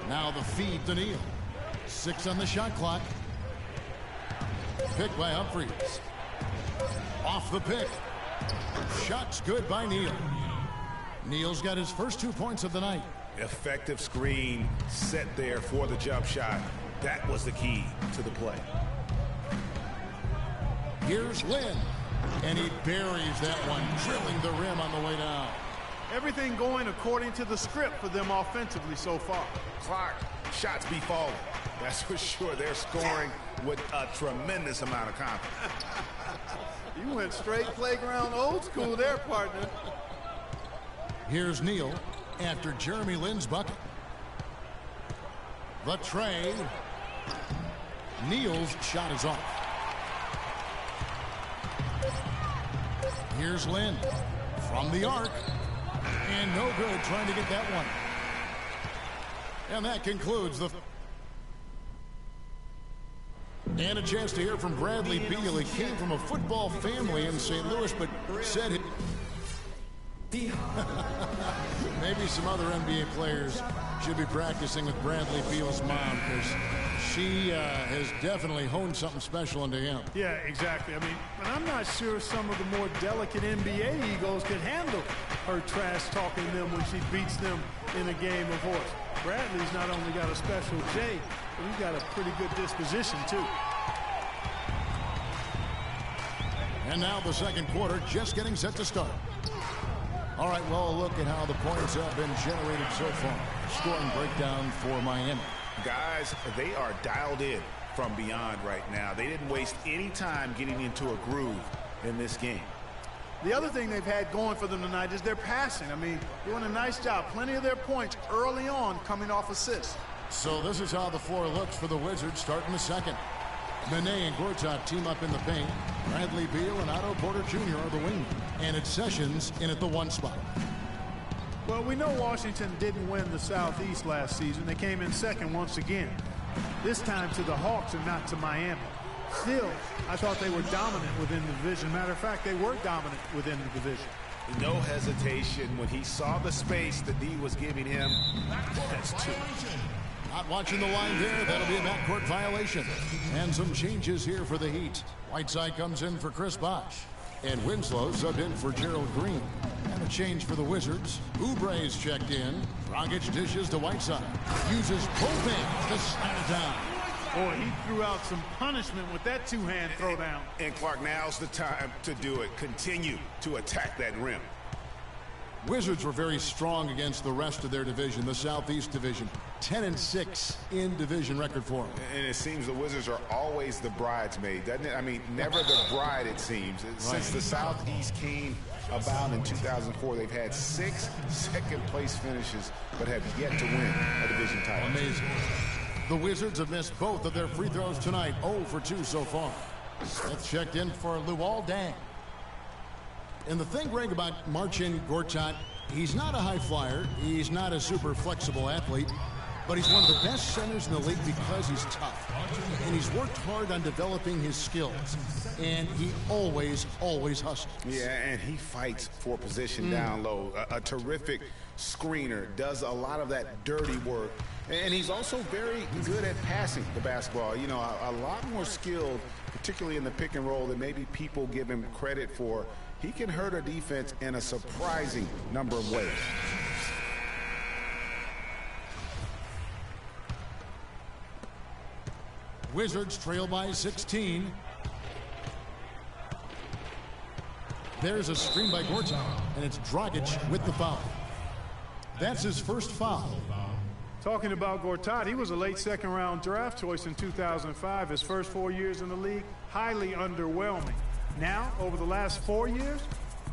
Now the feed to Neal. 6 on the shot clock. Pick by Humphries. Off the pick. Shots good by Neal. Neal's got his first 2 points of the night. Effective screen set there for the jump shot. That was the key to the play. Here's Lynn. And he buries that one, drilling the rim on the way down. Everything going according to the script for them offensively so far. Clark, shots be falling. That's for sure. They're scoring with a tremendous amount of confidence. You went straight playground old school there, partner. Here's Neal after Jeremy Lin's bucket. The tray. Neal's shot is off. Here's Lynn from the arc. And no good trying to get that one. And that concludes the... And a chance to hear from Bradley Beal. He came from a football family in St. Louis, but said it... Maybe some other NBA players should be practicing with Bradley Beal's mom, because she has definitely honed something special into him. Yeah, exactly. I mean, but I'm not sure some of the more delicate NBA egos can handle her trash talking them when she beats them in a game of horse. Bradley's not only got a special J, but he's got a pretty good disposition too. And now the second quarter just getting set to start. All right, well, look at how the points have been generated so far. Scoring breakdown for Miami. Guys, they are dialed in from beyond right now. They didn't waste any time getting into a groove in this game. The other thing they've had going for them tonight is their passing. I mean, doing a nice job. Plenty of their points early on coming off assists. So this is how the floor looks for the Wizards starting the second. Nene and Goran team up in the paint. Bradley Beal and Otto Porter Jr. are the wing. And it's Sessions in at the 1 spot. Well, we know Washington didn't win the Southeast last season. They came in second once again. This time to the Hawks and not to Miami. Still, I thought they were dominant within the division. Matter of fact, they were dominant within the division. No hesitation when he saw the space the D was giving him. That's 2. Not watching the line there. That'll be a backcourt violation. And some changes here for the Heat. Whiteside comes in for Chris Bosh. And Winslow subbed in for Gerald Green. And a change for the Wizards. Oubre's checked in. Dragic dishes to Whiteside. Uses both hands to slam it down. Boy, he threw out some punishment with that two-hand throwdown. And Clark, now's the time to do it. Continue to attack that rim. Wizards were very strong against the rest of their division, the Southeast Division. 10-6 in division record for them. And it seems the Wizards are always the bridesmaid, doesn't it? I mean, never the bride, it seems. Since the Southeast came about in 2004, they've had 6 second-place finishes, but have yet to win a division title. Amazing. The Wizards have missed both of their free throws tonight, 0 for 2 so far. Smith checked in for Luol Deng. And the thing, Greg, about Marcin Gortat, he's not a high flyer. He's not a super flexible athlete. But he's one of the best centers in the league because he's tough. And he's worked hard on developing his skills. And he always hustles. Yeah, and he fights for position down low. A terrific screener, does a lot of that dirty work. And he's also very good at passing the basketball. You know, a lot more skilled, particularly in the pick and roll, than maybe people give him credit for. He can hurt a defense in a surprising number of ways. Wizards trail by 16. There's a screen by Gortat, and it's Dragic with the foul. That's his first foul. Talking about Gortat, he was a late second-round draft choice in 2005. His first 4 years in the league, highly underwhelming. Now, over the last 4 years,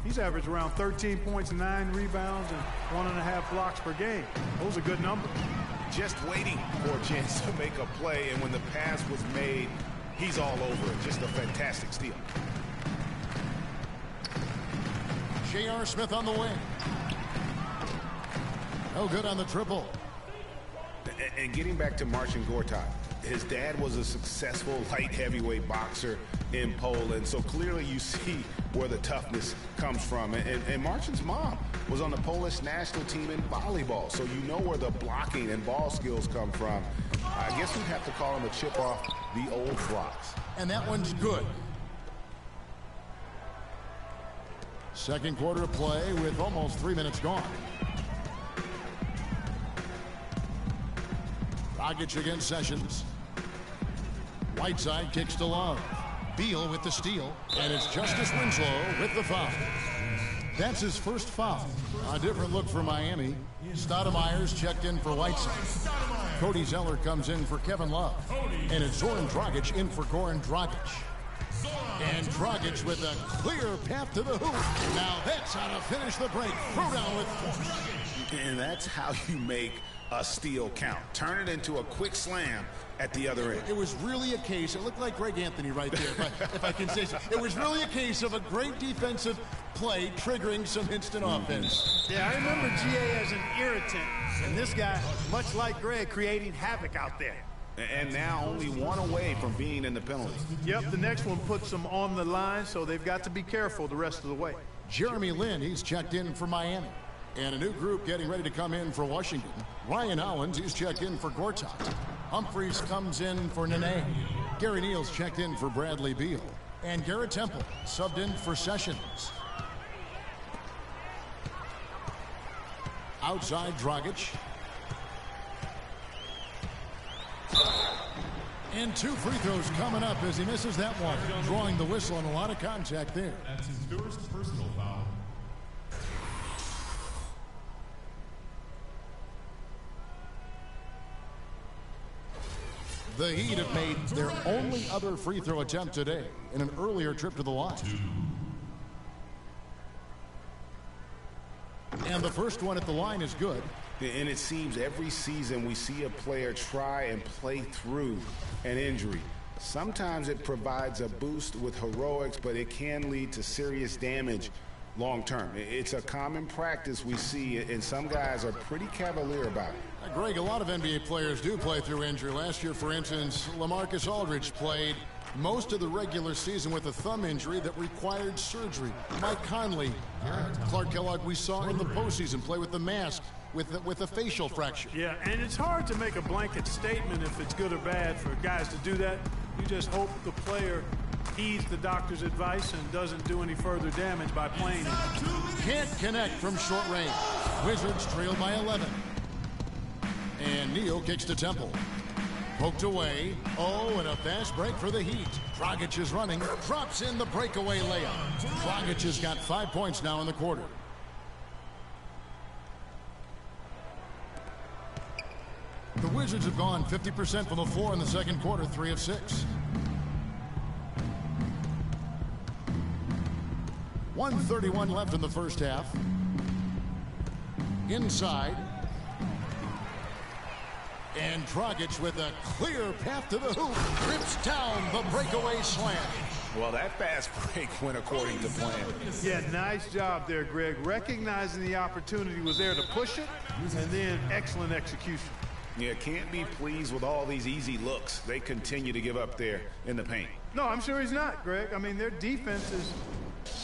he's averaged around 13 points, 9 rebounds, and 1.5 blocks per game. Those are good numbers. Just waiting for a chance to make a play, and when the pass was made, he's all over it. Just a fantastic steal. J.R. Smith on the wing. No good on the triple. And getting back to Marcin Gortat, his dad was a successful light heavyweight boxer in Poland, so clearly you see where the toughness comes from. And Marcin's mom was on the Polish national team in volleyball, so you know where the blocking and ball skills come from. I guess we'd have to call him a chip off the old blocks. And that one's good. Second quarter of play with almost 3 minutes gone. Dragic against Sessions. Whiteside kicks to Love. Beal with the steal. And it's Justice Winslow with the foul. That's his first foul. A different look for Miami. Stoudemire's checked in for Whiteside. Cody Zeller comes in for Kevin Love. And it's Zoran Dragic in for Goran Dragic. And Dragic with a clear path to the hoop. Now that's how to finish the break. Throw down with force. And that's how you make a steal count. Turn it into a quick slam at the other end. It was really a case, it looked like Greg Anthony right there, if I can say so. It was really a case of a great defensive play triggering some instant offense. Yeah, I remember GA as an irritant. And this guy, much like Greg, creating havoc out there. And now only one away from being in the penalty. Yep, the next one puts them on the line, so they've got to be careful the rest of the way. Jeremy Lin, he's checked in for Miami. And a new group getting ready to come in for Washington. Ryan Owens, he's checked in for Gortat. Humphreys comes in for Nene. Gary Neal's checked in for Bradley Beal. And Garrett Temple subbed in for Sessions. Outside Dragic. And 2 free throws coming up as he misses that one. Drawing the whistle and a lot of contact there. That's his first personal foul. The Heat have made their only other free throw attempt today in an earlier trip to the line. And the first one at the line is good. And it seems every season we see a player try and play through an injury. Sometimes it provides a boost with heroics, but it can lead to serious damage long term. It's a common practice we see, and some guys are pretty cavalier about it. Greg, a lot of NBA players do play through injury. Last year, for instance, LaMarcus Aldridge played most of the regular season with a thumb injury that required surgery. Mike Conley, Clark Kellogg, we saw in the postseason play with the mask with a facial fracture. Yeah, and it's hard to make a blanket statement if it's good or bad for guys to do that. You just hope the player heeds the doctor's advice and doesn't do any further damage by playing it. Can't connect from short range. Wizards trail by 11. And Neal kicks to Temple. Poked away. Oh, and a fast break for the Heat. Dragic is running. Drops in the breakaway layup. Dragic has got 5 points now in the quarter. The Wizards have gone 50% from the floor in the second quarter, 3 of 6. 1:31 left in the first half. Inside. And Dragic with a clear path to the hoop. Rips down the breakaway slam. Well, that fast break went according to plan. Yeah, nice job there, Greg. Recognizing the opportunity was there to push it, and then excellent execution. Yeah, can't be pleased with all these easy looks they continue to give up there in the paint. No, I'm sure he's not, Greg. I mean, their defense is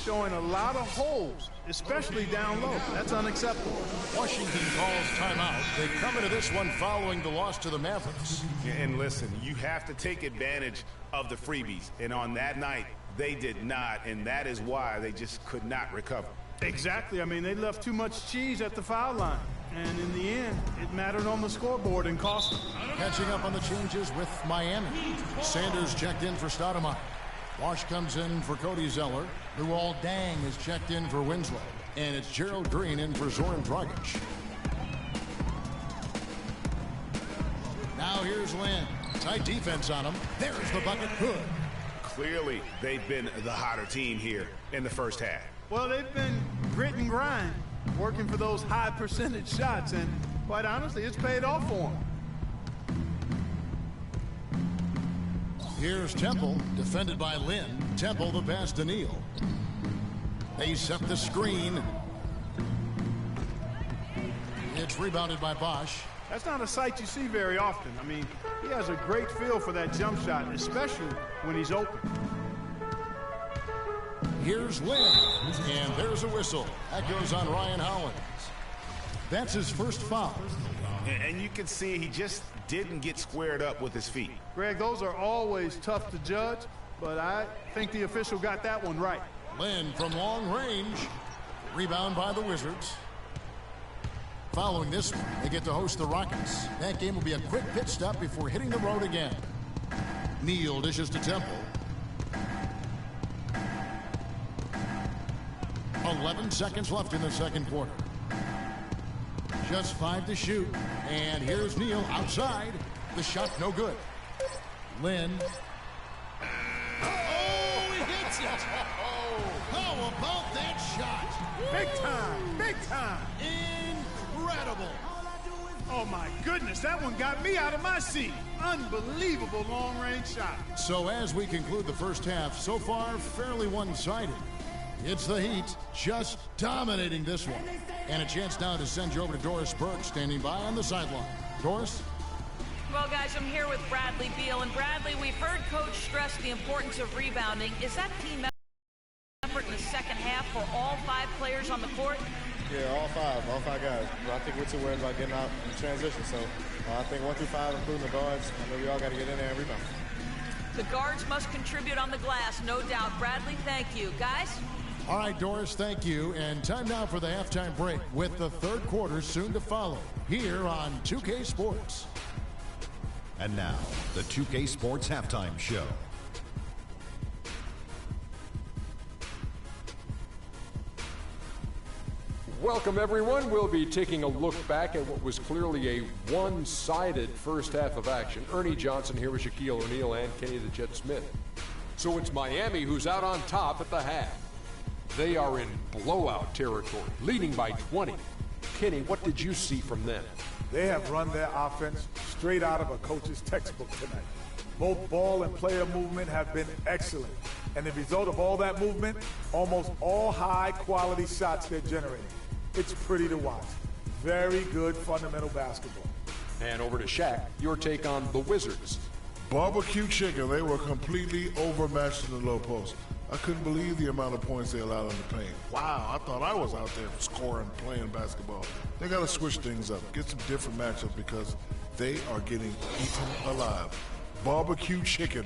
showing a lot of holes, especially down low. That's unacceptable. Washington calls timeout. They come into this one following the loss to the Mavericks. And listen, you have to take advantage of the freebies. And on that night, they did not, and that is why they just could not recover. Exactly. I mean, they left too much cheese at the foul line. And in the end, it mattered on the scoreboard and cost them. Catching up on the changes with Miami. Sanders checked in for Stoudemire. Wash comes in for Cody Zeller. Luol Deng is checked in for Winslow. And it's Gerald Green in for Zoran Dragic. Now here's Lynn. Tight defense on him. There's the bucket. Good. Clearly, they've been the hotter team here in the first half. Well, they've been grit and grind, working for those high percentage shots, and quite honestly, it's paid off for them. Here's Temple, defended by Lynn. Temple the pass to Neal. They set the screen. It's rebounded by Bosch. That's not a sight you see very often. I mean, he has a great feel for that jump shot, especially when he's open. Here's Lynn, and there's a whistle. That goes on Ryan Hollins. That's his first foul. And you can see he just didn't get squared up with his feet. Greg, those are always tough to judge, but I think the official got that one right. Lynn from long range. Rebound by the Wizards. Following this one, they get to host the Rockets. That game will be a quick pit stop before hitting the road again. Neal dishes to Temple. 11 seconds left in the second quarter. Just 5 to shoot. And here's Neal outside. The shot no good. Lynn. Oh, he hits it. How about that shot? Big time. Big time. Incredible. Oh, my goodness. That one got me out of my seat. Unbelievable long-range shot. So as we conclude the first half, so far fairly one-sided. It's the Heat just dominating this one. And a chance now to send you over to Doris Burke, standing by on the sideline. Doris? Well, guys, I'm here with Bradley Beal. And Bradley, we've heard Coach stress the importance of rebounding. Is that team effort in the second half for all 5 players on the court? Yeah, all five guys. But I think we're too worried about getting out in transition. So I think 1 through 5, including the guards, I know we all got to get in there and rebound. The guards must contribute on the glass, no doubt. Bradley, thank you. Guys? All right, Doris, thank you. And time now for the halftime break with the third quarter soon to follow here on 2K Sports. And now, the 2K Sports Halftime Show. Welcome, everyone. We'll be taking a look back at what was clearly a one-sided first half of action. Ernie Johnson here with Shaquille O'Neal and Kenny the Jet Smith. So it's Miami who's out on top at the half. They are in blowout territory, leading by 20. Kenny, what did you see from them? They have run their offense straight out of a coach's textbook tonight. Both ball and player movement have been excellent. And the result of all that movement, almost all high-quality shots they're generating. It's pretty to watch. Very good fundamental basketball. And over to Shaq, your take on the Wizards. Barbecue chicken, they were completely overmatched in the low post. I couldn't believe the amount of points they allowed in the paint. Wow, I thought I was out there scoring, playing basketball. They got to switch things up, get some different matchups because they are getting eaten alive. Barbecue chicken.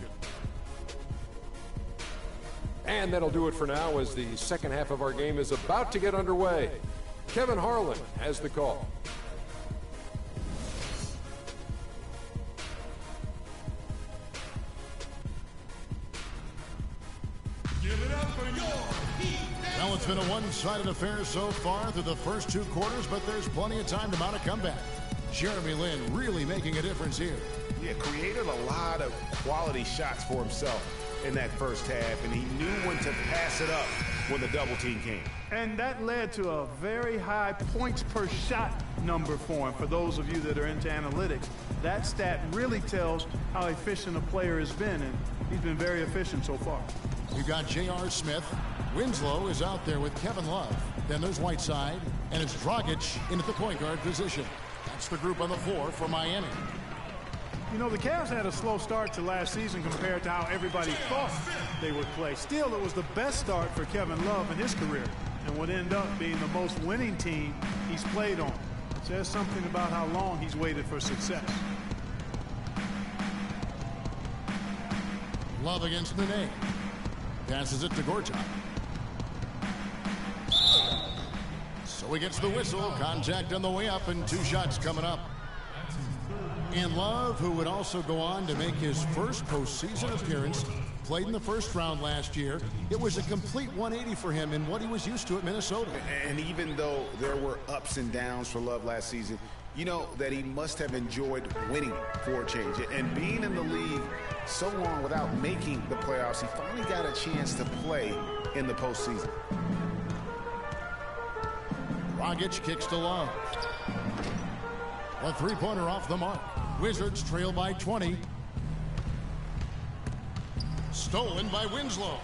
And that'll do it for now as the second half of our game is about to get underway. Kevin Harlan has the call. Well, it's been a one-sided affair so far through the first two quarters, but there's plenty of time to mount a comeback. Jeremy Lin really making a difference here. Yeah, created a lot of quality shots for himself in that first half, and he knew when to pass it up when the double team came. And that led to a very high points per shot number for him. For those of you that are into analytics, that stat really tells how efficient a player has been, and he's been very efficient so far. We've got J.R. Smith. Winslow is out there with Kevin Love. Then there's Whiteside, and it's Dragic in at the point guard position. That's the group on the floor for Miami. You know, the Cavs had a slow start to last season compared to how everybody thought they would play. Still, it was the best start for Kevin Love in his career and would end up being the most winning team he's played on. Says something about how long he's waited for success. Love against Nene. Passes it to Goran. So he gets the whistle. Contact on the way up and two shots coming up. And Love, who would also go on to make his first postseason appearance, played in the first round last year. It was a complete 180 for him in what he was used to at Minnesota. And even though there were ups and downs for Love last season, you know that he must have enjoyed winning for a change. And being in the league so long without making the playoffs, he finally got a chance to play in the postseason. Dragic kicks to Love. A three-pointer off the mark. Wizards trail by 20. Stolen by Winslow.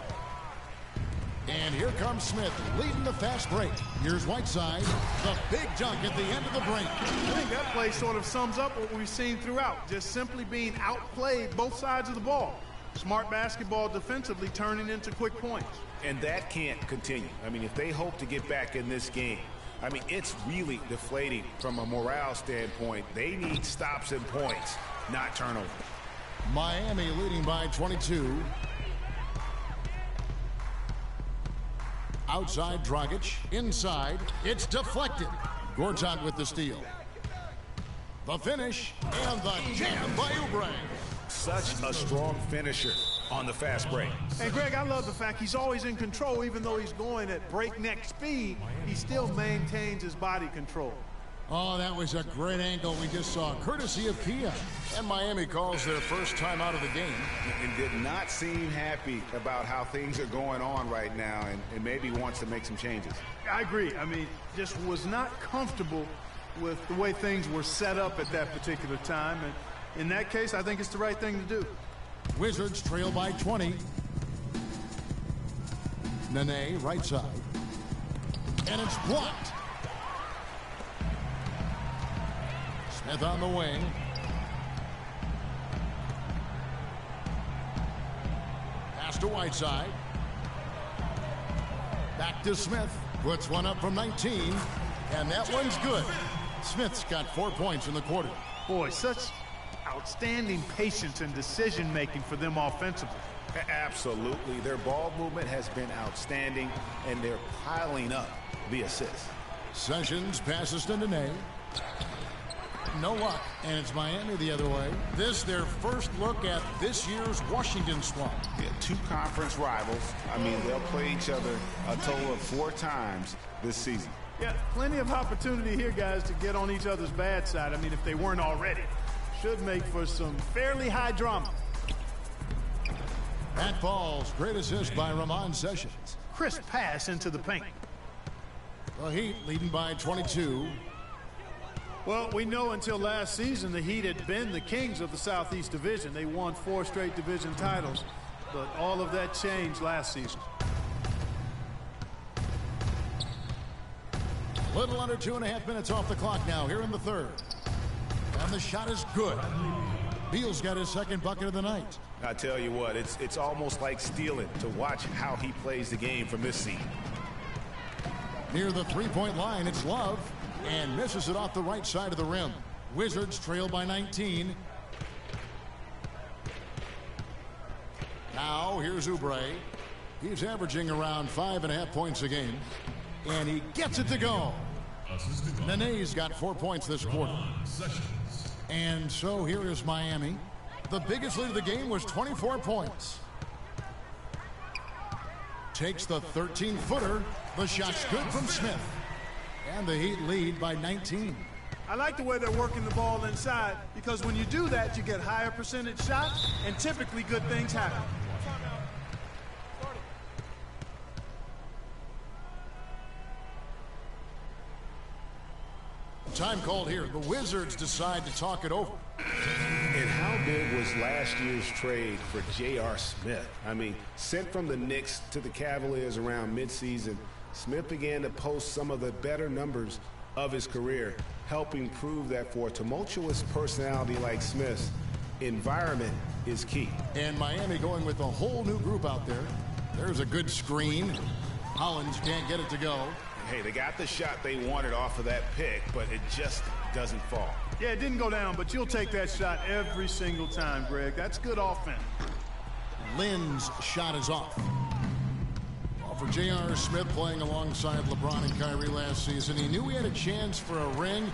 And here comes Smith leading the fast break. Here's Whiteside. The big dunk at the end of the break. I think that play sort of sums up what we've seen throughout. Just simply being outplayed both sides of the ball. Smart basketball defensively turning into quick points. And that can't continue. I mean, if they hope to get back in this game, I mean, it's really deflating from a morale standpoint. They need stops and points, not turnovers. Miami leading by 22. Outside Dragic. Inside. It's deflected. Goran with the steal. The finish and the jam by Oubre. Such a strong finisher on the fast break. And Greg, I love the fact he's always in control. Even though he's going at breakneck speed, he still maintains his body control. Oh, that was a great angle we just saw, courtesy of Kia. And Miami calls their first time out of the game. And did not seem happy about how things are going on right now, and maybe wants to make some changes. I agree. I mean, just was not comfortable with the way things were set up at that particular time. And in that case, I think it's the right thing to do. Wizards trail by 20. Nene, right side. And it's blocked. Smith on the wing. Pass to Whiteside. Back to Smith. Puts one up from 19. And that one's good. Smith's got 4 points in the quarter. Boy, such outstanding patience and decision-making for them offensively. Absolutely. Their ball movement has been outstanding, and they're piling up the assists. Sessions passes to Nene. No luck, and it's Miami the other way. This their first look at this year's Washington Swamp. Yeah, two conference rivals. I mean, they'll play each other a total of 4 times this season. Yeah, plenty of opportunity here, guys, to get on each other's bad side. I mean, if they weren't already. Should make for some fairly high drama. That falls. Great assist by Ramon Sessions. Crisp pass into the paint. The Heat leading by 22. Well, we know until last season the Heat had been the kings of the Southeast Division. They won 4 straight division titles. but all of that changed last season. A little under 2.5 minutes off the clock now here in the third. And the shot is good. Beal's got his second bucket of the night. I tell you what, it's almost like stealing to watch how he plays the game from this seat. Near the three-point line, it's Love, and misses it off the right side of the rim. Wizards trail by 19. Now here's Oubre. He's averaging around 5.5 points a game, and he gets it to go. Nene's got 4 points this quarter. And so here is Miami. The biggest lead of the game was 24 points. Takes the 13-footer. The shot's good from Smith. And the Heat lead by 19. I like the way they're working the ball inside, because when you do that, you get higher percentage shots, and typically good things happen. Time called here. The Wizards decide to talk it over. And how big was last year's trade for J.R. Smith? I mean, sent from the Knicks to the Cavaliers around midseason, Smith began to post some of the better numbers of his career, helping prove that for a tumultuous personality like Smith's, environment is key. And Miami going with a whole new group out there. There's a good screen. Hollins can't get it to go. Hey, they got the shot they wanted off of that pick, but it just doesn't fall. Yeah, it didn't go down, but you'll take that shot every single time, Greg. That's good offense. Lynn's shot is off. Well, for J.R. Smith playing alongside LeBron and Kyrie last season, he knew he had a chance for a ring.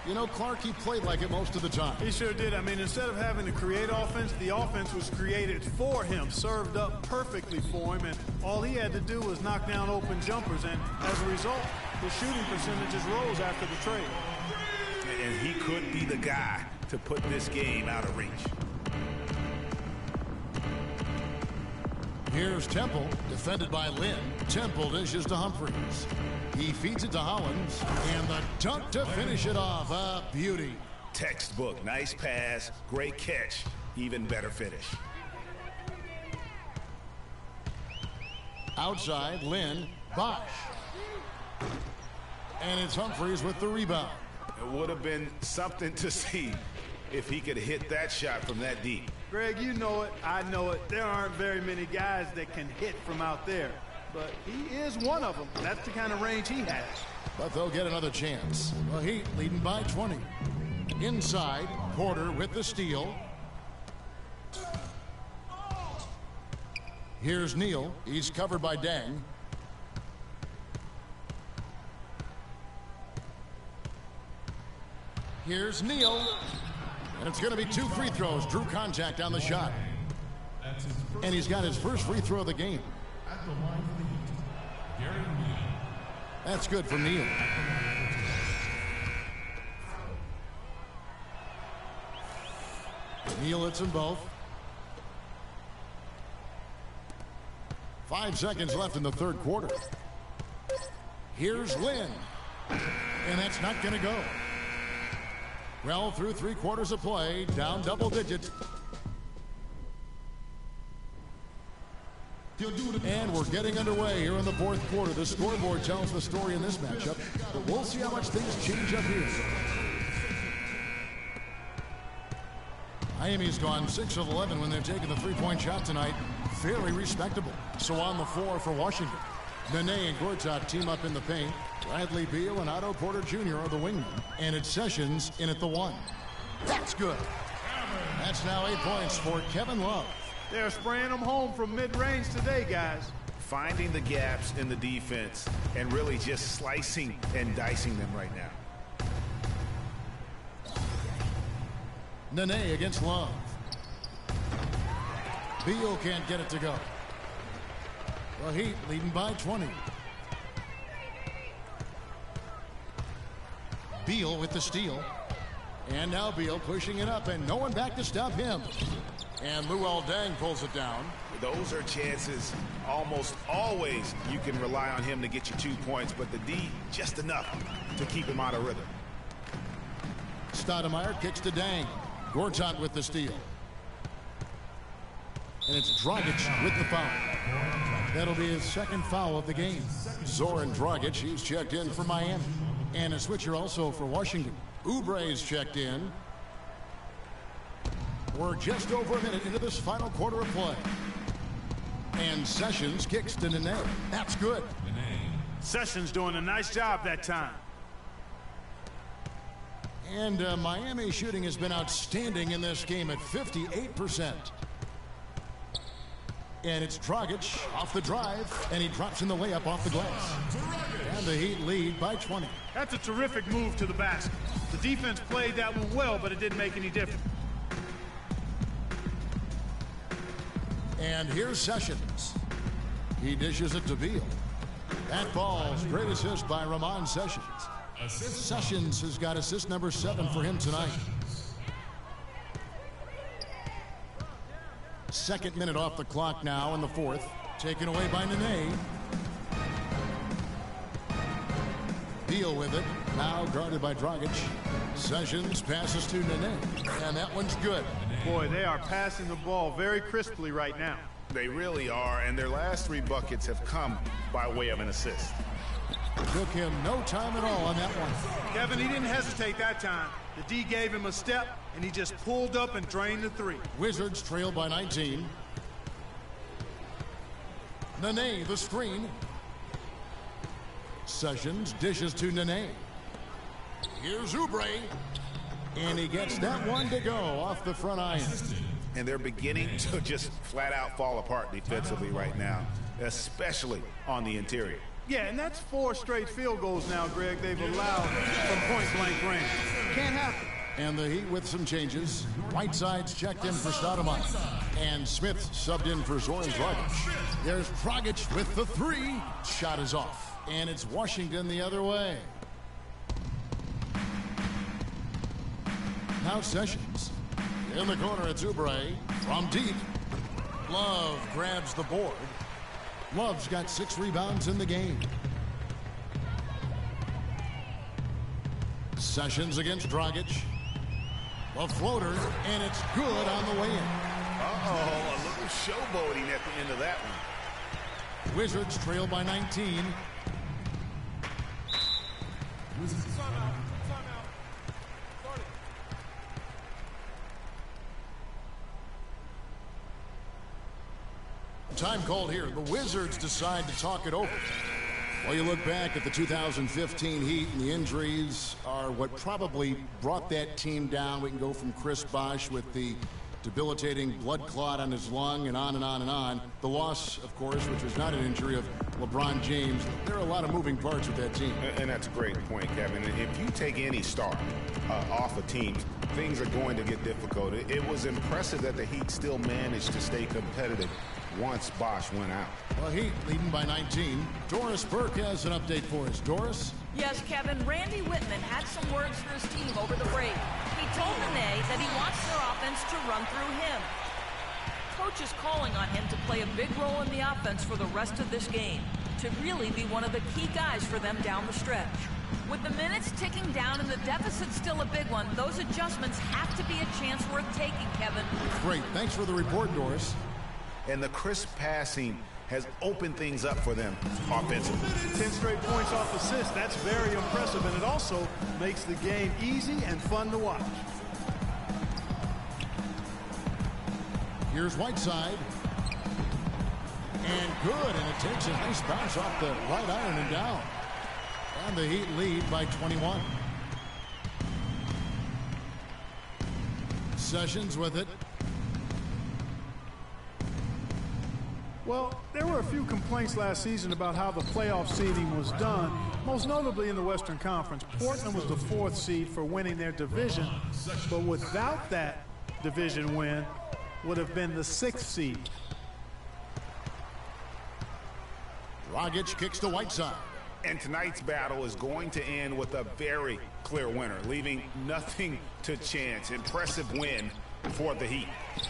You know, Clark, he played like it most of the time. He sure did. I mean, instead of having to create offense, the offense was created for him, served up perfectly for him, and all he had to do was knock down open jumpers, and as a result, his shooting percentages rose after the trade. And he could be the guy to put this game out of reach. Here's Temple, defended by Lynn. Temple dishes to Humphries. He feeds it to Hollins, and the dunk to finish it off. A beauty. Textbook. Nice pass, great catch, even better finish. Outside, Lynn, Bosch. And it's Humphries with the rebound. It would have been something to see if he could hit that shot from that deep. Greg, you know it, I know it. There aren't very many guys that can hit from out there, but he is one of them. That's the kind of range he has. But they'll get another chance. The Heat leading by 20. Inside, Porter with the steal. Here's Neal. He's covered by Deng. Here's Neal. And it's going to be 2 free throws. Drew contact on the shot. And he's got his first free throw of the game. That's good for Neal. Neal hits them both. 5 seconds left in the third quarter. Here's Lynn. And that's not going to go. Well, through 3 quarters of play, down double digits. And we're getting underway here in the fourth quarter. The scoreboard tells the story in this matchup, but we'll see how much things change up here. Miami's gone 6 of 11 when they've taken the three-point shot tonight. Very respectable. So on the floor for Washington, Nene and Gortat team up in the paint. Bradley Beal and Otto Porter Jr. are the wingmen. And it's Sessions in at the 1. That's good. That's now 8 points for Kevin Love. They're spraying them home from mid-range today, guys. Finding the gaps in the defense and really just slicing and dicing them right now. Nene against Love. Beal can't get it to go. The Heat leading by 20. Beal with the steal. And now Beal pushing it up, and no one back to stop him. And Luol Deng pulls it down. Those are chances almost always you can rely on him to get you 2 points, but the D just enough to keep him out of rhythm. Stoudemire kicks to Deng. Gortat with the steal. And it's Dragic with the foul. That'll be his second foul of the game. Zoran Dragic, he's checked in for Miami. And a switcher also for Washington. Oubre's checked in. We're just over a minute into this final quarter of play. And Sessions kicks to Nene. That's good. Sessions doing a nice job that time. And Miami shooting has been outstanding in this game at 58%. And it's Dragic off the drive, and he drops in the layup off the glass. And the Heat lead by 20. That's a terrific move to the basket. The defense played that one well, but it didn't make any difference. And here's Sessions. He dishes it to Beal. That falls. Great assist by Ramon Sessions. Sessions has got assist number 7 for him tonight. Second minute off the clock now in the fourth. Taken away by Nene. Beal with it. Now guarded by Dragic. Sessions passes to Nene. And that one's good. Boy, they are passing the ball very crisply right now. They really are, and their last 3 buckets have come by way of an assist. Took him no time at all on that one. Kevin, he didn't hesitate that time. The D gave him a step, and he just pulled up and drained the 3. Wizards trail by 19. Nene, the screen. Sessions dishes to Nene. Here's Oubre. And he gets that one to go off the front iron. And they're beginning to just flat out fall apart defensively right now, especially on the interior. Yeah, and that's 4 straight field goals now, Greg, they've allowed from point-blank range. Can't happen. And the Heat with some changes. Whiteside's checked in for Stoudemire. And Smith subbed in for Zoran Dragic. There's Dragic with the 3. Shot is off. And it's Washington the other way. Now Sessions. In the corner, it's Oubre. From deep. Love grabs the board. Love's got 6 rebounds in the game. Sessions against Dragic. A floater, and it's good on the way in. Uh-oh, a little showboating at the end of that one. Wizards trail by 19. Time called here. The Wizards decide to talk it over. Well, you look back at the 2015 Heat, and the injuries are what probably brought that team down. We can go from Chris Bosh with the debilitating blood clot on his lung and on and on and on. The loss, of course, which was not an injury, of LeBron James. There are a lot of moving parts with that team. And that's a great point, Kevin. If you take any star off a team, things are going to get difficult. It was impressive that the Heat still managed to stay competitive once Bosh went out. Well, Heat leading by 19. Doris Burke has an update for us. Doris? Yes, Kevin. Randy Whitman had some words for his team over the break. He told Nene that he wants their offense to run through him. Coach is calling on him to play a big role in the offense for the rest of this game, to really be one of the key guys for them down the stretch. With the minutes ticking down and the deficit still a big one, those adjustments have to be a chance worth taking, Kevin. Great. Thanks for the report, Doris. And the crisp passing has opened things up for them offensively. 10 straight points off assists. That's very impressive, and it also makes the game easy and fun to watch. Here's Whiteside. And good, and it takes a nice bounce off the right iron and down. And the Heat lead by 21. Sessions with it. Well, there were a few complaints last season about how the playoff seeding was done, most notably in the Western Conference. Portland was the 4th seed for winning their division, but without that division win, would have been the 6th seed. Dragic kicks to Whiteside. And tonight's battle is going to end with a very clear winner, leaving nothing to chance. Impressive win for the Heat.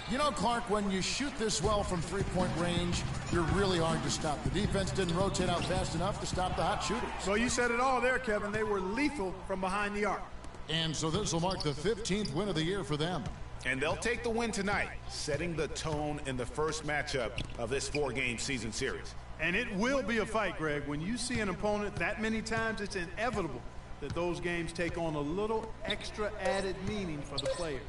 You know, Clark, when you shoot this well from three-point range, you're really hard to stop. The defense didn't rotate out fast enough to stop the hot shooters. Well, you said it all there, Kevin. They were lethal from behind the arc. And so this will mark the 15th win of the year for them. And they'll take the win tonight, setting the tone in the first matchup of this 4-game season series. And it will be a fight, Greg. When you see an opponent that many times, it's inevitable that those games take on a little extra added meaning for the players.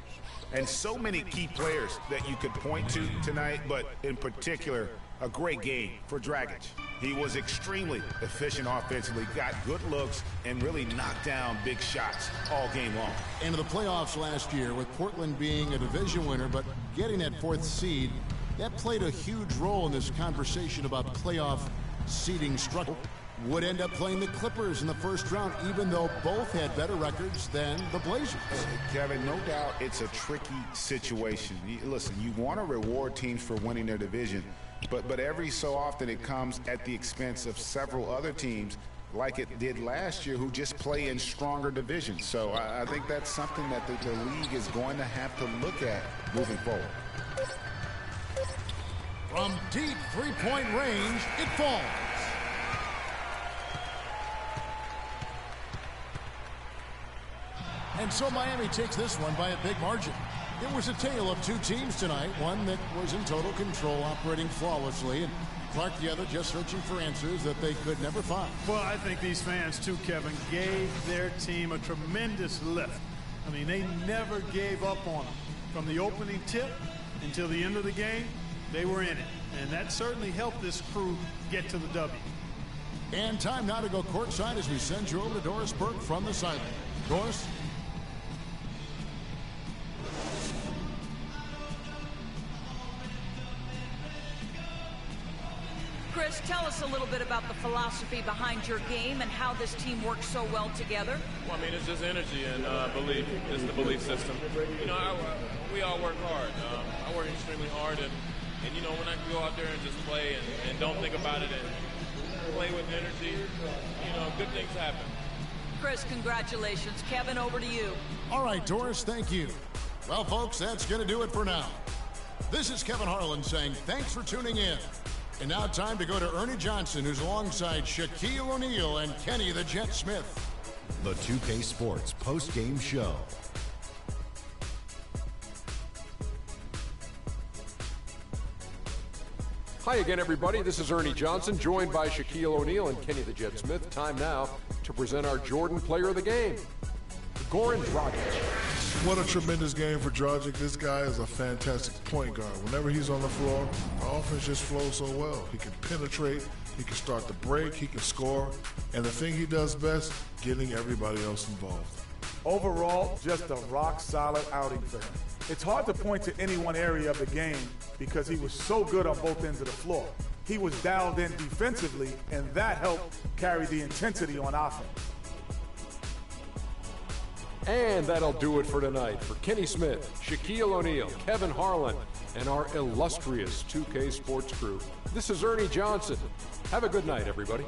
And so many key players that you could point to tonight, but in particular, a great game for Dragic. He was extremely efficient offensively, got good looks, and really knocked down big shots all game long. Into the playoffs last year, with Portland being a division winner, but getting that 4th seed, that played a huge role in this conversation about playoff seeding struggle. Would end up playing the Clippers in the first round, even though both had better records than the Blazers. Kevin, no doubt it's a tricky situation. Listen, you want to reward teams for winning their division, but every so often it comes at the expense of several other teams, like it did last year, who just play in stronger divisions. So I think that's something that the league is going to have to look at moving forward. From deep three-point range, it falls. And so Miami takes this one by a big margin. It was a tale of two teams tonight, one that was in total control, operating flawlessly, and Clark the other just searching for answers that they could never find. Well, I think these fans too, Kevin, gave their team a tremendous lift. I mean, they never gave up on them. From the opening tip until the end of the game, they were in it. And that certainly helped this crew get to the W. And time now to go courtside as we send you over to Doris Burke from the sideline. Doris? Chris, tell us a little bit about the philosophy behind your game and how this team works so well together. Well, I mean, it's just energy and belief. It's the belief system. You know, we all work hard. I work extremely hard, and you know, when I can go out there and just play and don't think about it and play with energy, you know, good things happen. Chris, congratulations. Kevin, over to you. All right, Doris, thank you. Well, folks, that's going to do it for now. This is Kevin Harlan saying thanks for tuning in. And now time to go to Ernie Johnson, who's alongside Shaquille O'Neal and Kenny the Jet Smith. The 2K Sports post-game show. Hi again, everybody. This is Ernie Johnson, joined by Shaquille O'Neal and Kenny the Jet Smith. Time now to present our Jordan Player of the Game, Goran Dragic. What a tremendous game for Dragic. This guy is a fantastic point guard. Whenever he's on the floor, the offense just flows so well. He can penetrate, he can start the break, he can score, and the thing he does best, getting everybody else involved. Overall, just a rock-solid outing for him. It's hard to point to any one area of the game because he was so good on both ends of the floor. He was dialed in defensively, and that helped carry the intensity on offense. And that'll do it for tonight. For Kenny Smith, Shaquille O'Neal, Kevin Harlan, and our illustrious 2K Sports crew, this is Ernie Johnson. Have a good night, everybody.